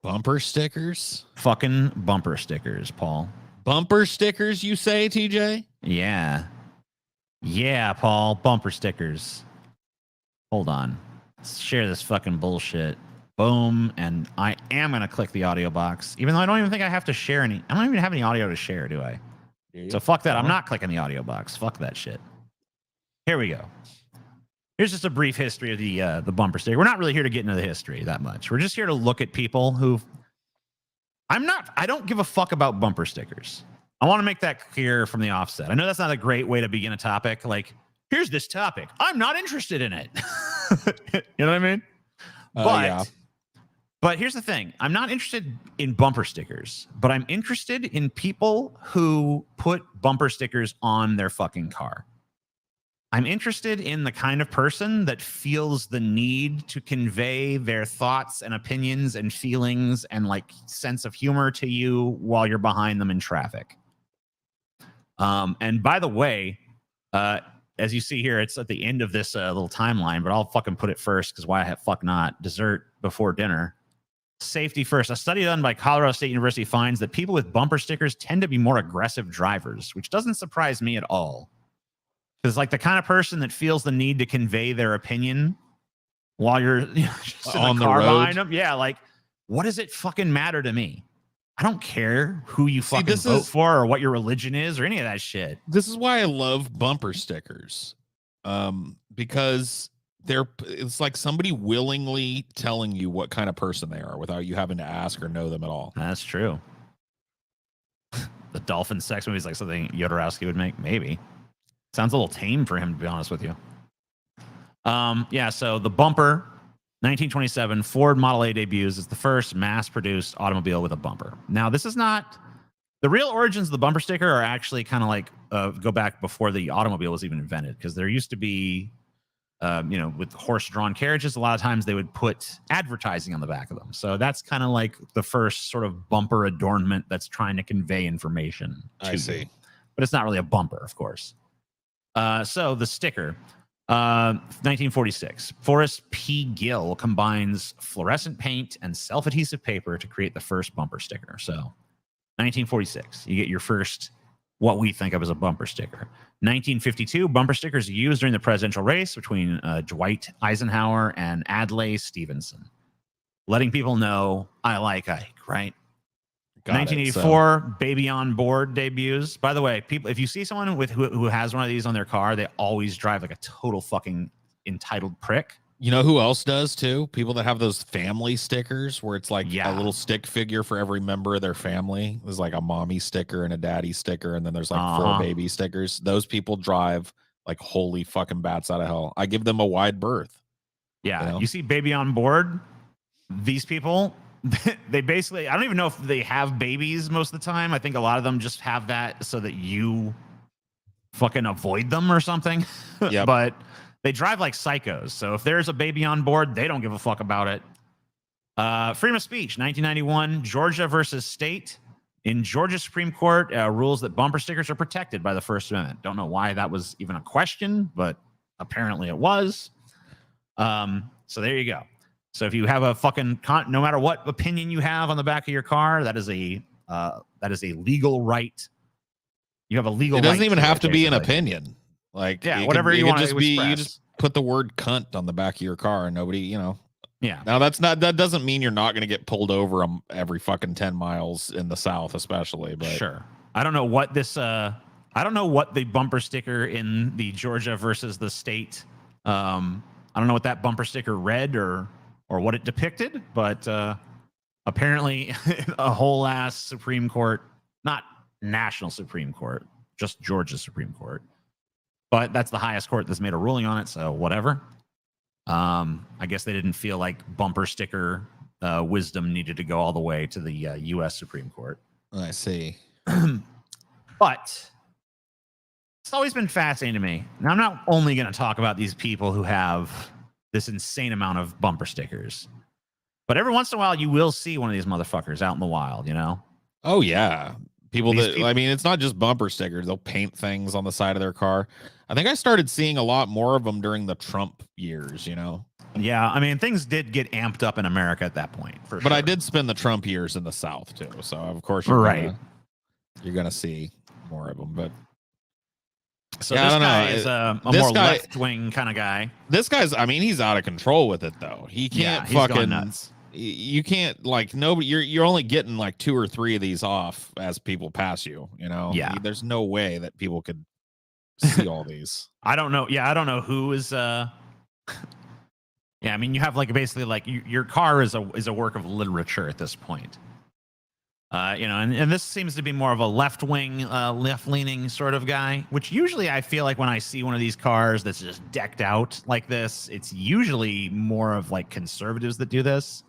Bumper stickers? Fucking bumper stickers, Paul. Bumper stickers, you say, TJ? Yeah. Yeah, Paul. Bumper stickers. Hold on. Let's share this fucking bullshit. Boom. And I am going to click the audio box, even though I don't even think I have to share any. I don't even have any audio to share, do I? So fuck that. I'm not clicking the audio box. Fuck that shit. Here we go. Here's just a brief history of the bumper sticker. We're not really here to get into the history that much. We're just here to look at people who... I don't give a fuck about bumper stickers. I want to make that clear from the offset. I know that's not a great way to begin a topic. Like, here's this topic. I'm not interested in it. You know what I mean? But here's the thing. I'm not interested in bumper stickers, but I'm interested in people who put bumper stickers on their fucking car. I'm interested in the kind of person that feels the need to convey their thoughts and opinions and feelings and like sense of humor to you while you're behind them in traffic. And by the way, as you see here, it's at the end of this little timeline, but I'll fucking put it first because why the fuck not? Dessert before dinner. Safety first. A study done by Colorado State University finds that people with bumper stickers tend to be more aggressive drivers, which doesn't surprise me at all. Because like the kind of person that feels the need to convey their opinion while you're just in the car behind them. Yeah, like, what does it fucking matter to me? I don't care who you fucking vote for or what your religion is or any of that shit. This is why I love bumper stickers. Because it's like somebody willingly telling you what kind of person they are without you having to ask or know them at all. That's true. The Dolphin sex movie is like something Jodorowsky would make, maybe. Sounds a little tame for him, to be honest with you. Yeah, so the bumper, 1927, Ford Model A debuts as the first mass-produced automobile with a bumper. Now, this is not... The real origins of the bumper sticker are actually kind of like go back before the automobile was even invented, because there used to be, with horse-drawn carriages, a lot of times they would put advertising on the back of them. So that's kind of like the first sort of bumper adornment that's trying to convey information. I see. But it's not really a bumper, of course. So the sticker, 1946, Forrest P. Gill combines fluorescent paint and self-adhesive paper to create the first bumper sticker. So 1946, you get your first, what we think of as a bumper sticker. 1952, bumper stickers used during the presidential race between Dwight Eisenhower and Adlai Stevenson. Letting people know, I like Ike, right? 1984, Baby on Board debuts. By the way, people, if you see someone with who has one of these on their car, they always drive like a total fucking entitled prick. You know who else does too? People that have those family stickers where it's like a little stick figure for every member of their family. There's like a mommy sticker and a daddy sticker, and then there's like 4 baby stickers. Those people drive like holy fucking bats out of hell. I give them a wide berth. Yeah, you see Baby on Board? These people... They basically, I don't even know if they have babies most of the time. I think a lot of them just have that so that you fucking avoid them or something. Yeah. But they drive like psychos. So if there's a baby on board, they don't give a fuck about it. Freedom of speech, 1991, Georgia versus state. In Georgia Supreme Court rules that bumper stickers are protected by the First Amendment. Don't know why that was even a question, but apparently it was. So there you go. So if you have a fucking no matter what opinion you have on the back of your car, that is a legal right. You have a legal right. It doesn't even have to be an opinion. Like whatever you want to express. You just put the word cunt on the back of your car and nobody, Yeah. Now that doesn't mean you're not going to get pulled over every fucking 10 miles in the South, especially, but sure. I don't know what the bumper sticker in the Georgia versus the state. I don't know what that bumper sticker read or what it depicted, but apparently a whole ass Supreme Court, not national Supreme Court, just Georgia Supreme Court. But that's the highest court that's made a ruling on it, so whatever. I guess they didn't feel like bumper sticker wisdom needed to go all the way to the U.S. Supreme Court. I see. But it's always been fascinating to me. Now, I'm not only going to talk about these people who have this insane amount of bumper stickers, but every once in a while you will see one of these motherfuckers out in the wild, Oh yeah. People, I mean, it's not just bumper stickers. They'll paint things on the side of their car. I think I started seeing a lot more of them during the Trump years, Yeah, I mean, things did get amped up in America at that point, for sure. But I did spend the Trump years in the South too, so of course you're gonna see more of them, but so this guy is a more left-wing kind of guy. This guy's, I mean, he's out of control with it, though. He can't he's gone nuts. you can't like nobody. You're only getting like 2 or 3 of these off as people pass you. You know, Yeah. There's no way that people could see all these. I don't know. Yeah, I don't know who is. Yeah, I mean, you have like basically like your car is a work of literature at this point. You know, and this seems to be more of a left-leaning sort of guy, which usually I feel like when I see one of these cars that's just decked out like this, it's usually more of like conservatives that do this,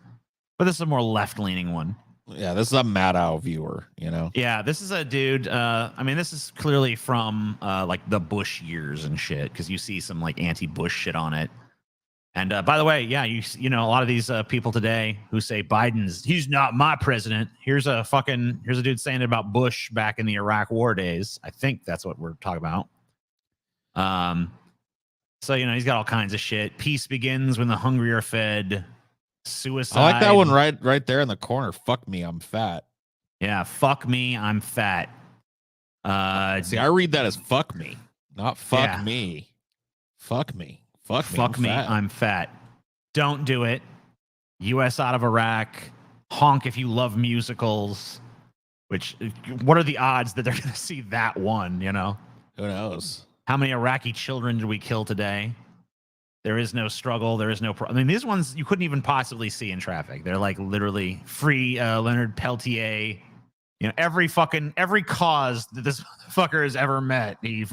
but this is a more left-leaning one. Yeah, this is a Maddow viewer, you know? Yeah, this is a dude. I mean, this is clearly from like the Bush years and shit, because you see some like anti-Bush shit on it. And by the way, yeah, you know a lot of these people today who say he's not my president. Here's a dude saying it about Bush back in the Iraq War days. I think that's what we're talking about. So you know he's got all kinds of shit. Peace begins when the hungry are fed. Suicide. I like that one right there in the corner. Fuck me, I'm fat. Yeah, fuck me, I'm fat. See, I read that as fuck me, not fuck Yeah. me. Fuck me. Fuck me, I'm fat. Don't do it. U.S. out of Iraq. Honk if you love musicals. Which, what are the odds that they're going to see that one, you know? Who knows? How many Iraqi children did we kill today? There is no struggle. There is no... I mean, these ones you couldn't even possibly see in traffic. They're like literally free Leonard Peltier. You know, every cause that this motherfucker has ever met, he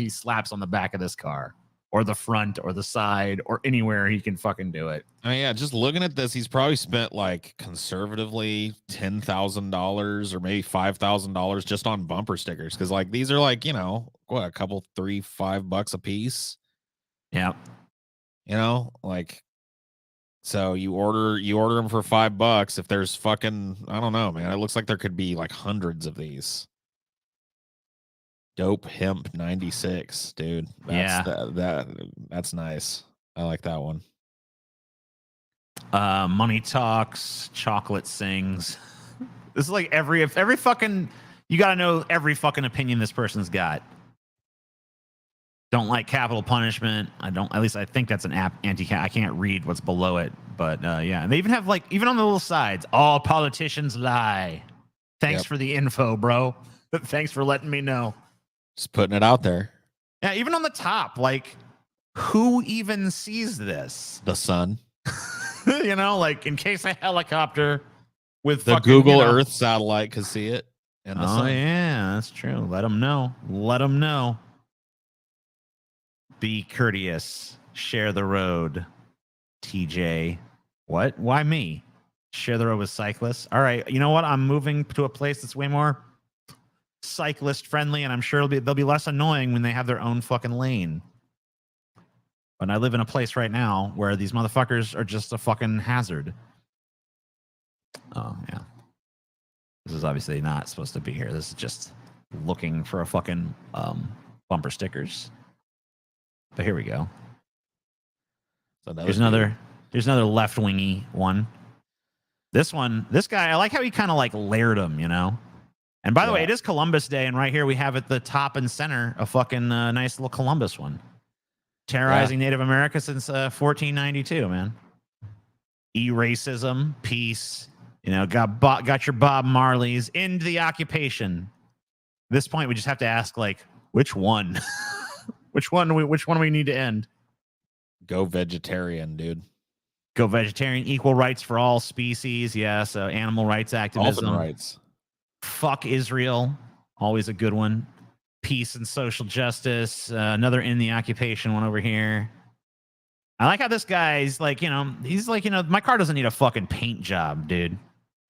slaps on the back of this car. Or the front, or the side, or anywhere he can fucking do it. I mean, yeah, just looking at this, he's probably spent like conservatively $10,000 or maybe $5,000 just on bumper stickers. Because like these are like, you know, what, a couple, $3-5 a piece. Yeah. You know, like, so you order them for $5. If there's fucking, I don't know, man. It looks like there could be like hundreds of these. Dope hemp 96, dude. That's nice. I like that one. Money talks, chocolate sings. This is like every fucking, you gotta know every fucking opinion this person's got. Don't like capital punishment. At least I think that's an anti-cap. I can't read what's below it, but yeah. And they even have like, even on the little sides, all politicians lie. Thanks for the info, bro. Thanks for letting me know. Just putting it out there. Yeah, even on the top, like, who even sees this? The sun. You know, like, in case a helicopter with the fucking, Google you know, Earth satellite could see it. And the sun. Yeah, that's true. Let them know. Let them know. Be courteous. Share the road. TJ. What? Why me? Share the road with cyclists. All right. You know what? I'm moving to a place that's way more cyclist friendly, and I'm sure they'll be less annoying when they have their own fucking lane. But I live in a place right now where these motherfuckers are just a fucking hazard. Oh yeah, this is obviously not supposed to be here. This is just looking for a fucking bumper stickers. But here we go. So Here's another left wingy one. This guy, I like how he kind of like layered them, you know. And by the way, it is Columbus Day, and right here we have at the top and center a fucking nice little Columbus one. Terrorizing Native America since 1492, man. E-racism, peace. You know, got your Bob Marleys into the occupation. At this point, we just have to ask, like, which one? which one do we need to end? Go vegetarian, dude. Go vegetarian. Equal rights for all species. Yeah, so animal rights activism. Dolphin rights. Fuck Israel. Always a good one. Peace and social justice. Another in the occupation one over here. I like how this guy's like, you know, he's like, you know, my car doesn't need a fucking paint job, dude.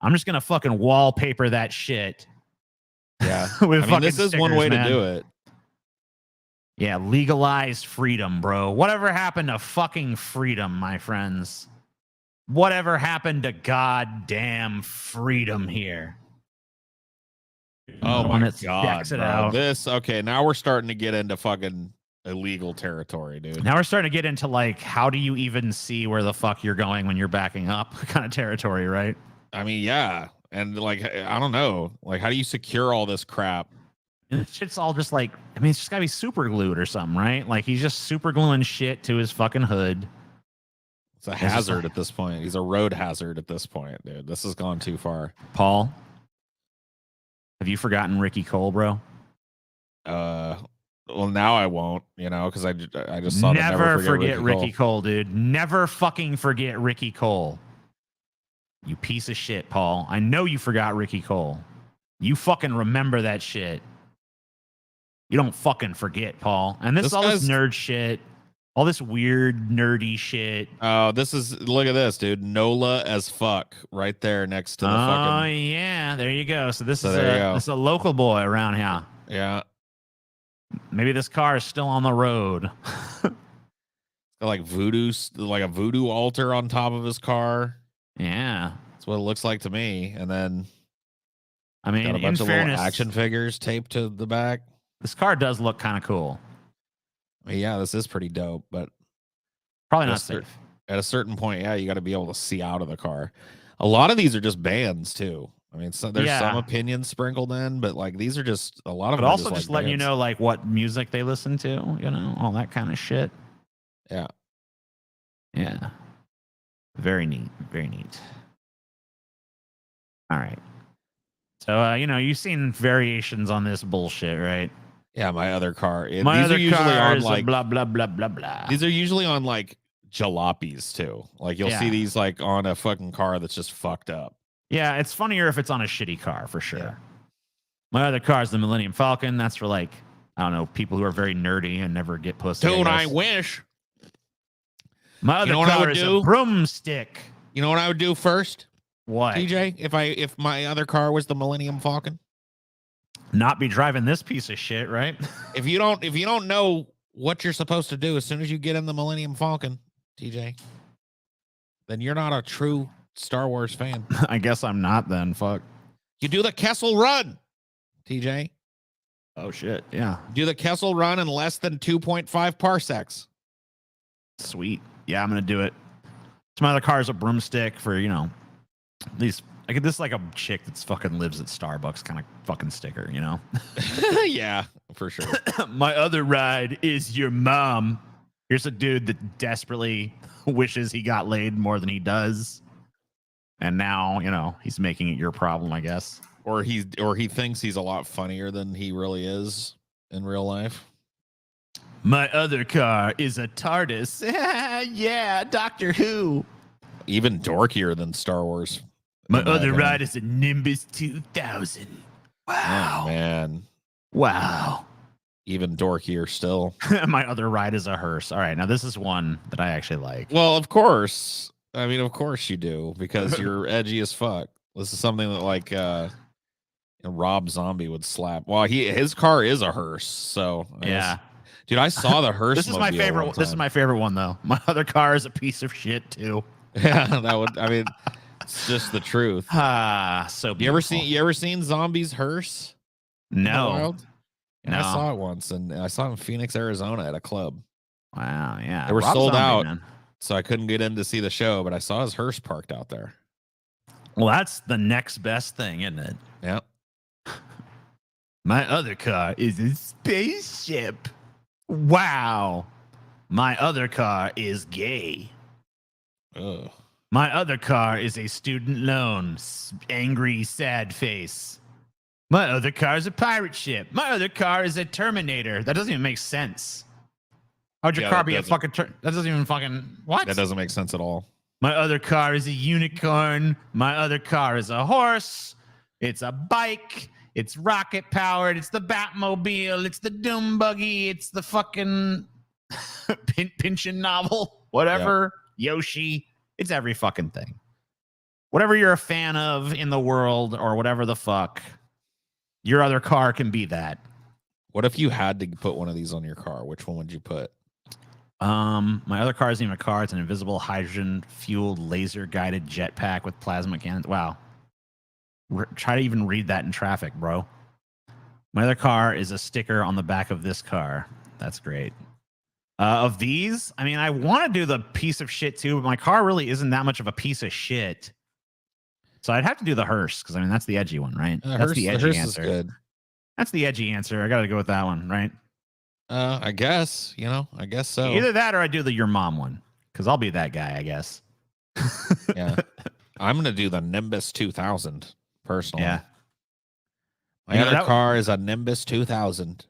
I'm just going to fucking wallpaper that shit. Yeah. With I mean, this is one way to do it. Yeah, legalized freedom, bro. Whatever happened to fucking freedom, my friends? Whatever happened to goddamn freedom here? Oh my god, bro. Okay, now we're starting to get into fucking illegal territory, dude. Now we're starting to get into like, how do you even see where the fuck you're going when you're backing up kind of territory, right? I mean, yeah. And like, I don't know, like, how do you secure all this crap? And shit's all just like, I mean, it's just gotta be super glued or something, right? Like he's just super gluing shit to his fucking hood. It's a hazard at this point. He's a road hazard at this point, dude. This has gone too far. Paul, have you forgotten Ricky Cole, bro? Well, now I won't, because I just saw never forget Ricky Cole, dude. Never fucking forget Ricky Cole. You piece of shit, Paul. I know you forgot Ricky Cole. You fucking remember that shit. You don't fucking forget, Paul. And this nerd shit. All this weird, nerdy shit. Oh, look at this, dude. NOLA as fuck right there next to the fucking. Oh, yeah. There you go. So this is a local boy around here. Yeah. Maybe this car is still on the road. Like a voodoo altar on top of his car. Yeah. That's what it looks like to me. And then, I mean, got a bunch of little action figures taped to the back. This car does look kind of cool. Yeah, this is pretty dope, but probably not safe. At a certain point, yeah, you got to be able to see out of the car. A lot of these are just bands too. I mean, there's some opinions sprinkled in, but like these are just a lot of. But also just letting you know like what music they listen to, all that kind of shit. Yeah. Yeah. Very neat. Very neat. All right. So you've seen variations on this bullshit, right? Yeah, my other car. These are usually on like blah blah blah blah blah. These are usually on like jalopies too. Like you'll see these like on a fucking car that's just fucked up. Yeah, it's funnier if it's on a shitty car for sure. Yeah. My other car is the Millennium Falcon. That's for like, I don't know, people who are very nerdy and never get pussy. Dude, I wish. My other car is a broomstick. You know what I would do first? What? TJ, if my other car was the Millennium Falcon? Not be driving this piece of shit, right? If you don't know what you're supposed to do as soon as you get in the Millennium Falcon, TJ, then you're not a true Star Wars fan. I guess I'm not then. Fuck. You do the Kessel Run, TJ. Oh shit. Yeah. Do the Kessel Run in less than 2.5 parsecs. Sweet. Yeah, I'm gonna do it. So my other car is a broomstick for these. I get this like a chick that's fucking lives at Starbucks kind of fucking sticker, Yeah, for sure. My other ride is your mom. Here's a dude that desperately wishes he got laid more than he does. And now, he's making it your problem, I guess. Or he thinks he's a lot funnier than he really is in real life. My other car is a TARDIS. Yeah, Doctor Who. Even dorkier than Star Wars. My other ride is a Nimbus 2000. Wow. Oh, man. Wow. Even dorkier still. My other ride is a hearse. All right, now this is one that I actually like. Well, of course. I mean, of course you do, because you're edgy as fuck. This is something that like Rob Zombie would slap. Well, his car is a hearse, so yeah. Dude, I saw the hearse. This is my favorite. This is my favorite one though. My other car is a piece of shit too. Yeah, that would. I mean, it's just the truth. So beautiful. You ever seen Zombie's hearse? No. No. I saw it once, and I saw it in Phoenix, Arizona, at a club. Wow. Yeah. They were sold out, so I couldn't get in to see the show. But I saw his hearse parked out there. Well, that's the next best thing, isn't it? Yep. My other car is a spaceship. Wow. My other car is gay. Ugh. My other car is a student loan. Angry, sad face. My other car is a pirate ship. My other car is a Terminator. That doesn't even make sense. How'd your car be a fucking... that doesn't even fucking... What? That doesn't make sense at all. My other car is a unicorn. My other car is a horse. It's a bike. It's rocket powered. It's the Batmobile. It's the Doom Buggy. It's the fucking Pinchin novel. Whatever. Yep. Yoshi. It's every fucking thing. Whatever you're a fan of in the world or whatever the fuck, your other car can be that. What if you had to put one of these on your car? Which one would you put? My other car isn't even a car. It's an invisible hydrogen-fueled laser-guided jetpack with plasma cannons. Wow. Try to even read that in traffic, bro. My other car is a sticker on the back of this car. That's great. Of these, I mean, I want to do the piece of shit too, but my car really isn't that much of a piece of shit. So I'd have to do the hearse because I mean that's the edgy one, right? That's the edgy answer. Good. That's the edgy answer. I got to go with that one, right? I guess I guess so. Either that or I do the your mom one. because I'll be that guy, I guess. Yeah. I'm going to do the Nimbus 2000 personally. Yeah. My other car is a Nimbus 2000.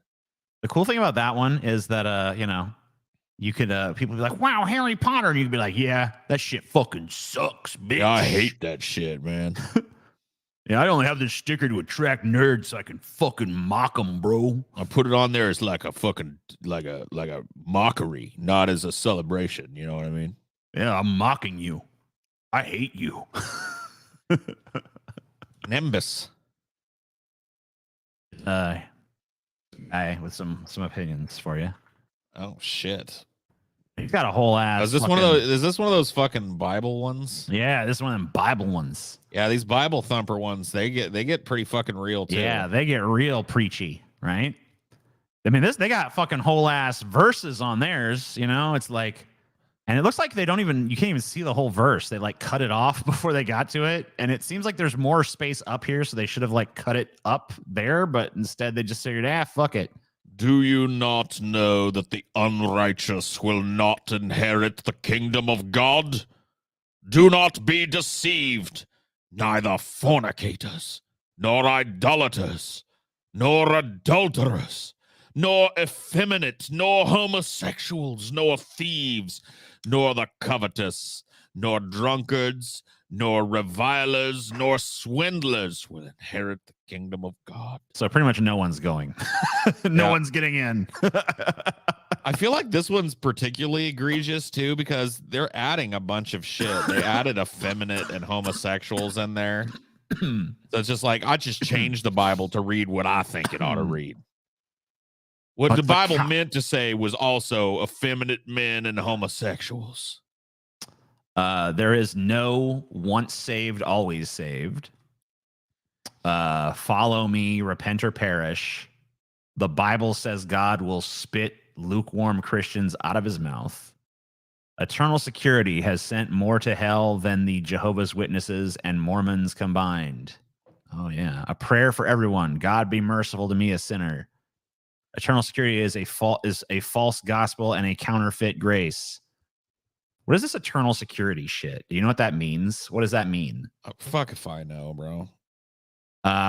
The cool thing about that one is that, you could, people be like, wow, Harry Potter. And you could be like, yeah, that shit fucking sucks, bitch. Yeah, I hate that shit, man. Yeah, I only have this sticker to attract nerds so I can fucking mock them, bro. I put it on there as like a fucking, like a mockery, not as a celebration. You know what I mean? Yeah, I'm mocking you. I hate you. Nimbus. Guy with some opinions for you. Oh shit! He's got a whole ass. Is this one of those? Is this one of those fucking Bible ones? Yeah, this is one of them Bible ones. Yeah, these Bible thumper ones. They get pretty fucking real too. Yeah, they get real preachy, right? I mean, they got fucking whole ass verses on theirs. It's like, and it looks like you can't even see the whole verse. They like cut it off before they got to it, and it seems like there's more space up here, so they should have like cut it up there, but instead they just figured, fuck it. Do you not know that the unrighteous will not inherit the kingdom of God? Do not be deceived. Neither fornicators, nor idolaters, nor adulterers, nor effeminate, nor homosexuals, nor thieves, nor the covetous, nor drunkards, nor revilers, nor swindlers will inherit the kingdom of God. So pretty much no one's going. No one's getting in. I feel like this one's particularly egregious too because they're adding a bunch of shit. They added effeminate and homosexuals in there. So it's just like, I just changed the Bible to read what I think it ought to read. What the Bible meant to say was also effeminate men and homosexuals. There is no once saved, always saved. Follow me, repent or perish. The Bible says God will spit lukewarm Christians out of his mouth. Eternal security has sent more to hell than the Jehovah's Witnesses and Mormons combined. Oh, yeah. A prayer for everyone. God be merciful to me, a sinner. Eternal security is a false gospel and a counterfeit grace. What is this eternal security shit? Do you know what that means? What does that mean? Fuck if I know, bro.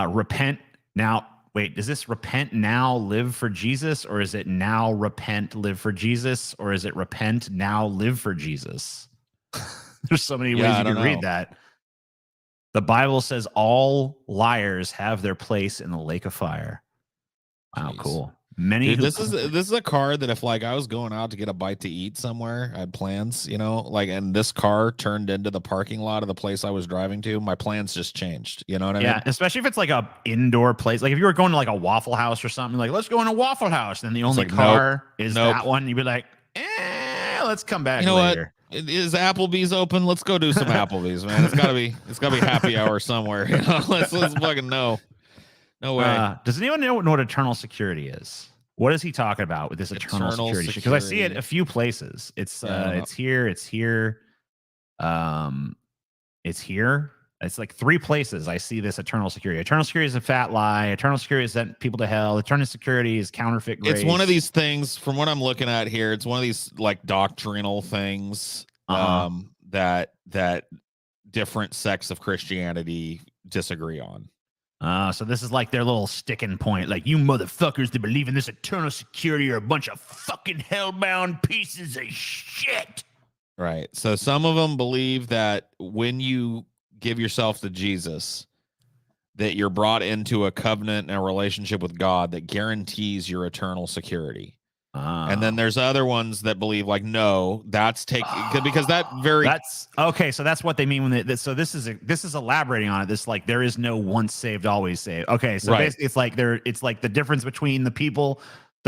Repent now. Wait, does this repent now, live for Jesus? Or is it now repent, live for Jesus? Or is it repent now, live for Jesus? There's so many ways you can read that. The Bible says all liars have their place in the lake of fire. Wow, Jeez. Cool. Dude, this is a car that if like I was going out to get a bite to eat somewhere, I had plans, and this car turned into the parking lot of the place I was driving to. My plans just changed. You know what I mean? Yeah, especially if it's like a indoor place. Like if you were going to like a Waffle House or something, like let's go in a Waffle House. And the only car is that one. You'd be like, let's come back later. What? Is Applebee's open? Let's go do some Applebee's, man. It's gotta be happy hour somewhere. Let's fucking know. No way. Does anyone know what eternal security is? What is he talking about with this eternal security? Because I see it a few places. It's here. It's here. It's here. It's like 3 places I see this eternal security. Eternal security is a fat lie. Eternal security is sent people to hell. Eternal security is counterfeit grace. It's one of these things, from what I'm looking at here, it's one of these like doctrinal things that different sects of Christianity disagree on. So this is like their little sticking point. Like, you motherfuckers that believe in this eternal security are a bunch of fucking hellbound pieces of shit. Right. So some of them believe that when you give yourself to Jesus, that you're brought into a covenant and a relationship with God that guarantees your eternal security. And then there's other ones that believe like, no, that's because that's okay. So that's what they mean when so this is elaborating on it. This like, there is no once saved, always saved. Okay. So basically it's like the difference between the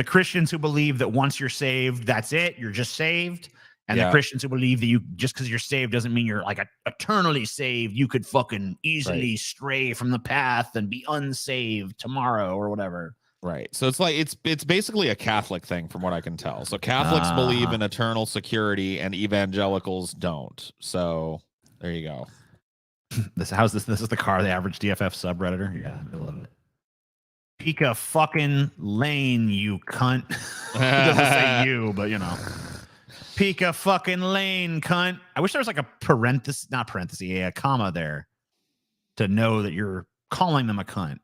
Christians who believe that once you're saved, that's it. You're just saved. And the Christians who believe that just because you're saved doesn't mean you're like eternally saved. You could fucking easily stray from the path and be unsaved tomorrow or whatever. Right. So it's like it's basically a Catholic thing from what I can tell. So Catholics believe in eternal security and evangelicals don't. So there you go. This is the car, the average DFF subredditor. Yeah, I love it. Pick a fucking lane, you cunt. It doesn't say you, but Pika fucking lane, cunt. I wish there was like a a comma there to know that you're calling them a cunt.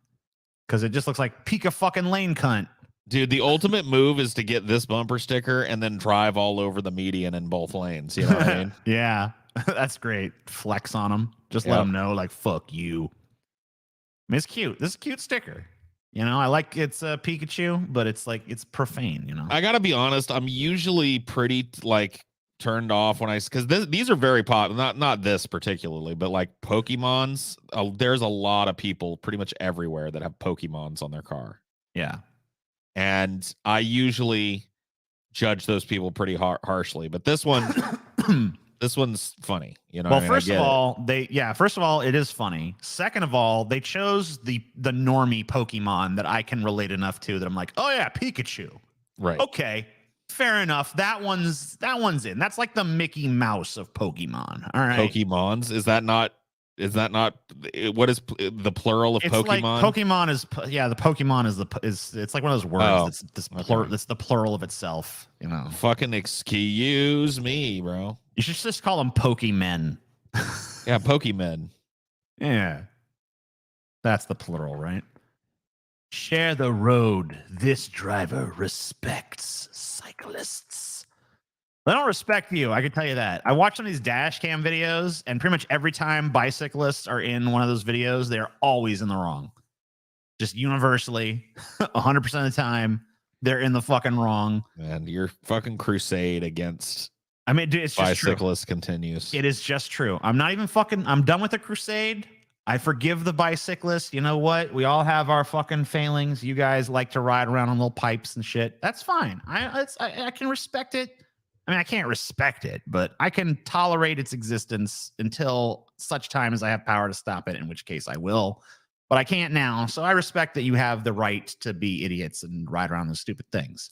Because it just looks like Pika fucking lane, cunt. Dude, the ultimate move is to get this bumper sticker and then drive all over the median in both lanes. You know what I mean? Yeah, that's great. Flex on them. Just let them know, like, fuck you. I mean, it's cute. This is a cute sticker. You know, I like it's a Pikachu, but it's like, it's profane, you know? I got to be honest. I'm usually pretty, like, turned off when because these are very popular. Not this particularly, but like Pokemons. There's a lot of people pretty much everywhere that have Pokemons on their car. Yeah. And I usually judge those people pretty harshly, but this one, this one's funny. You know, well, first of all, it is funny. Second of all, they chose the normie Pokemon that I can relate enough to that I'm like, oh yeah, Pikachu. Right. Okay. Fair enough. That one's in. That's like the Mickey Mouse of Pokemon. All right. Pokemons. Is that not what is the plural of it's Pokemon? Like Pokemon is the Pokemon is it's like one of those words that's the plural of itself, you know. Fucking excuse me, bro. You should just call them Pokemen. Yeah, Pokemen. Yeah. That's the plural, right? Share the road. This driver respects cyclists. They don't respect you. I can tell you that. I watch some of these dash cam videos, and pretty much every time bicyclists are in one of those videos, they're always in the wrong. Just universally, 100% of the time, they're in the fucking wrong. Man, your fucking crusade against dude, it's just bicyclists continues. It is just true. I'm done with the crusade. I forgive the bicyclists. You know what? We all have our fucking failings. You guys like to ride around on little pipes and shit. That's fine. I can respect it. I mean, I can't respect it, but I can tolerate its existence until such time as I have power to stop it, in which case I will. But I can't now. So I respect that you have the right to be idiots and ride around those stupid things.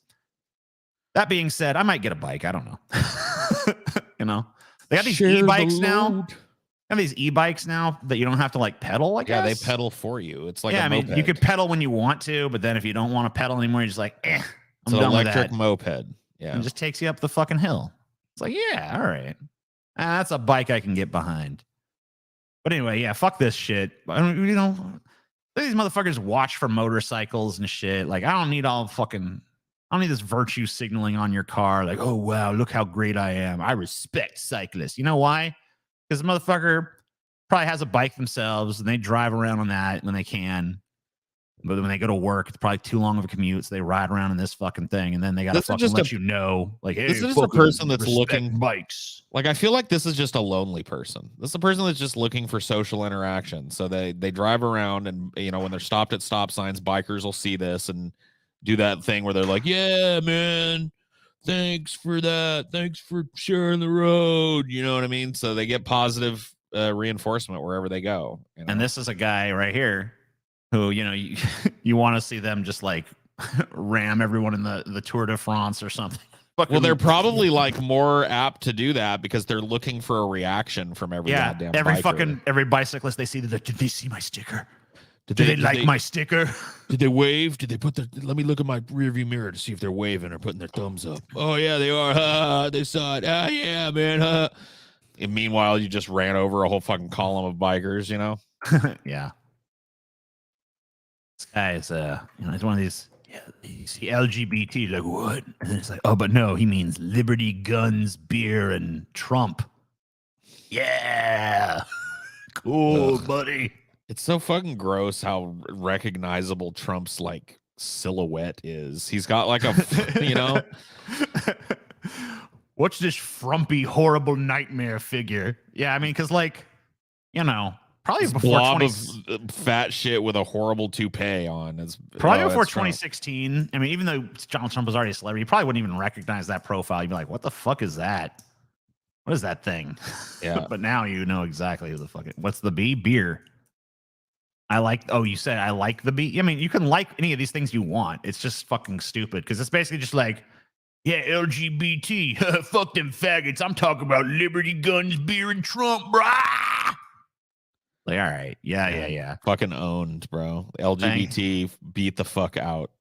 That being said, I might get a bike. I don't know. You know, they got these e-bikes now. Have these e-bikes now that you don't have to like pedal. I guess. Yeah, they pedal for you. It's like I mean, you could pedal when you want to, but then if you don't want to pedal anymore, you're just like, I'm done electric with that. moped. Yeah, and just takes you up the fucking hill. It's like, yeah, all right, that's a bike I can get behind. But anyway, yeah, fuck this shit. I don't, you know, these motherfuckers watch for motorcycles and shit. Like, I don't need this virtue signaling on your car. Like, oh wow, look how great I am. I respect cyclists. You know why? Because the motherfucker probably has a bike themselves and they drive around on that when they can. But when they go to work, it's probably too long of a commute. So they ride around in this fucking thing. And then they got to fucking let you know. Like, hey, this is just a person that's looking bikes. Like, I feel like this is just a lonely person. This is a person that's just looking for social interaction. So they drive around and, you know, when they're stopped at stop signs, bikers will see this and do that thing where they're like, yeah, man. Thanks for that. Thanks for sharing the road. You know what I mean? So they get positive reinforcement wherever they go. You know? And this is a guy right here who, you know, you want to see them just like ram everyone in the Tour de France or something. Well, they're probably like more apt to do that because they're looking for a reaction from every goddamn biker. Every bicyclist they see, did they see my sticker? Did they like my sticker? Did they wave? Did they let me look at my rearview mirror to see if they're waving or putting their thumbs up. Oh yeah, they are. They saw it. Yeah, man. And meanwhile, you just ran over a whole fucking column of bikers, you know? Yeah. This guy is it's one of these, you see LGBT, like, what? And then it's like, oh, but no, he means liberty, guns, beer, and Trump. Yeah. Cool, buddy. It's so fucking gross how recognizable Trump's like silhouette is. He's got like a, you know. What's this frumpy, horrible nightmare figure? Yeah, I mean, because like, you know, probably this before blob of fat shit with a horrible toupee on. It's probably before 2016. True. I mean, even though Donald Trump was already a celebrity, you probably wouldn't even recognize that profile. You'd be like, what the fuck is that? What is that thing? Yeah. But now you know exactly who the fuck it. What's the B? Beer. You said I like the B. I mean, you can like any of these things you want. It's just fucking stupid because it's basically just like, yeah, LGBT. Fuck them faggots. I'm talking about liberty, guns, beer, and Trump, brah. Like, all right. Yeah. Fucking owned, bro. LGBT beat the fuck out.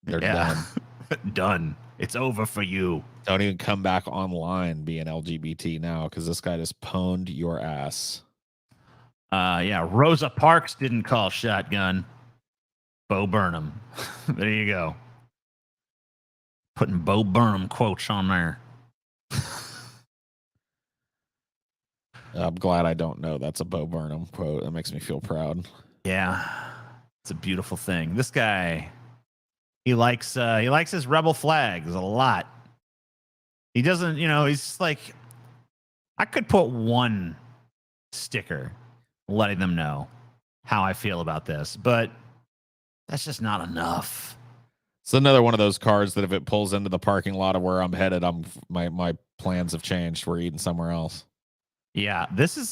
They're done. Done. It's over for you. Don't even come back online being LGBT now because this guy just pwned your ass. Yeah, Rosa Parks didn't call shotgun. Bo Burnham. There you go. Putting Bo Burnham quotes on there. I'm glad I don't know that's a Bo Burnham quote. That makes me feel proud. Yeah, it's a beautiful thing. This guy, he likes his rebel flags a lot. He doesn't, he's just like, I could put one sticker letting them know how I feel about this, but that's just not enough. It's another one of those cars that if it pulls into the parking lot of where I'm headed, my plans have changed. We're eating somewhere else. Yeah, this is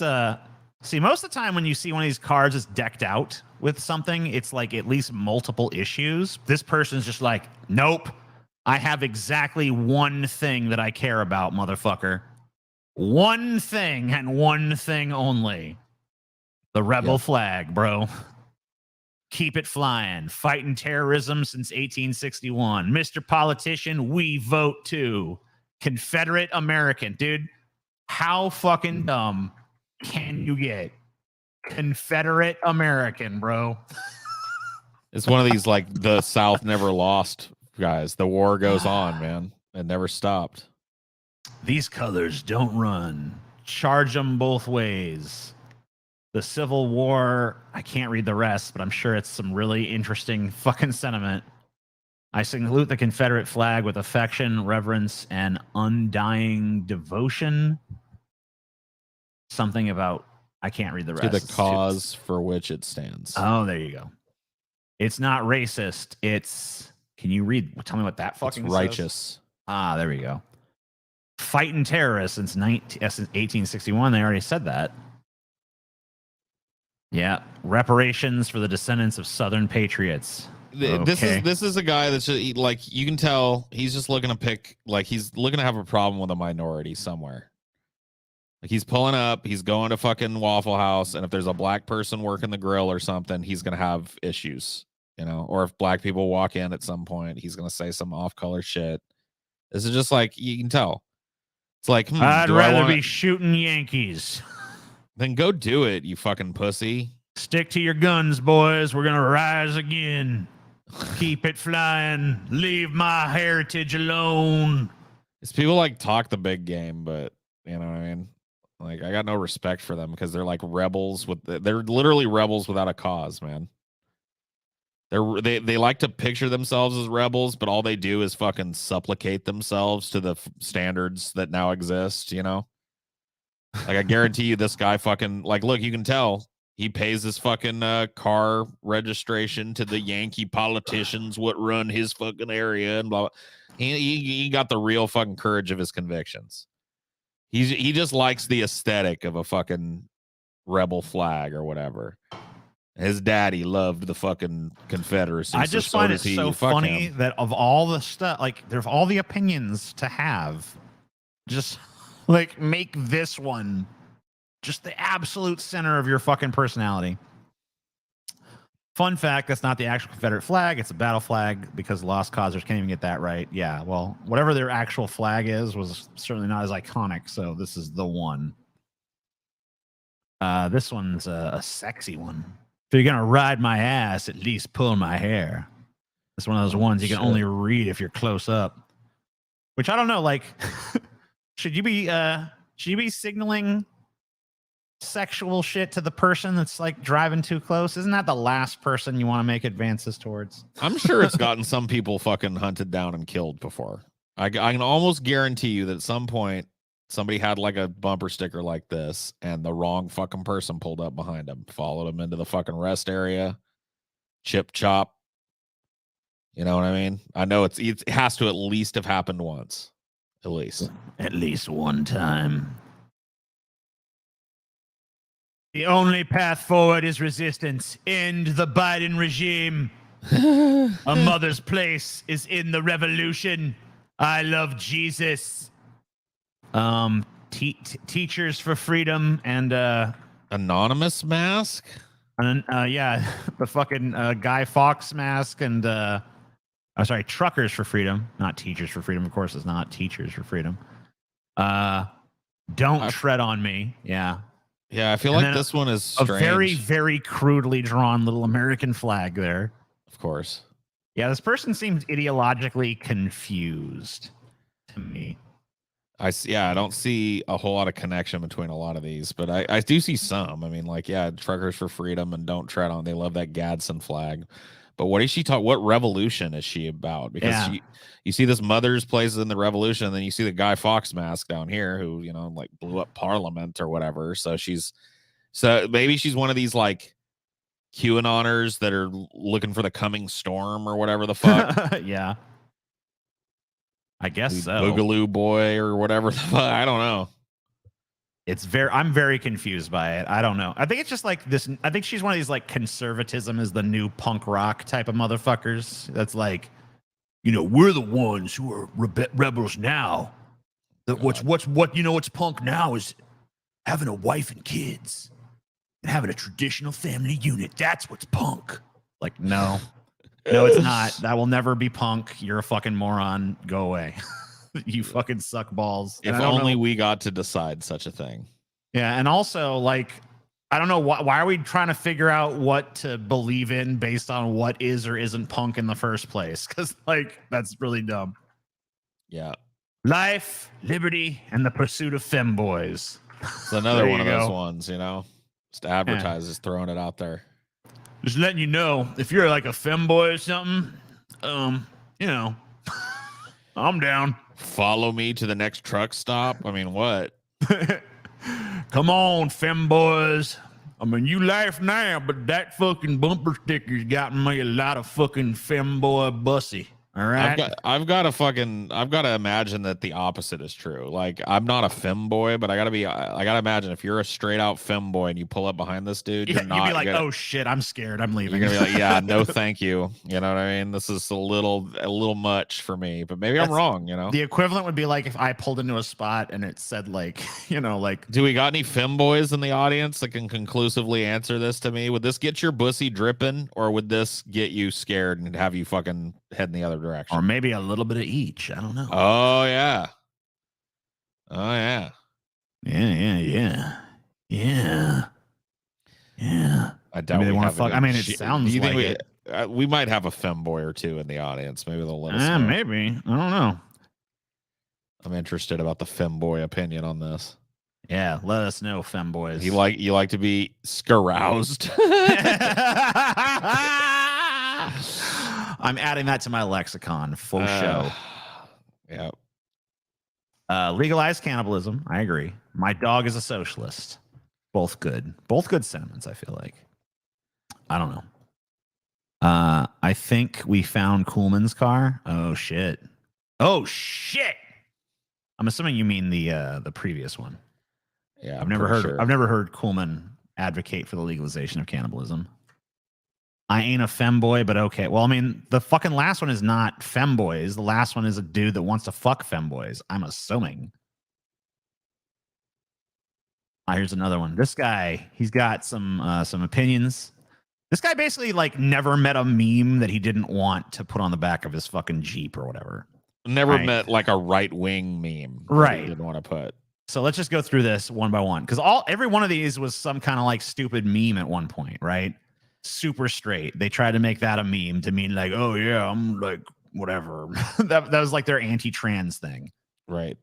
see, most of the time when you see one of these cars is decked out with something, it's like at least multiple issues. This person's just like, nope, I have exactly one thing that I care about, motherfucker. One thing and one thing only. The rebel flag, bro. Keep it flying. Fighting terrorism since 1861. Mr. Politician, we vote too. Confederate American. Dude, how fucking dumb can you get? Confederate American, bro. It's one of these like the South never lost guys. The war goes on, man. It never stopped. These colors don't run. Charge them both ways. The Civil War, I can't read the rest, but I'm sure it's some really interesting fucking sentiment. I salute the Confederate flag with affection, reverence, and undying devotion. Something about, I can't read the rest. To the cause for which it stands. Oh, there you go. It's not racist. It's, can you read? Tell me what that fucking it's righteous. Says. Ah, there we go. Fighting terrorists since 1861. They already said that. Yeah, reparations for the descendants of Southern patriots. Okay. This is a guy that's just, like, you can tell he's just looking to pick, like, he's looking to have a problem with a minority somewhere. Like, he's pulling up, he's going to fucking Waffle House, and if there's a black person working the grill or something, he's gonna have issues, or if black people walk in at some point, he's gonna say some off-color shit. This is just like, you can tell. It's like, I'd rather be shooting Yankees. Then go do it, you fucking pussy. Stick to your guns, boys. We're gonna rise again. Keep it flying. Leave my heritage alone. It's people like talk the big game, but you know what I mean? Like, I got no respect for them because they're like rebels they're literally rebels without a cause, man. They like to picture themselves as rebels, but all they do is fucking supplicate themselves to the standards that now exist, Like, I guarantee you this guy fucking, like, look, you can tell he pays his fucking car registration to the Yankee politicians what run his fucking area and blah, blah. He got the real fucking courage of his convictions. He just likes the aesthetic of a fucking rebel flag or whatever. His daddy loved the fucking Confederacy. I just find it so funny that of all the stuff, like, there's all the opinions to have, just like, make this one just the absolute center of your fucking personality. Fun fact, that's not the actual Confederate flag. It's a battle flag because Lost Causers can't even get that right. Yeah, well, whatever their actual flag is was certainly not as iconic, so this is the one. This one's a sexy one. If you're going to ride my ass, at least pull my hair. It's one of those ones you can only read if you're close up. Which, I don't know, like, should you be signaling sexual shit to the person that's like driving too close? Isn't that the last person you want to make advances towards? I'm sure it's gotten some people fucking hunted down and killed before. I can almost guarantee you that at some point somebody had like a bumper sticker like this and the wrong fucking person pulled up behind them, followed them into the fucking rest area, chip chop. You know what I mean? I know it has to at least have happened once. At least one time. The only path forward is resistance. End the Biden regime. A mother's place is in the revolution. I love Jesus. Teachers for freedom and anonymous mask. And yeah, the fucking Guy Fawkes mask and I'm sorry, Truckers for Freedom, not Teachers for Freedom. Of course, it's not Teachers for Freedom. Don't Tread on Me. Yeah. Yeah, I feel like this one is strange. A very, very crudely drawn little American flag there. Of course. Yeah, this person seems ideologically confused to me. I don't see a whole lot of connection between a lot of these, but I do see some. I mean, like, yeah, Truckers for Freedom and Don't Tread on. They love that Gadsden flag. But what is she talking? What revolution is she about? Because you see this Mother's Place in the revolution, and then you see the Guy Fawkes mask down here, who like blew up Parliament or whatever. So maybe she's one of these like QAnoners that are looking for the coming storm or whatever the fuck. Yeah, I guess so. Boogaloo Boy or whatever the fuck. I don't know. I'm very confused by it. I don't know. I think it's just like this. I think she's one of these like conservatism is the new punk rock type of motherfuckers. That's like, we're the ones who are rebels now. What's punk now is having a wife and kids and having a traditional family unit. That's what's punk. Like, no, it's not. That will never be punk. You're a fucking moron. Go away. You fucking suck balls. If only we got to decide such a thing. Yeah, and also, like, I don't know why are we trying to figure out what to believe in based on what is or isn't punk in the first place? Because, like, that's really dumb. Yeah. Life, liberty, and the pursuit of femboys. It's another one of those ones, just advertisers throwing it out there. Just letting you know, if you're like a femboy or something, I'm down. Follow me to the next truck stop. I mean, what? Come on, femboys. I mean, you laugh now, but that fucking bumper sticker's gotten me a lot of fucking femboy bussy. All right. I've got to imagine that the opposite is true. Like, I'm not a femboy, but I gotta imagine if you're a straight out femboy and you pull up behind this dude, you'd be like, oh shit, I'm scared, I'm leaving. You're gonna be like, yeah, no, thank you. You know what I mean? This is a little much for me, but maybe I'm wrong. The equivalent would be like if I pulled into a spot and it said like, like, do we got any femboys in the audience that can conclusively answer this to me? Would this get your bussy dripping, or would this get you scared and have you fucking head in the other direction? Or maybe a little bit of each. I don't know. Oh yeah. Yeah. I doubt they want to fuck. I mean, it sounds like we might have a femboy or two in the audience. Maybe they'll let us know. Maybe. I don't know. I'm interested about the femboy opinion on this. Yeah, let us know, femboys. You like to be scaroused? I'm adding that to my lexicon. Full show. Yeah. Legalize cannibalism. I agree. My dog is a socialist. Both good. Both good sentiments, I feel like. I don't know. I think we found Kuhlman's car. Oh, shit. I'm assuming you mean the previous one. Yeah. I've never heard Kuhlman advocate for the legalization of cannibalism. I ain't a femboy, but okay. Well, I mean, the fucking last one is not femboys. The last one is a dude that wants to fuck femboys, I'm assuming. Here's another one. This guy, he's got some opinions. This guy basically like never met a meme that he didn't want to put on the back of his fucking Jeep or whatever. Never met like a right-wing meme. Right. He didn't want to put. So let's just go through this one by one. Because every one of these was some kind of like stupid meme at one point, right? Super straight. They tried to make that a meme to mean like, oh yeah, I'm like whatever. that was like their anti-trans thing. Right.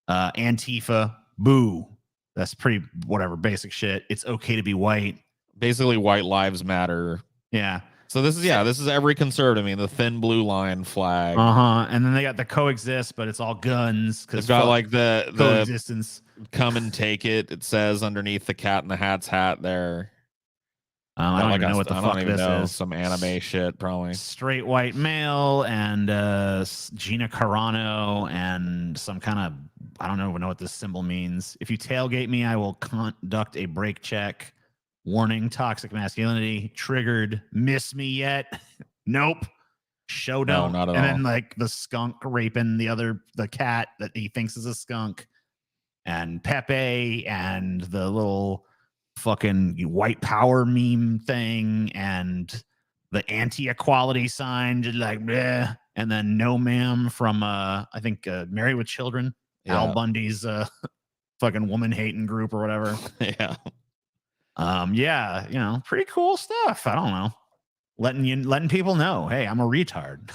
Antifa, boo. That's pretty whatever, basic shit. It's okay to be white. Basically, white lives matter. Yeah. So this is every conservative. I mean, the thin blue line flag. And then they got the coexist, but it's all guns. It's got like the coexistence. Come and take it. It says underneath the Cat in the Hat's hat there. I don't even know what the fuck this is. Some anime shit, probably. Straight white male and Gina Carano and some kind of, I don't even know what this symbol means. If you tailgate me, I will conduct a brake check. Warning, toxic masculinity. Triggered. Miss me yet? Nope. Show don't. No, not at and all. then like the skunk raping the cat that he thinks is a skunk. And Pepe and the little fucking white power meme thing and the anti-equality sign, just like bleh. And then No Ma'am from I think Married with Children, Al Bundy's fucking woman hating group or whatever. Yeah. Yeah, you know, pretty cool stuff. I don't know. Letting people know, hey, I'm a retard.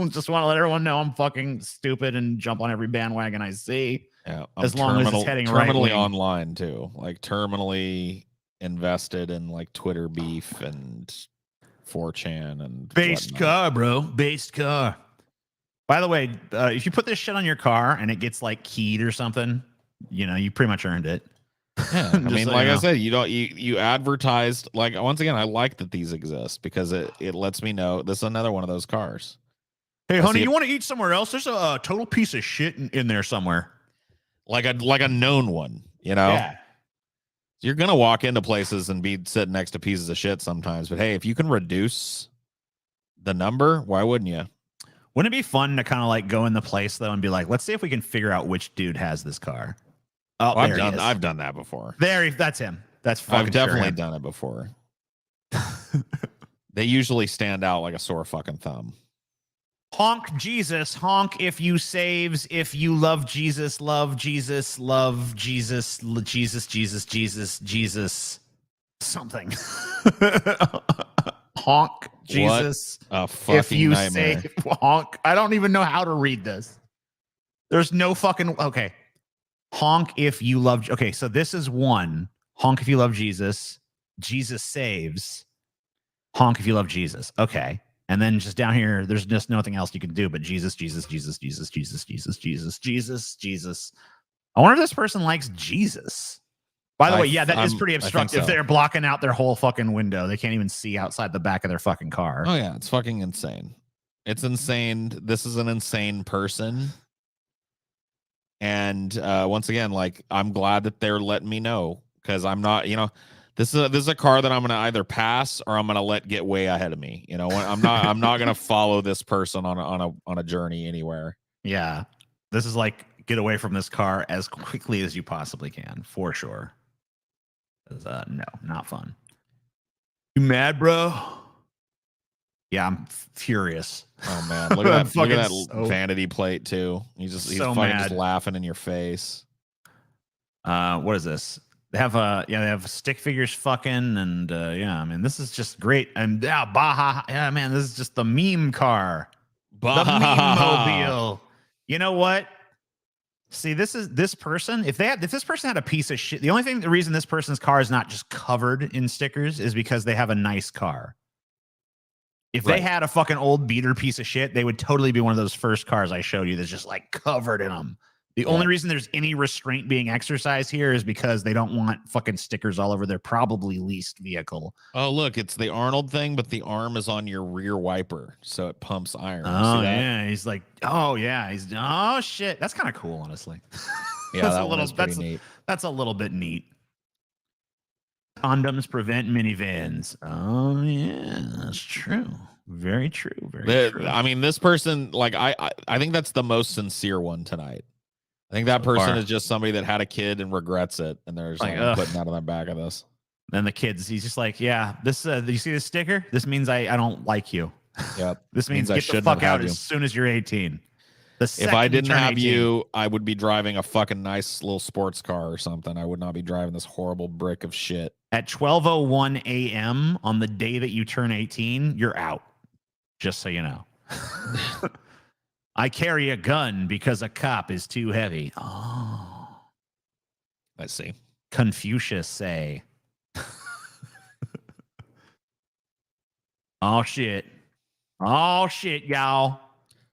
Just want to let everyone know I'm fucking stupid and jump on every bandwagon I see. Yeah. As long as it's heading right terminally wing. online too. Like terminally invested in like Twitter beef and 4chan and based whatnot. car, bro. Based car. By the way, if you put this shit on your car and it gets like keyed or something, you know, you pretty much earned it. Yeah, I mean, like I said, you advertised, like, once again, I like that these exist because it lets me know this is another one of those cars. Hey, honey, you want to eat somewhere else? There's a total piece of shit in there somewhere. Like a known one, you know? Yeah. You're gonna walk into places and be sitting next to pieces of shit sometimes, but hey, if you can reduce the number, why wouldn't you? Wouldn't it be fun to kind of like go in the place though and be like, let's see if we can figure out which dude has this car. Oh, I've done that before. That's him. That's fucking I've definitely done it before. They usually stand out like a sore fucking thumb. Honk Jesus, honk if you saves, if you love Jesus, love Jesus, love Jesus, Jesus, Jesus, Jesus, Jesus, something. Honk Jesus. What a fucking if you nightmare. save, honk. I don't even know how to read this. There's no fucking, okay. Honk if you love, okay, so this is one. Honk if you love Jesus. Jesus saves. Honk if you love Jesus. Okay. And then just down here, there's just nothing else you can do but Jesus, Jesus, Jesus, Jesus, Jesus, Jesus, Jesus, Jesus, Jesus. I wonder if this person likes Jesus. By the way, yeah, that is pretty obstructive. so. They're blocking out their whole fucking window. They can't even see outside the back of their fucking car. Oh yeah, it's fucking insane. It's insane. This is an insane person. And once again, like, I'm glad that they're letting me know because I'm not, you know, this is a car that I'm gonna either pass or I'm gonna let get way ahead of me. You know, I'm not gonna follow this person on a journey anywhere. Yeah, this is like get away from this car as quickly as you possibly can, for sure. No, not fun. You mad, bro? Yeah, I'm furious. Oh man, look at that vanity plate too. He's so fucking mad. just laughing in your face. What is this? They have they have stick figures fucking and yeah, I mean this is just great. And yeah, Baja, yeah, man, this is just the meme car. The meme mobile. You know what? See, this person, if this person had a piece of shit, the reason this person's car is not just covered in stickers is because they have a nice car. If they had a fucking old beater piece of shit, they would totally be one of those first cars I showed you that's just like covered in them. The only reason there's any restraint being exercised here is because they don't want fucking stickers all over their probably leased vehicle. Oh, look, it's the Arnold thing, but the arm is on your rear wiper, so it pumps iron. Oh, yeah. He's like, oh, yeah. Oh, shit. That's kind of cool, honestly. Yeah, that's pretty neat. That's a little bit neat. Condoms prevent minivans. Oh, yeah. That's true. Very true. Very true. I mean, this person, like, I think that's the most sincere one tonight. I think that person is just somebody that had a kid and regrets it, and they're just like putting that on the back of this. Then the kids, he's just like, yeah, this. Do you see this sticker? This means I don't like you. Yep. This means get the fuck out as soon as you're 18. If I didn't have you, I would be driving a fucking nice little sports car or something. I would not be driving this horrible brick of shit. At 12:01 a.m. on the day that you turn 18, you're out. Just so you know. I carry a gun because a cop is too heavy. Oh. I see. Confucius say. Oh, shit. Oh, shit, y'all.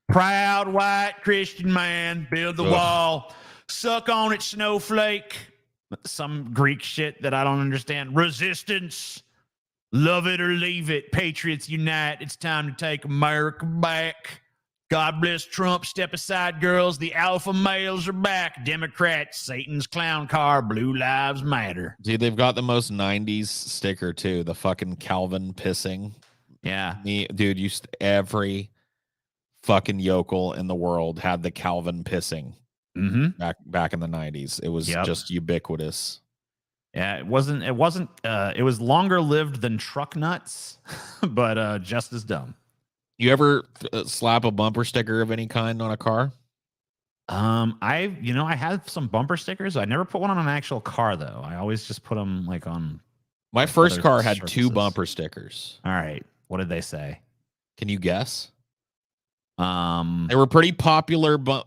Proud white Christian man, build the wall. Suck on it, snowflake. Some Greek shit that I don't understand. Resistance. Love it or leave it. Patriots unite. It's time to take America back. God bless Trump. Step aside, girls. The alpha males are back. Democrats, Satan's clown car. Blue lives matter. Dude, they've got the most 90s sticker, too. The fucking Calvin pissing. Yeah. Dude, every fucking yokel in the world had the Calvin pissing back in the 90s. It was just ubiquitous. Yeah, it was longer lived than truck nuts, but just as dumb. You ever slap a bumper sticker of any kind on a car? I have some bumper stickers. I never put one on an actual car though. I always just put them like on. My like, first other car had surfaces. 2 bumper stickers. All right. What did they say? Can you guess? They were pretty popular. Well,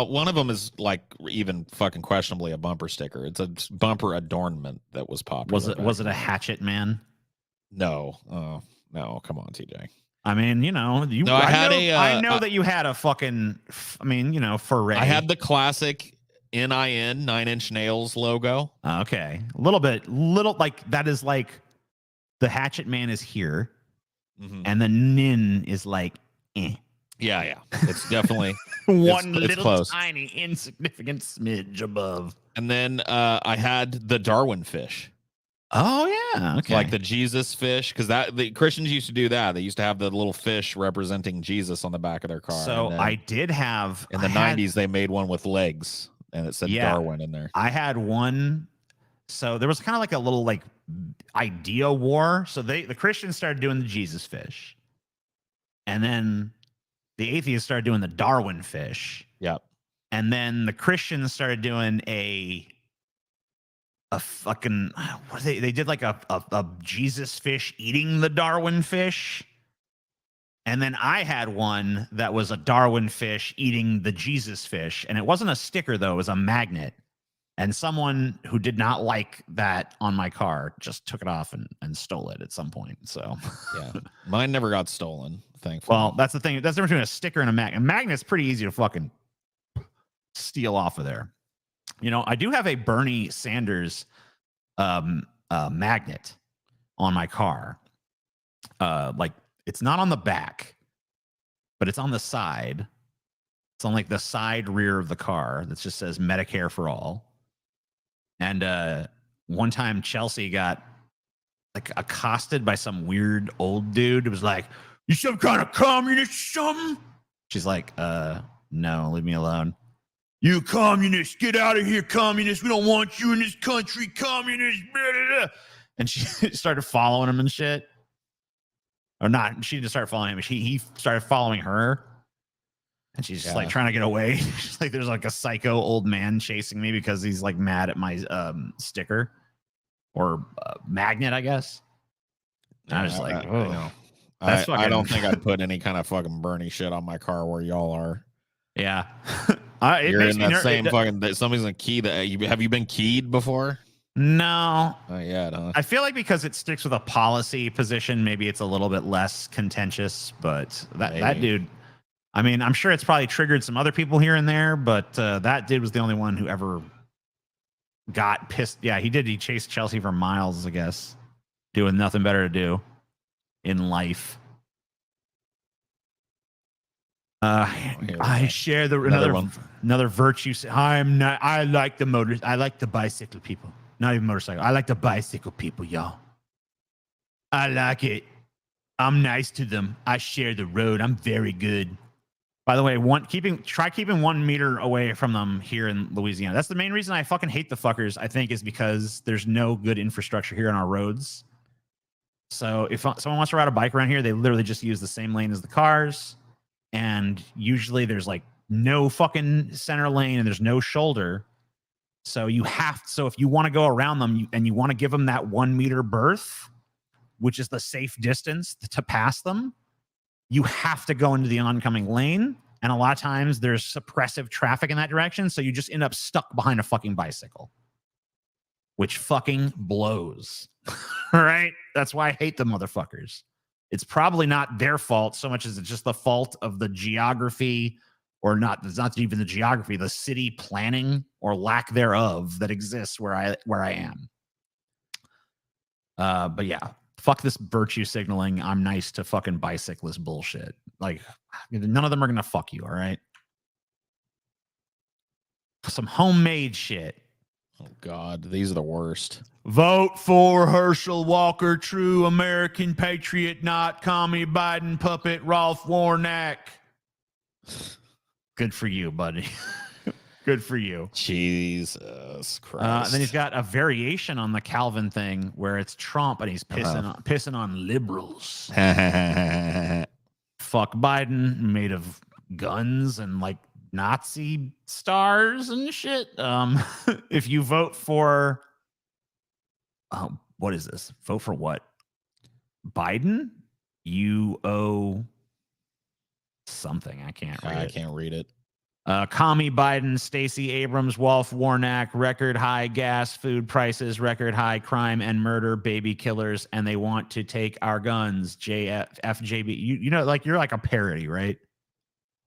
one of them is like even fucking questionably a bumper sticker. It's a bumper adornment that was popular. Was it a hatchet man? No. No. Come on, TJ. I mean, No, I know that you had a fucking. I mean, foray. I had the classic NIN 9-inch nails logo. Okay, little like that is like the hatchet man is here, and the nin is like, eh. Yeah. It's definitely one it's little close. tiny insignificant smidge above. And then I had the Darwin fish. Oh yeah, okay. Like the Jesus fish, because the Christians used to do that. They used to have the little fish representing Jesus on the back of their car. So I did have in the 90s. They made one with legs, and it said Darwin in there. I had one. So there was kind of like a little like idea war. So the Christians started doing the Jesus fish, and then the atheists started doing the Darwin fish. Yep. And then the Christians started doing a fucking they did like a Jesus fish eating the Darwin fish. And then I had one that was a Darwin fish eating the Jesus fish. And it wasn't a sticker though, it was a magnet. And someone who did not like that on my car just took it off and stole it at some point. So yeah, mine never got stolen, thankfully. Well, that's the thing. That's the difference between a sticker and a magnet. A magnet's pretty easy to fucking steal off of there. I do have a Bernie Sanders magnet on my car. Like it's not on the back, but it's on the side. It's on like the side rear of the car that just says Medicare for all. And one time Chelsea got like accosted by some weird old dude. It was like, "You some kind of communist or something?" She's like, no, leave me alone. "You communist, get out of here, communist. We don't want you in this country, communist." Blah, blah, blah. And she started following him and shit. Or not, she didn't start following him. He started following her. And she's just like trying to get away. She's like, there's like a psycho old man chasing me because he's like mad at my sticker or magnet, I guess. And I was like, oh, I don't think I'd put any kind of fucking Bernie shit on my car where y'all are. Yeah. You're in that same fucking, somebody's gonna key that. Have you been keyed before? No. Not yet, huh? I feel like because it sticks with a policy position, maybe it's a little bit less contentious, but that dude, I mean, I'm sure it's probably triggered some other people here and there, but that dude was the only one who ever got pissed. Yeah, he did. He chased Chelsea for miles, I guess, doing nothing better to do in life. I share another virtue. I like the bicycle people. Not even motorcycle. I like the bicycle people, y'all. I like it. I'm nice to them. I share the road. I'm very good. By the way, try keeping 1 meter away from them here in Louisiana. That's the main reason I fucking hate the fuckers, I think, is because there's no good infrastructure here on our roads. So if someone wants to ride a bike around here, they literally just use the same lane as the cars. And usually there's like no fucking center lane and there's no shoulder. So if you want to go around them and you want to give them that 1 meter berth, which is the safe distance to pass them, you have to go into the oncoming lane. And a lot of times there's suppressive traffic in that direction. So you just end up stuck behind a fucking bicycle, which fucking blows. All right. That's why I hate the motherfuckers. It's probably not their fault so much as it's just the fault of the geography, or not. It's not even the geography, the city planning or lack thereof that exists where I am. But yeah. Fuck this virtue signaling. I'm nice to fucking bicyclist bullshit. Like, none of them are going to fuck you, all right? Some homemade shit. Oh, God. These are the worst. Vote for Herschel Walker, true American patriot, not commie Biden puppet Ralph Warnock. Good for you, buddy. Good for you. Jesus Christ. Then he's got a variation on the Calvin thing where it's Trump and he's pissing on liberals. fuck Biden made of guns and like Nazi stars and shit. If you vote for, what is this? Vote for what? Biden? You owe something. I can't read it. I can't read it. Commie Biden, Stacey Abrams, Wolf Warnock, record high gas, food prices, record high crime and murder, baby killers, and they want to take our guns. FJB. You know, like you're like a parody, right?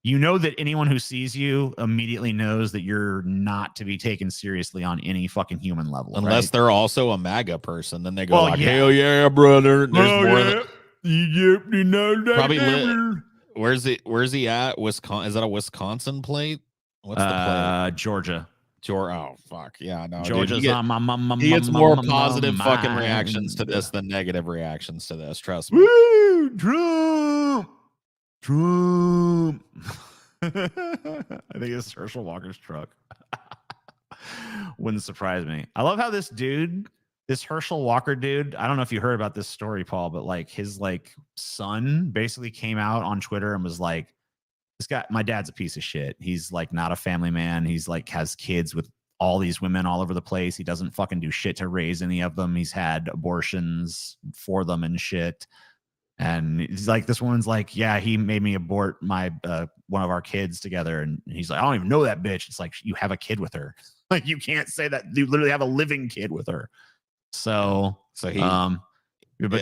You know that anyone who sees you immediately knows that you're not to be taken seriously on any fucking human level. Unless right? they're also a MAGA person, then they go Well, like, yeah. hell yeah, brother. There's more than you know that. probably where's he at? Wisconsin? Is that a Wisconsin plate? What's the plate? Georgia. Oh fuck. Yeah, no. Georgia's Dude, on my he gets more positive my fucking mind. reactions to this than negative reactions to this. Trust me. Woo! Trump. I think it's Herschel Walker's truck. Wouldn't surprise me. I love how this Herschel Walker dude, I don't know if you heard about this story, Paul, but like his like son basically came out on Twitter and was like, this guy, my dad's a piece of shit. He's like not a family man. He's like has kids with all these women all over the place. He doesn't fucking do shit to raise any of them. He's had abortions for them and shit. And he's like, this woman's like, yeah, he made me abort my one of our kids together. And he's like, I don't even know that bitch. It's like, you have a kid with her. Like, you can't say that. You literally have a living kid with her. So he, but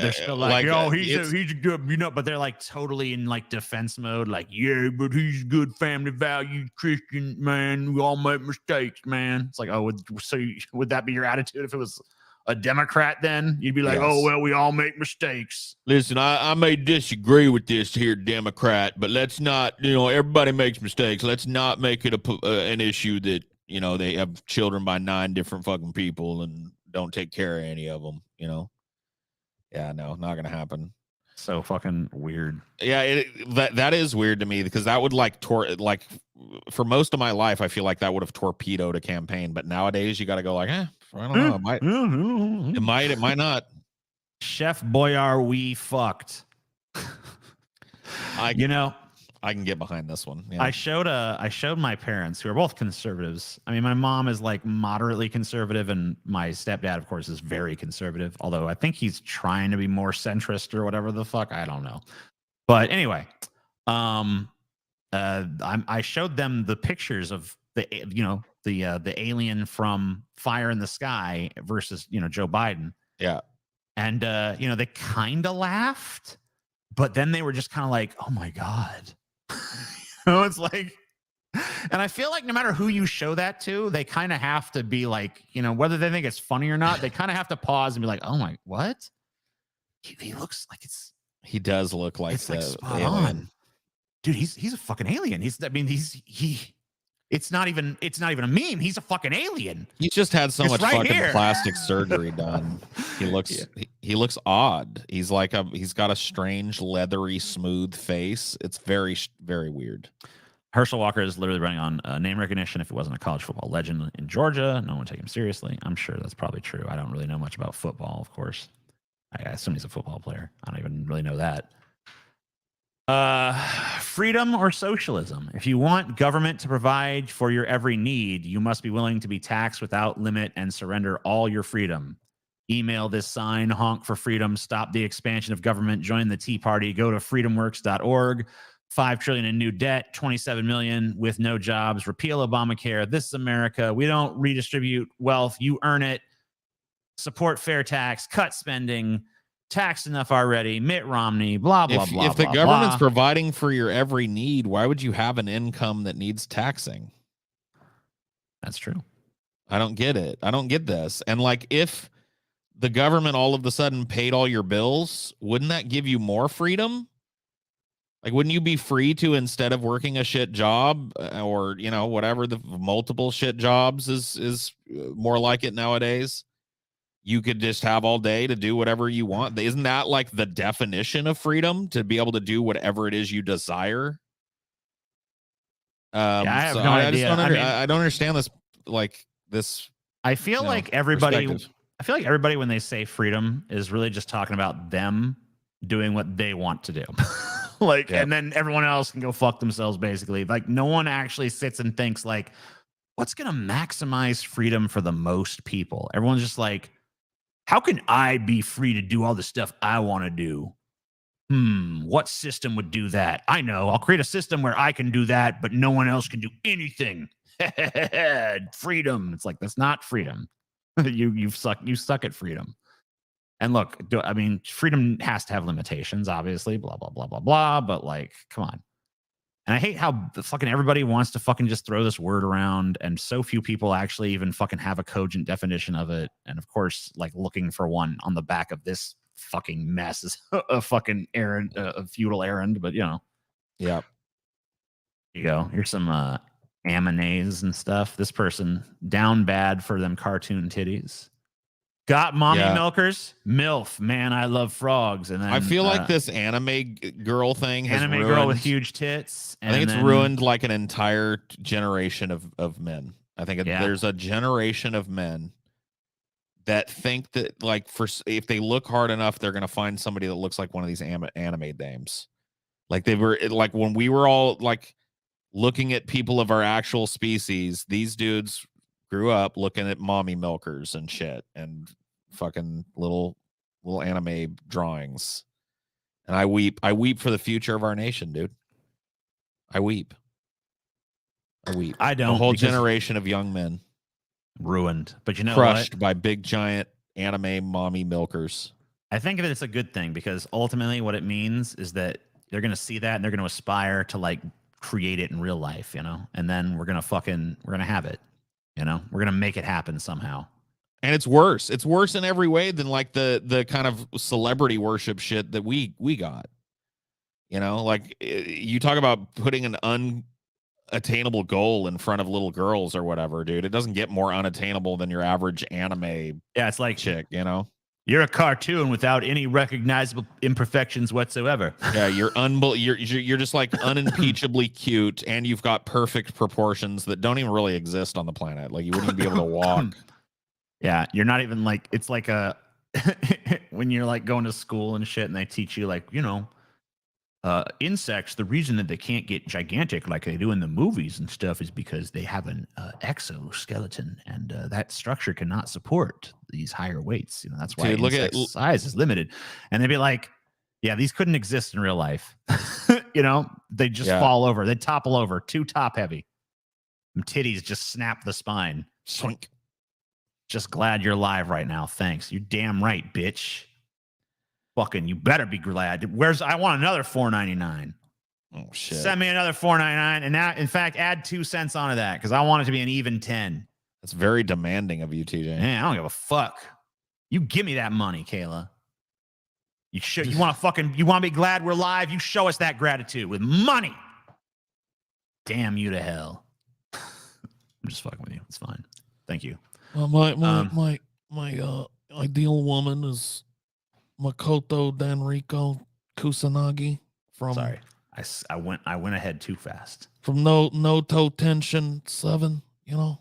they're still like, yo, he's a good, you know, but they're like totally in like defense mode. Like, yeah, but he's a good family values Christian man. We all make mistakes, man. It's like, oh, would that be your attitude if it was a Democrat? Then you'd be like, yes. Oh, well, we all make mistakes. Listen, I may disagree with this here Democrat, but let's not, everybody makes mistakes. Let's not make it an issue that, they have children by 9 different fucking people and don't take care of any of them, Yeah, no, not going to happen. So fucking weird. Yeah, that is weird to me because that would for most of my life, I feel like that would have torpedoed a campaign. But nowadays, you got to go like, I don't know, it might not. Chef Boyar, we fucked. I can get behind this one. Yeah. I showed my parents, who are both conservatives. I mean, my mom is like moderately conservative, and my stepdad, of course, is very conservative. Although I think he's trying to be more centrist or whatever the fuck. I don't know. But anyway, I showed them the pictures of the alien from Fire in the Sky versus Joe Biden. Yeah, and they kind of laughed, but then they were just kind of like, oh my god. It's like, and I feel like no matter who you show that to, they kind of have to be like, whether they think it's funny or not, they kind of have to pause and be like, oh my, what? He looks like he does look like it's like spot on. Dude, he's a fucking alien. It's not even a meme. He's a fucking alien. He's just had so much fucking plastic surgery done. He looks odd. He's got a strange, leathery, smooth face. It's very, very weird. Herschel Walker is literally running on name recognition. If it wasn't a college football legend in Georgia, no one would take him seriously. I'm sure that's probably true. I don't really know much about football, of course. I assume he's a football player. I don't even really know that. Freedom or socialism? If you want government to provide for your every need, you must be willing to be taxed without limit and surrender all your freedom. Email this sign, honk for freedom, stop the expansion of government, join the Tea Party, go to freedomworks.org. $5 trillion in new debt, 27 million with no jobs, repeal Obamacare. This is America. We don't redistribute wealth. You earn it. Support fair tax, cut spending, taxed enough already, Mitt Romney, blah, blah, blah. If the government's providing for your every need, why would you have an income that needs taxing? That's true. I don't get it. I don't get this. And like, if the government all of a sudden paid all your bills, wouldn't that give you more freedom? Like, wouldn't you be free to, instead of working a shit job or, whatever the multiple shit jobs is more like it nowadays? You could just have all day to do whatever you want. Isn't that like the definition of freedom, to be able to do whatever it is you desire? I have no idea. I don't understand this. Like this. I feel like everybody, when they say freedom, is really just talking about them doing what they want to do. Like, and then everyone else can go fuck themselves, basically. Like, no one actually sits and thinks, like, what's going to maximize freedom for the most people? Everyone's just like, how can I be free to do all the stuff I want to do? What system would do that? I know. I'll create a system where I can do that, but no one else can do anything. Freedom. It's like, that's not freedom. You suck at freedom. And look, I mean, freedom has to have limitations, obviously, blah, blah, blah, blah, blah. But like, come on. And I hate how fucking everybody wants to fucking just throw this word around, and so few people actually even fucking have a cogent definition of it. And of course, like, looking for one on the back of this fucking mess is a fucking errand, a futile errand. But you know, yeah. You go. Here's some amanase and stuff. This person down bad for them cartoon titties. Got mommy milkers, MILF. Man, I love frogs. And then, I feel like this anime girl thing has anime ruined, girl with huge tits. I think it's ruined like an entire generation of men. I think there's a generation of men that think that, like, if they look hard enough, they're gonna find somebody that looks like one of these anime dames. Like, they were like, when we were all like looking at people of our actual species, these dudes grew up looking at mommy milkers and shit and fucking little anime drawings. And I weep for the future of our nation, dude. I weep. I don't. A whole generation of young men ruined. But you know, crushed by big giant anime mommy milkers. I think that it's a good thing, because ultimately what it means is that they're going to see that and they're going to aspire to like create it in real life, you know? And then we're going to have it. You know, we're going to make it happen somehow. And it's worse. It's worse in every way than like the kind of celebrity worship shit that we got. You know, like, you talk about putting an unattainable goal in front of little girls or whatever, dude. It doesn't get more unattainable than your average anime. Yeah, it's like chick, you know. You're a cartoon without any recognizable imperfections whatsoever. Yeah, you're just like unimpeachably cute, and you've got perfect proportions that don't even really exist on the planet. Like, you wouldn't even be able to walk. Yeah, you're not even like, it's like when you're like going to school and shit, and they teach you, like, you know, insects, the reason that they can't get gigantic like they do in the movies and stuff is because they have an exoskeleton, and that structure cannot support these higher weights. You know, that's why size is limited. And they'd be like, yeah, these couldn't exist in real life. You know, they just fall over. They topple over. Too top heavy. Them titties just snap the spine. Swink. Just glad you're alive right now. Thanks. You damn right, bitch. Fucking, you better be glad. I want another $4.99. Oh shit. Send me another $4.99, and now, in fact, add 2 cents onto that, because I want it to be an even 10. That's very demanding of you, TJ. Man, I don't give a fuck. You give me that money, Kayla. You want to be glad we're live? You show us that gratitude with money. Damn you to hell. I'm just fucking with you. It's fine. Thank you. My ideal woman is Makoto Danriko Kusanagi from. Sorry, I went ahead too fast. From No Tension 7, you know.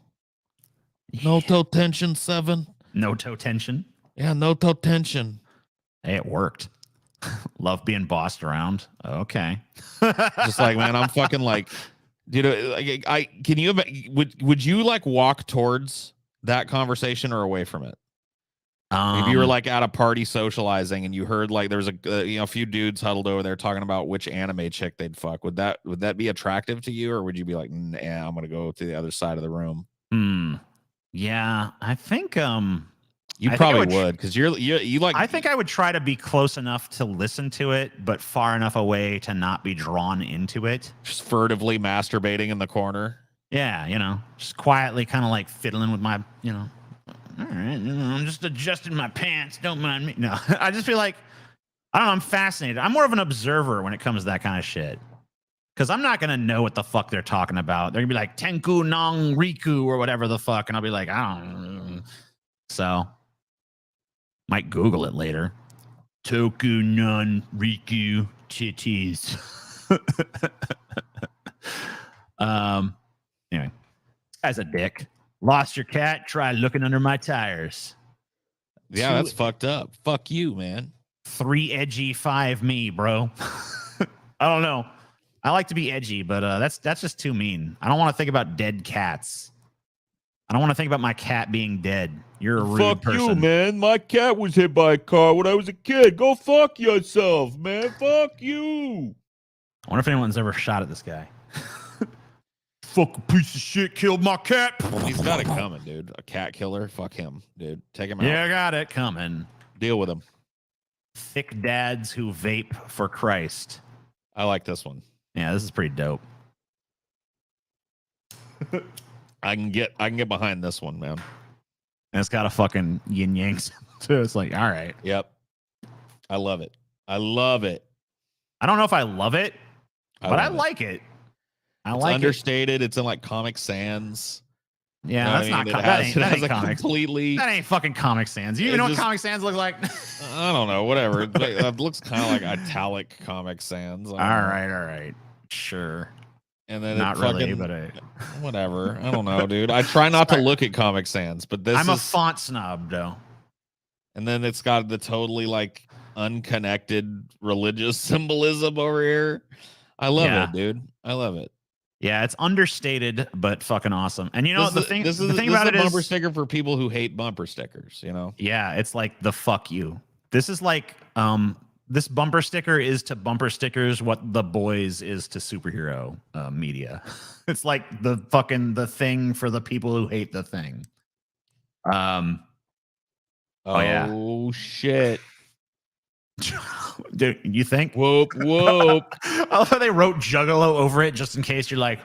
No Tension 7. No Tension. Yeah, No Tension. Hey, it worked. Love being bossed around. Okay. Just like, man, I'm fucking like, dude. Would you like walk towards that conversation or away from it? If you were like at a party socializing and you heard like there was a few dudes huddled over there talking about which anime chick they'd fuck, would that be attractive to you, or would you be like, nah, I'm gonna go to the other side of the room? Yeah, I think you probably would, because you like. I think I would try to be close enough to listen to it, but far enough away to not be drawn into it. Just furtively masturbating in the corner. Yeah, you know, just quietly kind of like fiddling with my, you know, all right, I'm just adjusting my pants. Don't mind me. No, I just feel like, I don't know, I'm fascinated. I'm more of an observer when it comes to that kind of shit. Because I'm not going to know what the fuck they're talking about. They're going to be like, Tenku Nong Riku or whatever the fuck. And I'll be like, I don't know. So, might Google it later. Toku non Riku titties. Anyway, this guy's a dick. Lost your cat? Try looking under my tires. Yeah, that's fucked up. Fuck you, man. 3 edgy, 5 me, bro. I don't know. I like to be edgy, but that's just too mean. I don't want to think about dead cats. I don't want to think about my cat being dead. You're a rude Fuck person. you, man. My cat was hit by a car when I was a kid. Go fuck yourself, man. Fuck you. I wonder if anyone's ever shot at this guy. Fuck a piece of shit killed my cat. He's got it coming, dude. A cat killer. Fuck him, dude. Take him out. Yeah, I got it coming. Deal with him. Thick dads who vape for Christ. I like this one. Yeah, this is pretty dope. I can get behind this one, man. And it's got a fucking yin yang too. It's like, all right. Yep. I love it. I love it. I don't know if I love it, but I like it. I it's like understated. It's in like Comic Sans. Yeah, You know that's what I mean? not. That ain't comics. Completely. That ain't fucking Comic Sans. You even know what Comic Sans look like? I don't know. Whatever. It looks kind of like italic Comic Sans. All right. Sure. And then not really, but whatever. I don't know, dude. I try not to look at Comic Sans, but this I'm a font snob, though. And then it's got the totally like unconnected religious symbolism over here. I love it, dude. I love it. Yeah, it's understated, but fucking awesome. And you know the thing about it is bumper sticker for people who hate bumper stickers. You know? Yeah, it's like the fuck you. This is like this bumper sticker is to bumper stickers what The Boys is to superhero media. It's like the thing for the people who hate the thing. Oh shit. Dude, you think? Whoop whoop. I love how they wrote Juggalo over it just in case you're like,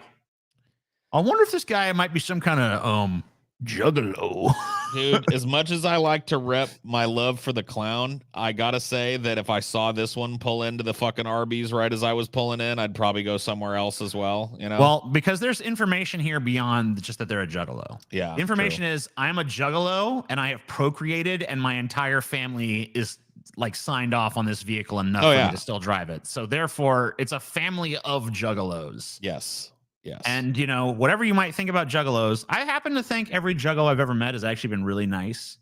I wonder if this guy might be some kind of Juggalo. Dude, as much as I like to rep my love for the clown, I gotta say that if I saw this one pull into the fucking Arby's right as I was pulling in, I'd probably go somewhere else as well. You know? Well, because there's information here beyond just that they're a Juggalo. Yeah. Information is I'm a Juggalo and I have procreated and my entire family is like signed off on this vehicle enough for me to still drive it. So therefore, it's a family of Juggalos. Yes. Yes. And, you know, whatever you might think about Juggalos, I happen to think every Juggalo I've ever met has actually been really nice,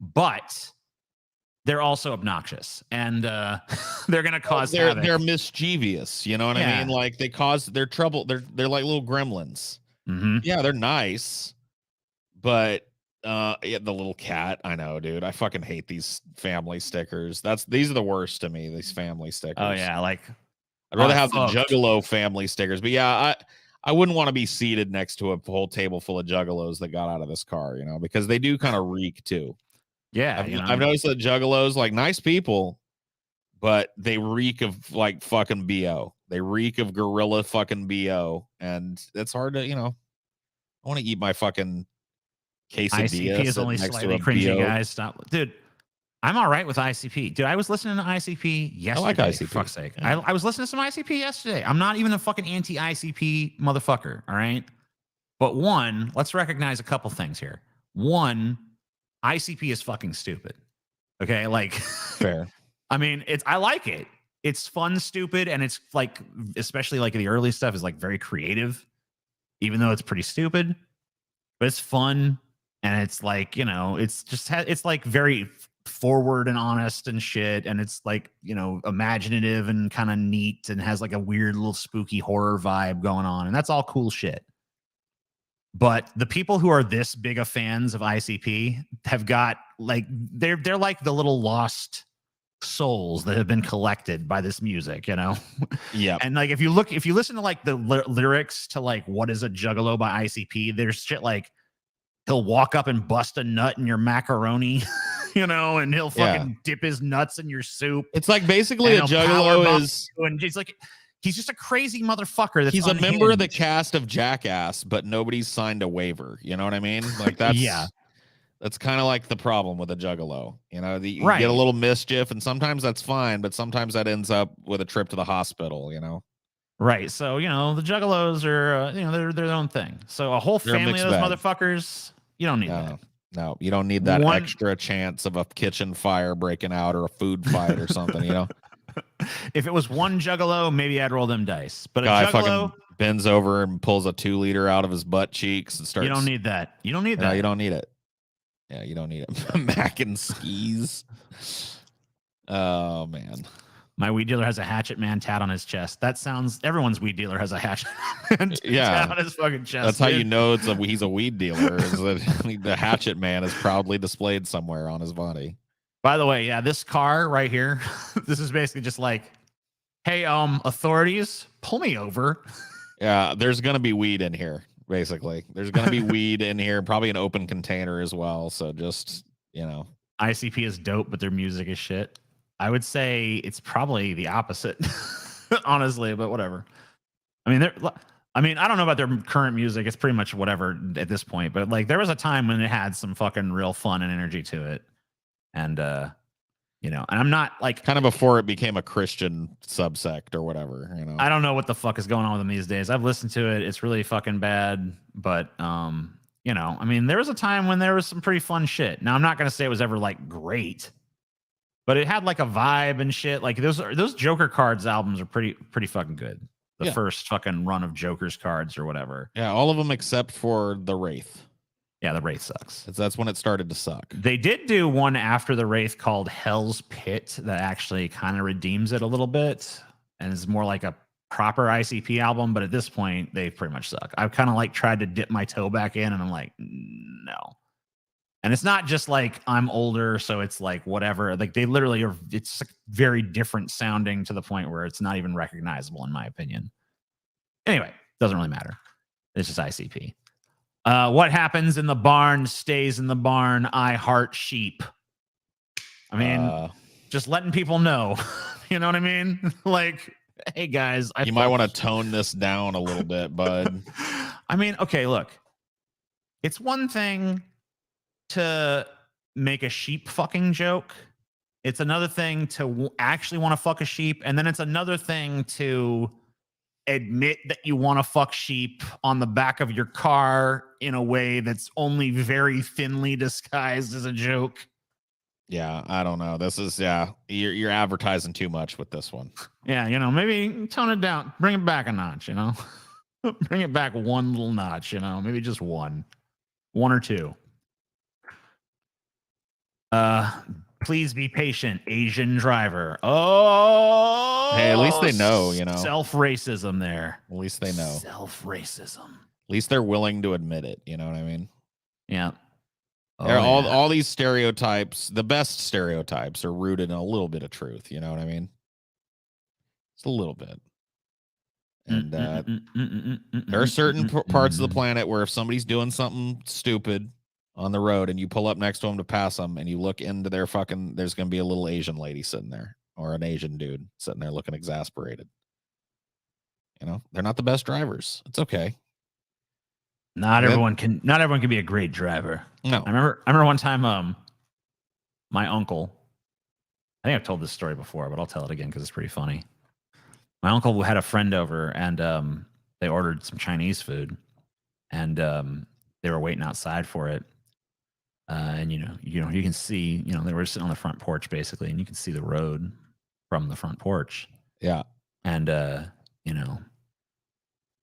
but they're also obnoxious and they're going to cause havoc. They're mischievous. You know what I mean? Like they're trouble. They're like little gremlins. Mm-hmm. Yeah, they're nice, but the little cat. I know, dude. I fucking hate these family stickers. These are the worst to me. These family stickers. Oh yeah, like I'd rather have the Juggalo family stickers. But yeah, I wouldn't want to be seated next to a whole table full of Juggalos that got out of this car, you know, because they do kind of reek too. Yeah, I've noticed that Juggalos, like nice people, but they reek of like fucking BO. They reek of gorilla fucking BO, and it's hard to, you know. I want to eat my fucking quesadilla. ICP is only slightly cringy, guys. Stop, dude. I'm all right with ICP. Dude, I was listening to ICP yesterday. I like ICP. For fuck's sake. Yeah. I was listening to some ICP yesterday. I'm not even a fucking anti-ICP motherfucker, all right? But one, let's recognize a couple things here. One, ICP is fucking stupid. Okay? Like, fair. I mean, I like it. It's fun, stupid, and it's like, especially like the early stuff is like very creative, even though it's pretty stupid. But it's fun, and it's like, you know, it's just, it's like very forward and honest and shit, and it's like, you know, imaginative and kind of neat and has like a weird little spooky horror vibe going on, and that's all cool shit. But the people who are this big of fans of ICP have got like they're like the little lost souls that have been collected by this music, you know. Yeah. And like if you listen to like the lyrics to like What Is a Juggalo by ICP, there's shit like he'll walk up and bust a nut in your macaroni. You know, and he'll fucking dip his nuts in your soup. It's like basically a Juggalo is, and it's like he's just a crazy motherfucker. He's a member of the cast of Jackass, but nobody's signed a waiver. You know what I mean? Like that's that's kind of like the problem with a Juggalo. You know, you get a little mischief, and sometimes that's fine, but sometimes that ends up with a trip to the hospital. You know, right? So you know, the Juggalos are you know they're their own thing. So a whole family of those motherfuckers, you don't need that. No, you don't need that extra chance of a kitchen fire breaking out or a food fight or something, you know? If it was one Juggalo, maybe I'd roll them dice. But guy a Juggalo fucking bends over and pulls a 2-liter out of his butt cheeks and starts. You don't need that. You don't need that. No, you don't need it. Yeah, you don't need it. Mac and skis. Oh, man. My weed dealer has a Hatchet Man tat on his chest. That sounds. Everyone's weed dealer has a Hatchet Man tat on his fucking chest. That's how you know he's a weed dealer. Is that the Hatchet Man is proudly displayed somewhere on his body. By the way, yeah, this car right here. This is basically just like, hey, authorities, pull me over. Yeah, there's gonna be weed in here. Basically, there's gonna be weed in here. Probably an open container as well. So just ICP is dope, but their music is shit. I would say it's probably the opposite, honestly, but whatever. I mean, I don't know about their current music. It's pretty much whatever at this point, but like there was a time when it had some fucking real fun and energy to it. And, and I'm not like kind of before it became a Christian subsect or whatever, I don't know what the fuck is going on with them these days. I've listened to it. It's really fucking bad, but, I mean, there was a time when there was some pretty fun shit. Now, I'm not going to say it was ever like great, but it had like a vibe and shit. Like those Joker Cards albums are pretty fucking good. The first fucking run of Joker's cards or whatever. Yeah, all of them except for the Wraith. Yeah, the Wraith sucks. That's when it started to suck. They did do one after the Wraith called Hell's Pit that actually kind of redeems it a little bit and is more like a proper ICP album. But at this point, they pretty much suck. I've kind of like tried to dip my toe back in and I'm like, no. And it's not just like I'm older, so it's like whatever. Like they literally are. It's very different sounding to the point where it's not even recognizable, in my opinion. Anyway, doesn't really matter. It's just ICP. What happens in the barn stays in the barn. I heart sheep. I mean, just letting people know. You know what I mean? Like, hey guys, you might want to tone this down a little bit, bud. I mean, okay, look. It's one thing to make a sheep fucking joke. It's another thing to actually want to fuck a sheep. And then it's another thing to admit that you want to fuck sheep on the back of your car in a way that's only very thinly disguised as a joke. Yeah, I don't know. This is, you're advertising too much with this one. Yeah, maybe tone it down. Bring it back a notch, Bring it back one little notch, maybe just one or two. Please be patient, Asian driver. Oh, hey, at least they know, self-racism there. At least they know. Self-racism. At least they're willing to admit it. You know what I mean? Yeah. All these stereotypes, the best stereotypes are rooted in a little bit of truth. You know what I mean? Just a little bit. And there are certain parts of the planet where if somebody's doing something stupid on the road and you pull up next to them to pass them and you look into their there's going to be a little Asian lady sitting there or an Asian dude sitting there looking exasperated. They're not the best drivers. It's okay. Not everyone can be a great driver. No. I remember one time, my uncle, I think I've told this story before, but I'll tell it again because it's pretty funny. My uncle had a friend over and they ordered some Chinese food and they were waiting outside for it. And you can see, they were sitting on the front porch basically, and you can see the road from the front porch. Yeah. And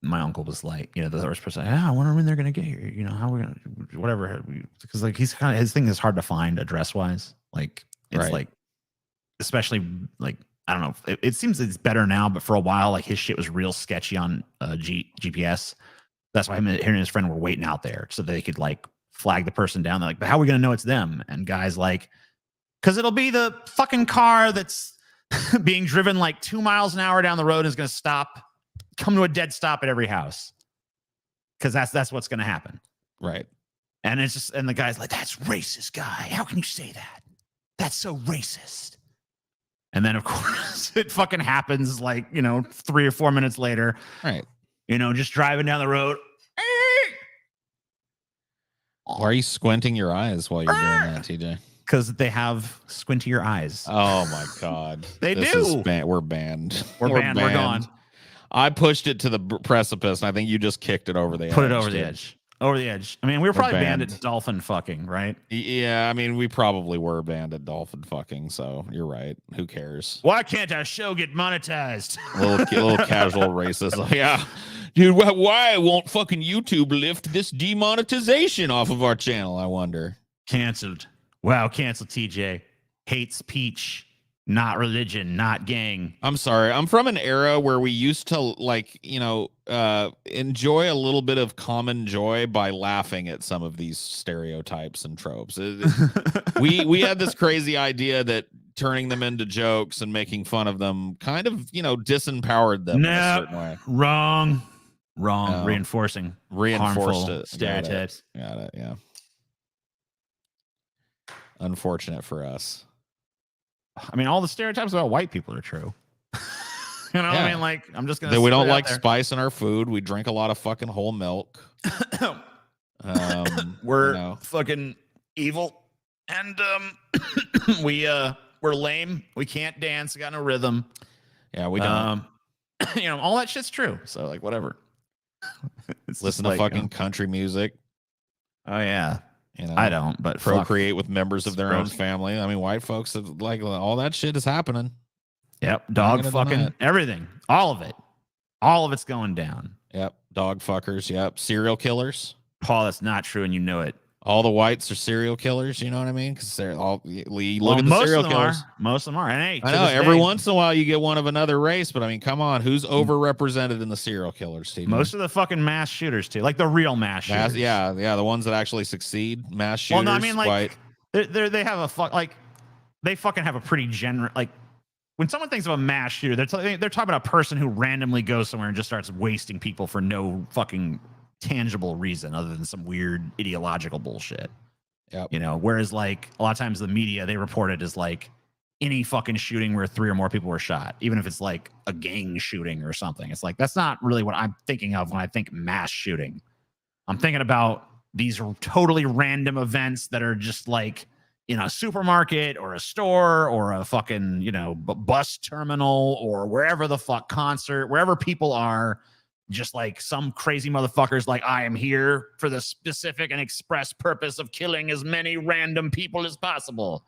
my uncle was like, the first person, I wonder when they're gonna get here. How we're gonna, whatever, because like his thing is hard to find address wise. Like it's like, especially like I don't know. It seems it's better now, but for a while, like his shit was real sketchy on GPS. That's why him and his friend were waiting out there so they could like flag the person down. They're like, but how are we going to know it's them? And guys like, because it'll be the fucking car that's being driven like 2 miles an hour down the road and is going to come to a dead stop at every house. Because that's what's going to happen. Right. And it's just, and the guy's like, that's racist, guy. How can you say that? That's so racist. And then of course it fucking happens like, 3 or 4 minutes later. Right. Just driving down the road. Why are you squinting your eyes while you're doing that, TJ? Because they have squintier eyes. Oh my God. They do. We're banned. We're banned. We're gone. I pushed it to the precipice, and I think you just kicked it over the edge. Put it over the edge. Over the edge. I mean, we were probably banned at dolphin fucking, right? Yeah, I mean, we probably were banned at dolphin fucking, so you're right. Who cares? Why can't our show get monetized? little casual racism. Yeah. Dude, why won't fucking YouTube lift this demonetization off of our channel, I wonder? Canceled. Wow, canceled TJ. Hates peach. not religion, not gang. I'm sorry. I'm from an era where we used to like, enjoy a little bit of common joy by laughing at some of these stereotypes and tropes. We had this crazy idea that turning them into jokes and making fun of them kind of, disempowered them in a certain way. Wrong. No. Reinforced Harmful stereotypes. Got it. Yeah. Unfortunate for us. I mean, all the stereotypes about white people are true. You know what I mean? Like, I'm just gonna. That we don't like spice in our food. We drink a lot of fucking whole milk. We're fucking evil, and we're lame. We can't dance. We got no rhythm. Yeah, we don't. All that shit's true. So like, whatever. Listen to fucking country music. Oh yeah. I don't, but procreate with members of their own family. I mean, white folks have, like, all that shit is happening. Yep. Dog fucking everything. All of it. All of it's going down. Yep. Dog fuckers. Yep. Serial killers. Paul, that's not true, and you know it. All the whites are serial killers. You know what I mean? Because they're all look at the serial killers. Most of them are. And hey, I know every once in a while you get one of another race, but I mean, come on, who's overrepresented in the serial killers, Steve? Most of the fucking mass shooters too, like the real mass shooters. Yeah, the ones that actually succeed. Mass shooters. Well, no, I mean, like they have a they fucking have a pretty general like. When someone thinks of a mass shooter, they're talking about a person who randomly goes somewhere and just starts wasting people for no fucking tangible reason other than some weird ideological bullshit. Yep. Whereas like a lot of times the media, they report it as like any fucking shooting where 3 or more people were shot, even if it's like a gang shooting or something. It's like, that's not really what I'm thinking of when I think mass shooting. I'm thinking about these totally random events that are just like in a supermarket or a store or a fucking, bus terminal or wherever the fuck concert, wherever people are. Just like some crazy motherfuckers like, I am here for the specific and express purpose of killing as many random people as possible.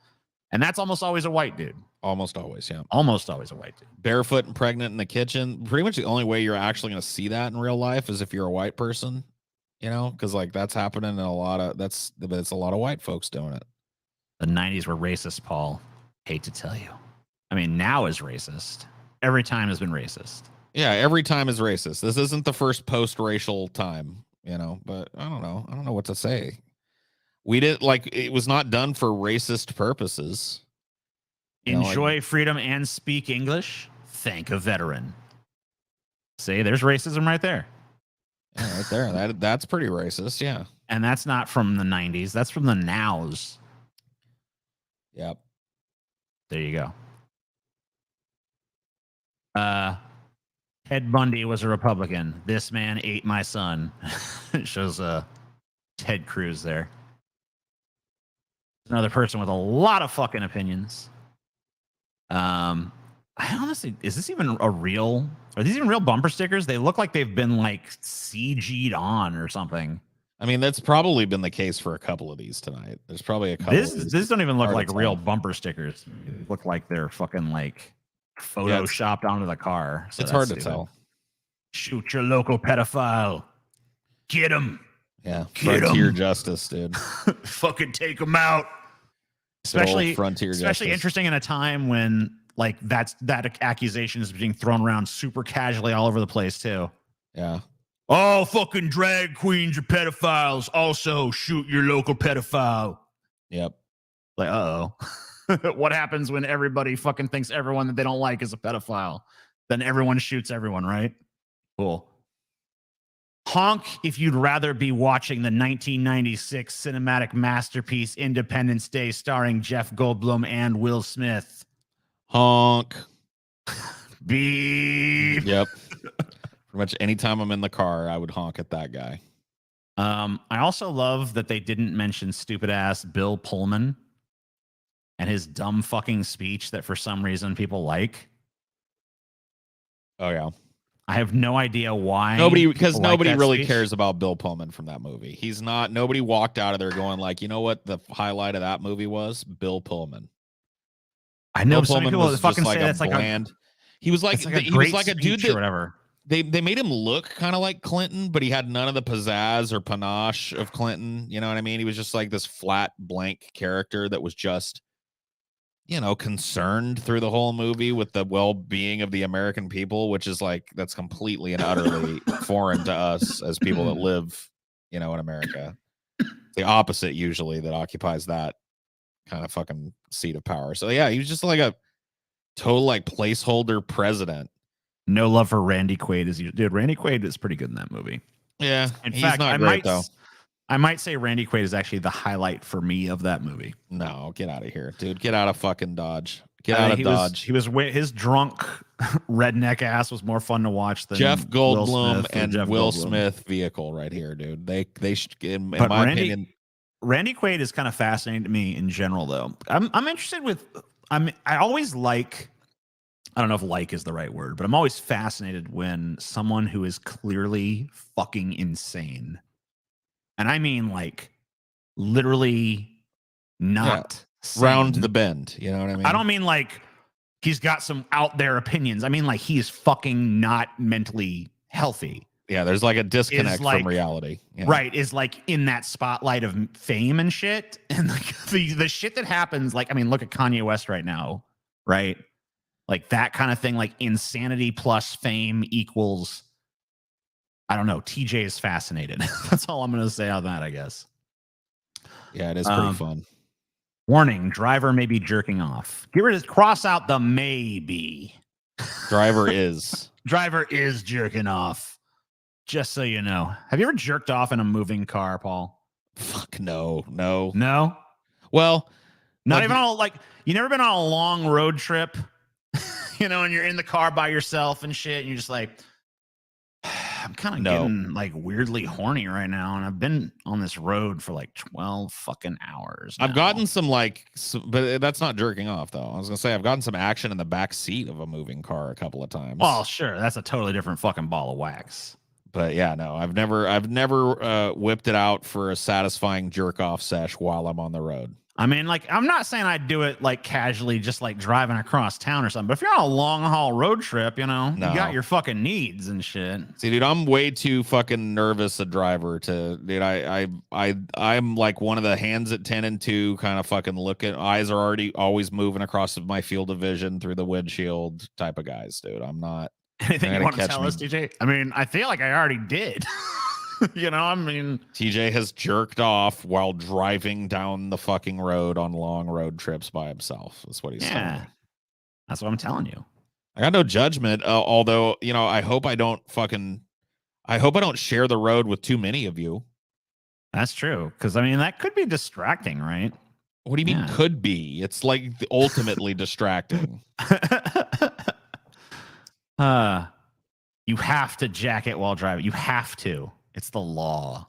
And that's almost always a white dude. Almost always, yeah. Almost always a white dude. Barefoot and pregnant in the kitchen. Pretty much the only way you're actually going to see that in real life is if you're a white person, because like that's happening in but it's a lot of white folks doing it. The 90s were racist, Paul. Hate to tell you. I mean, now is racist. Every time has been racist. Yeah, every time is racist. This isn't the first post-racial time, but I don't know. I don't know what to say. We didn't it was not done for racist purposes. Enjoy freedom and speak English. Thank a veteran. See, there's racism right there. Yeah, right there. That's pretty racist, yeah. And that's not from the 90s. That's from the nows. Yep. There you go. Ted Bundy was a Republican. This man ate my son. It shows Ted Cruz there. Another person with a lot of fucking opinions. I honestly, is this even are these even real bumper stickers? They look like they've been like CG'd on or something. I mean, that's probably been the case for a couple of these tonight. There's probably a couple. This don't even look like real bumper stickers. They look like they're fucking like photoshopped onto the car. So it's hard to tell. Shoot your local pedophile. Get him. Yeah. Frontier justice, dude. Fucking take him out. Especially interesting in a time when like that accusation is being thrown around super casually all over the place too. Yeah. Oh, fucking drag queens are pedophiles. Also, shoot your local pedophile. Yep. Like, uh-oh. What happens when everybody fucking thinks everyone that they don't like is a pedophile? Then everyone shoots everyone, right? Cool. Honk if you'd rather be watching the 1996 cinematic masterpiece Independence Day starring Jeff Goldblum and Will Smith. Honk. Beep. Yep. Pretty much anytime I'm in the car, I would honk at that guy. I also love that they didn't mention stupid ass Bill Pullman and his dumb fucking speech that for some reason people like. Oh yeah. I have no idea why. Nobody really cares about Bill Pullman from that movie. Nobody walked out of there going like, you know what the highlight of that movie was? Bill Pullman. I know some people fucking say that's like bland. He was like a dude that, or whatever. They made him look kind of like Clinton, but he had none of the pizzazz or panache of Clinton. You know what I mean? He was just like this flat, blank character that was just concerned through the whole movie with the well-being of the American people, which is like that's completely and utterly foreign to us as people that live, in America. The opposite usually that occupies that kind of fucking seat of power. So yeah, he was just like a total like placeholder president. No love for Randy Quaid dude. Randy Quaid is pretty good in that movie. Yeah, in he's fact, not great though. I might say Randy Quaid is actually the highlight for me of that movie. No, get out of here, dude. Get out of fucking Dodge. Get out of Dodge. His drunk redneck ass was more fun to watch than Jeff Goldblum and Will Goldblum. Smith vehicle right here, dude. They in my opinion. Randy Quaid is kind of fascinating to me in general, though. I'm interested with. I always like. I don't know if like is the right word, but I'm always fascinated when someone who is clearly fucking insane, and I mean like literally not round the bend. You know what I mean? I don't mean like he's got some out there opinions. I mean like he is fucking not mentally healthy. Yeah, there's like a disconnect from reality. Yeah. Right, is like in that spotlight of fame and shit. And like the shit that happens, like, I mean, look at Kanye West right now, right? Like that kind of thing, like insanity plus fame equals, I don't know, TJ is fascinated. That's all I'm going to say on that, I guess. Yeah, it is pretty fun. Warning, driver may be jerking off. Cross out the maybe. Driver is. Driver is jerking off. Just so you know. Have you ever jerked off in a moving car, Paul? Fuck no. Well, not even on like you never been on a long road trip, and you're in the car by yourself and shit, and you're just like, I'm kind of getting like weirdly horny right now, and I've been on this road for like 12 fucking hours now. I've gotten but that's not jerking off though. I was gonna say I've gotten some action in the back seat of a moving car a couple of times. Well, sure, that's a totally different fucking ball of wax. But yeah, no, I've never whipped it out for a satisfying jerk off sesh while I'm on the road. I mean, like, I'm not saying I'd do it like casually, just like driving across town or something. But if you're on a long haul road trip, you got your fucking needs and shit. See, dude, I'm way too fucking nervous a driver to, dude. I'm like one of the hands at 10 and 2 kind of fucking looking. Eyes are always moving across my field of vision through the windshield type of guys, dude. I'm not. Anything you want to tell us, DJ? I mean, I feel like I already did. I mean, TJ has jerked off while driving down the fucking road on long road trips by himself. That's what he's saying. That's what I'm telling you. I got no judgment. Although, I hope I don't share the road with too many of you. That's true. Because, I mean, that could be distracting, right? What do you mean could be? It's like ultimately distracting. You have to jack it while driving. You have to. It's the law.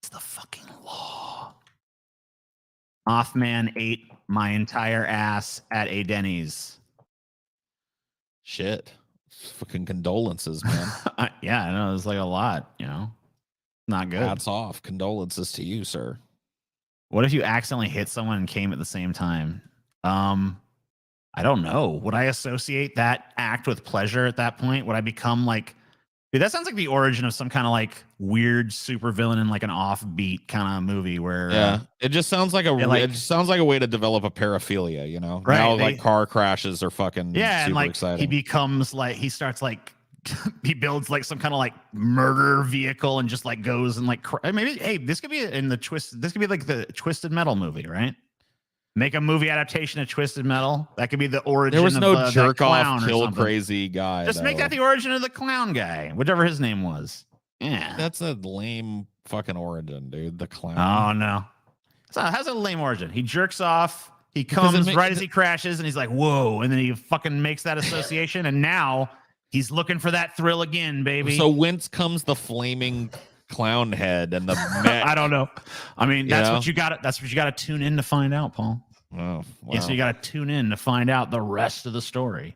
It's the fucking law. Offman ate my entire ass at a Denny's. Shit. Fucking condolences, man. Yeah, I know. It's like a lot, Not good. Hats off. Condolences to you, sir. What if you accidentally hit someone and came at the same time? I don't know. Would I associate that act with pleasure at that point? Would I become like, dude, that sounds like the origin of some kind of like weird supervillain in like an offbeat kind of movie where it just sounds like it sounds like a way to develop a paraphilia, Right. Now like car crashes are fucking super and like exciting. He becomes like he starts like he builds like some kind of like murder vehicle and just like goes and like maybe this could be in the twist. This could be like the Twisted Metal movie, right? Make a movie adaptation of Twisted Metal. That could be the origin. There was no of jerk off, kill crazy guy. Just make that the origin of the clown guy, whatever his name was. Yeah, that's a lame fucking origin, dude. The clown. Oh no, how's a lame origin? He jerks off. He comes right as he crashes, and he's like, "Whoa!" And then he fucking makes that association, and now he's looking for that thrill again, baby. So whence comes the flaming clown head and the? I don't know. I mean, that's what you got. That's what you got to tune in to find out, Paul. Oh, wow. Yeah, so you got to tune in to find out the rest of the story.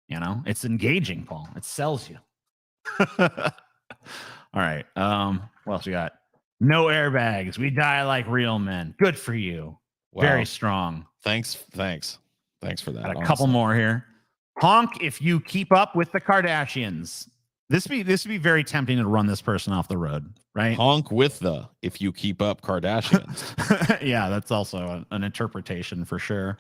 It's engaging, Paul. It sells you. All right. What else we got? No airbags. We die like real men. Good for you. Wow. Very strong. Thanks for that. Got a couple more here. Honk if you keep up with the Kardashians. This would be very tempting to run this person off the road, right? Honk with if you keep up Kardashians. Yeah, that's also an interpretation for sure.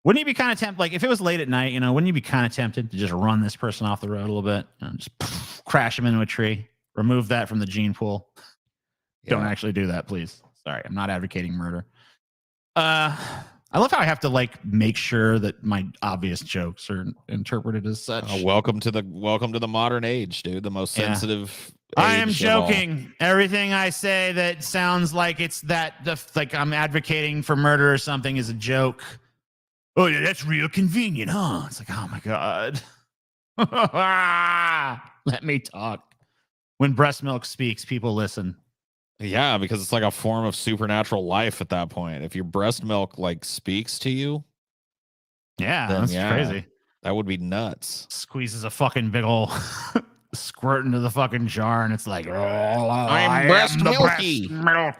Wouldn't you be kind of tempted, like if it was late at night, wouldn't you be kind of tempted to just run this person off the road a little bit and just crash them into a tree? Remove that from the gene pool. Yeah. Don't actually do that, please. Sorry, I'm not advocating murder. I love how I have to like make sure that my obvious jokes are interpreted as such. Welcome to the modern age, dude. The most sensitive. I am joking. Everything I say that sounds like it's like I'm advocating for murder or something is a joke. Oh yeah, that's real convenient, huh? It's like, oh my god. Let me talk. When breast milk speaks, people listen. Yeah, because it's like a form of supernatural life at that point. If your breast milk like speaks to you, that's crazy. That would be nuts. Squeezes a fucking big ol' squirt into the fucking jar, and it's like, oh, I'm breast milky. Breast milk.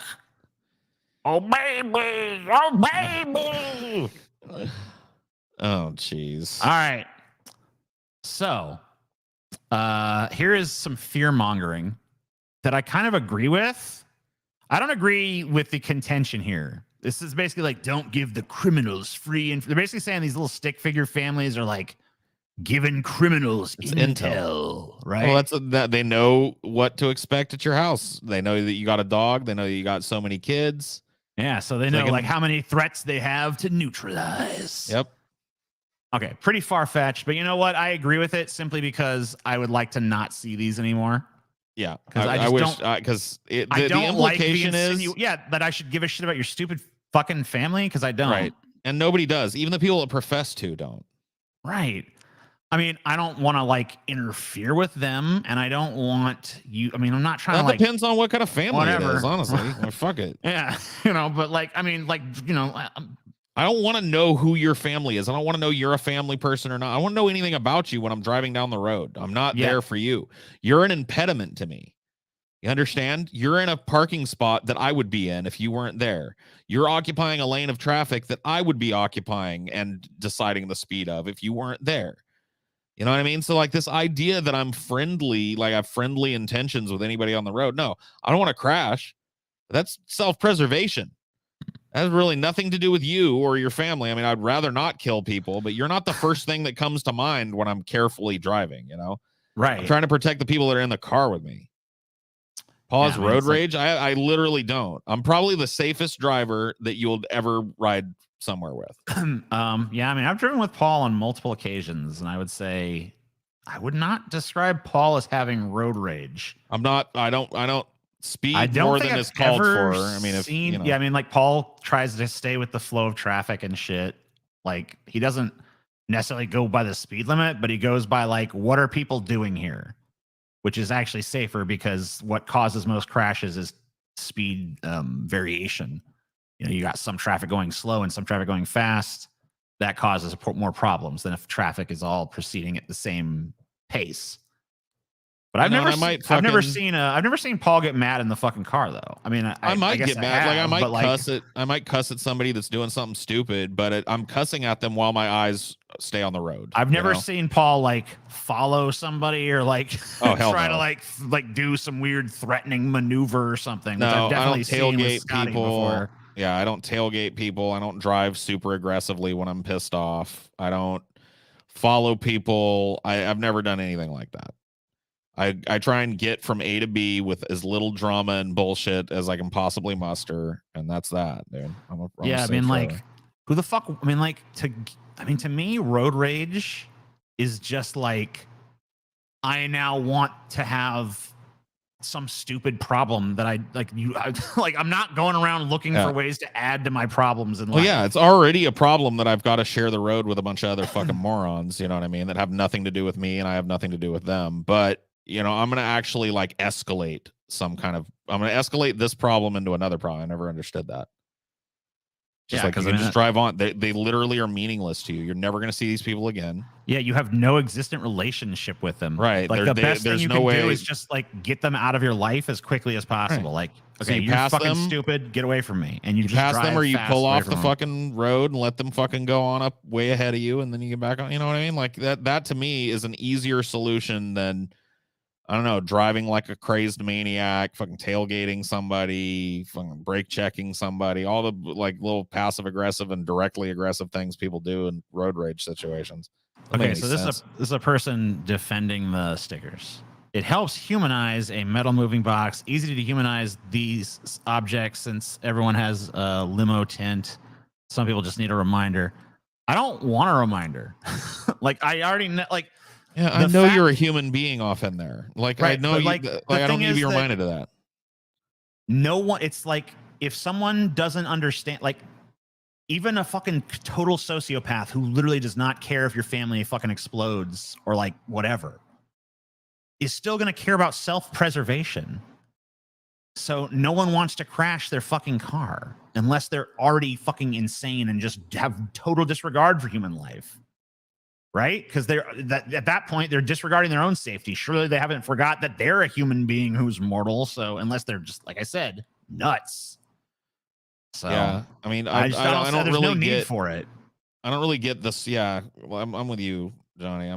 Oh baby, oh baby. Oh jeez. All right. So, here is some fear mongering that I kind of agree with. I don't agree with the contention here. This is basically like, don't give the criminals free. And they're basically saying these little stick figure families are like giving criminals intel, right? Well, that they know what to expect at your house. They know that you got a dog. They know that you got so many kids. Yeah, so they know like how many threats they have to neutralize. Yep. Okay, pretty far-fetched, but you know what? I agree with it simply because I would like to not see these anymore. Yeah, I wish because the implication is that I should give a shit about your stupid fucking family because I don't. Right, and nobody does. Even the people that profess to don't. Right. I mean, I don't want to like interfere with them, and I don't want you. I mean, I'm not trying to like. That depends on what kind of family it is, honestly. Like, fuck it. Yeah, but like, I mean, like, I don't want to know who your family is. I don't want to know you're a family person or not. I want to know anything about you when I'm driving down the road. I'm not there for you. You're an impediment to me. You understand? You're in a parking spot that I would be in if you weren't there. You're occupying a lane of traffic that I would be occupying and deciding the speed of if you weren't there. You know what I mean? So like this idea that I'm friendly, like I have friendly intentions with anybody on the road. No, I don't want to crash. That's self-preservation. That has really nothing to do with you or your family. I mean, I'd rather not kill people, but you're not the first thing that comes to mind when I'm carefully driving, Right. I'm trying to protect the people that are in the car with me. Pause road rage. I literally don't. I'm probably the safest driver that you'll ever ride somewhere with. I mean, I've driven with Paul on multiple occasions, and I would say I would not describe Paul as having road rage. I don't speed more than is called for. I mean, I mean, like Paul tries to stay with the flow of traffic and shit. Like he doesn't necessarily go by the speed limit, but he goes by like, what are people doing here? Which is actually safer because what causes most crashes is speed variation. You got some traffic going slow and some traffic going fast. That causes more problems than if traffic is all proceeding at the same pace. But I've never seen Paul get mad in the fucking car though. I mean, I might get mad. I might cuss at somebody that's doing something stupid, but I'm cussing at them while my eyes stay on the road. I've never seen Paul like follow somebody or like try to like do some weird threatening maneuver or something. No, I've definitely I don't tailgate people. Before. Yeah, I don't tailgate people. I don't drive super aggressively when I'm pissed off. I don't follow people. I've never done anything like that. I try and get from A to B with as little drama and bullshit as I can possibly muster, and that's that, dude. I mean, like, who the fuck? I mean, like, to me, road rage is just like, I now want to have some stupid problem that I'm not going around looking for ways to add to my problems in life. Well, yeah, it's already a problem that I've got to share the road with a bunch of other fucking morons, you know what I mean, that have nothing to do with me and I have nothing to do with them. But I'm going to actually like escalate I'm going to escalate this problem into another problem. I never understood that. Just like, because you can just drive on. They literally are meaningless to you. You're never going to see these people again. Yeah, you have no existent relationship with them. Right. Like the best thing you can do is just like get them out of your life as quickly as possible. Right. Like, okay, so you're fucking stupid. Get away from me. And you just pass them, or you pull off the fucking road and let them fucking go on up way ahead of you, and then you get back on. You know what I mean? Like that to me is an easier solution than I don't know, driving like a crazed maniac, fucking tailgating somebody, fucking brake checking somebody, all the like little passive aggressive and directly aggressive things people do in road rage situations. Okay, so this is a person defending the stickers. It helps humanize a metal moving box. Easy to dehumanize these objects since everyone has a limo tint. Some people just need a reminder. I don't want a reminder. Like I already know. Like, yeah, I know you're a human being off in there. Like right, I know you. Like I don't need to be reminded of that. No one. It's like if someone doesn't understand, like even a fucking total sociopath who literally does not care if your family fucking explodes or like whatever, is still going to care about self-preservation. So no one wants to crash their fucking car unless they're already fucking insane and just have total disregard for human life. Right? Because at that point, they're disregarding their own safety. Surely they haven't forgot that they're a human being who's mortal. So unless they're just, like I said, nuts. So yeah, I mean, I don't really no need for it. I don't really get this. Yeah, well, I'm with you, Johnny.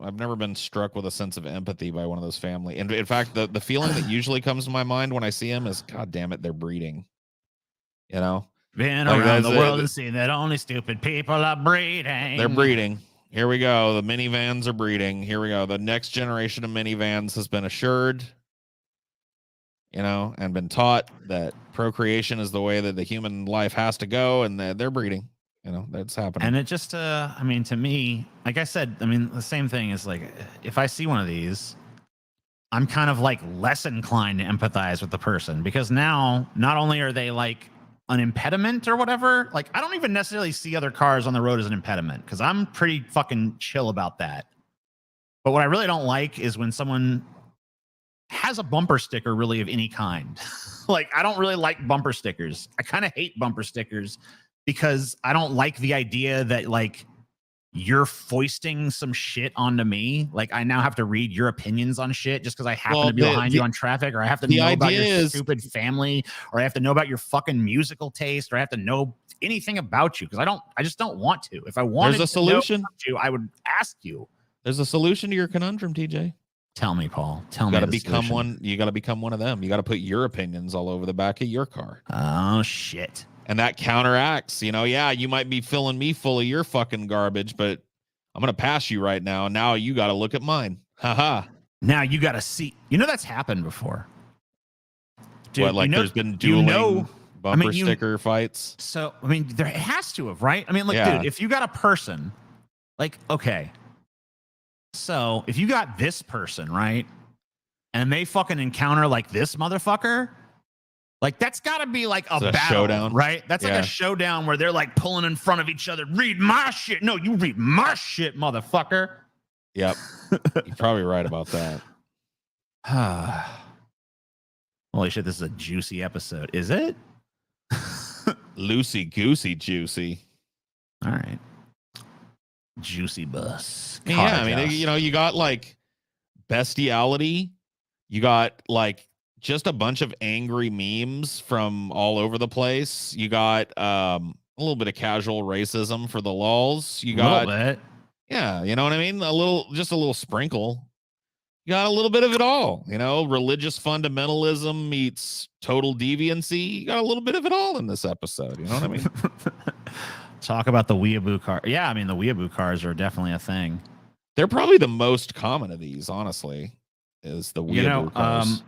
I've never been struck with a sense of empathy by one of those family. And in fact, the feeling that usually comes to my mind when I see them is, God damn it, they're breeding. You know, been like around the world and seen that only stupid people are breeding. They're breeding. Here we go. The minivans are breeding. Here we go. The next generation of minivans has been assured, you know, and been taught that procreation is the way that the human life has to go, and they're breeding. You know, that's happening. And it just, I mean, to me, like I said, I mean, the same thing is like, if I see one of these, I'm kind of like less inclined to empathize with the person because now not only are they like an impediment or whatever, like I don't even necessarily see other cars on the road as an impediment because I'm pretty fucking chill about that. But what I really don't like is when someone has a bumper sticker really of any kind. Like, I don't really like bumper stickers. I kind of hate bumper stickers because I don't like the idea that like you're foisting some shit onto me. Like I now have to read your opinions on shit just because I happen to be behind you on traffic, or I have to know about your stupid family, or I have to know about your fucking musical taste, or I have to know anything about you because I just don't want to. If I wanted There's a solution. to know you, I would ask you. There's a solution to your conundrum, TJ. Tell me, Paul. Tell me. You got to become one. You got to become one of them. You got to put your opinions all over the back of your car. Oh shit. And that counteracts, you know, yeah, you might be filling me full of your fucking garbage, but I'm going to pass you right now. Now you got to look at mine. Haha. Now you got to see. You know, that's happened before. Dude, what, like you know, there's been dueling bumper sticker fights? So, I mean, there has to have, right? I mean, like, dude, if you got a person, like, okay. So if you got this person, right? And they fucking encounter like this motherfucker, like that's got to be like a battle, showdown, right? That's like a showdown where they're like pulling in front of each other. Read my shit. No, you read my shit, motherfucker. Yep. You're probably right about that. Holy shit, this is a juicy episode. Is it? Loosey goosey juicy. All right. Juicy bus. Yeah, I mean, you know, you got like bestiality. You got like just a bunch of angry memes from all over the place. You got a little bit of casual racism for the lulz. You got, a little bit. Yeah, you know what I mean? Just a little sprinkle. You got a little bit of it all, you know, religious fundamentalism meets total deviancy. You got a little bit of it all in this episode. You know what I mean? Talk about the Weeaboo car. Yeah, I mean, the Weeaboo cars are definitely a thing. They're probably the most common of these, honestly, is the Weeaboo cars.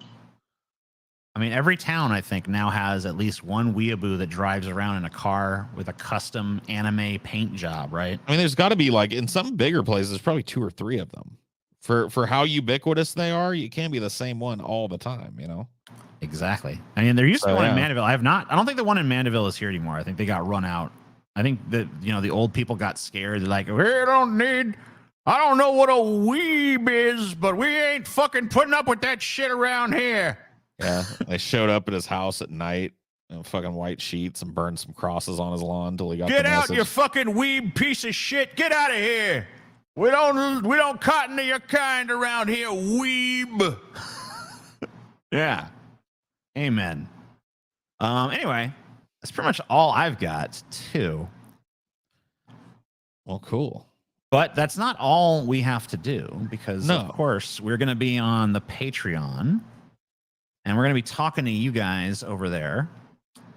I mean, every town, I think, now has at least one Weeaboo that drives around in a car with a custom anime paint job, right? I mean, there's got to be, like, in some bigger places, there's probably 2 or 3 of them. For how ubiquitous they are, you can't be the same one all the time, you know? Exactly. I mean, there used to be one in Mandeville. I don't think the one in Mandeville is here anymore. I think they got run out. I think that, you know, the old people got scared. They're like, I don't know what a Weeb is, but we ain't fucking putting up with that shit around here. Yeah, they showed up at his house at night in fucking white sheets and burned some crosses on his lawn until he got Get out, you fucking Weeb piece of shit. Get out of here. We don't cotton to your kind around here, Weeb. Yeah. Amen. Anyway, that's pretty much all I've got too. Well, cool. But that's not all we have to do because, No. of course, we're going to be on the Patreon and we're going to be talking to you guys over there.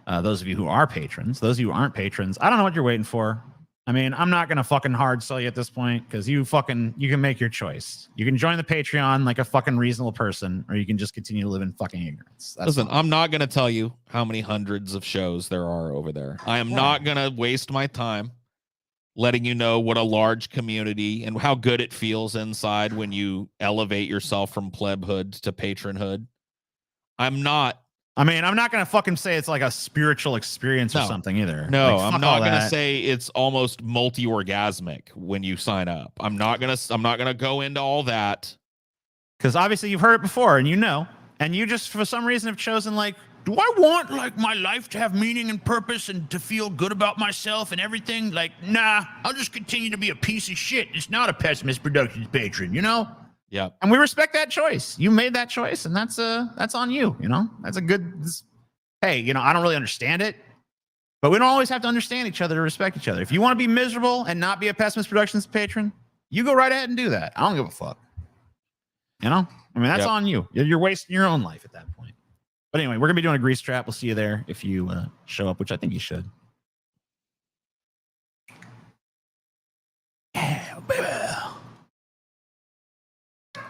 Those of you who are patrons, those of you who aren't patrons, I don't know what you're waiting for. I mean, I'm not going to fucking hard sell you at this point because you can make your choice. You can join the Patreon like a fucking reasonable person, or you can just continue to live in fucking ignorance. Listen, I'm not going to tell you how many hundreds of shows there are over there. I am not going to waste my time letting you know what a large community and how good it feels inside when you elevate yourself from plebhood to patronhood. I'm not going to fucking say it's like a spiritual experience or something either. No, like, I'm not going to say it's almost multi-orgasmic when you sign up. I'm not going to go into all that. Because obviously you've heard it before and and you just for some reason have chosen like, do I want like my life to have meaning and purpose and to feel good about myself and everything? Like, nah, I'll just continue to be a piece of shit. It's not a Pessimist Productions patron, you know? Yeah. And we respect that choice. You made that choice and that's on you, you know? That's a good, hey, you know, I don't really understand it, but we don't always have to understand each other to respect each other. If you want to be miserable and not be a Pessimist Productions patron, you go right ahead and do that. I don't give a fuck. You know? I mean, that's on you. You're wasting your own life at that point. But anyway, we're going to be doing a grease trap. We'll see you there if you show up, which I think you should.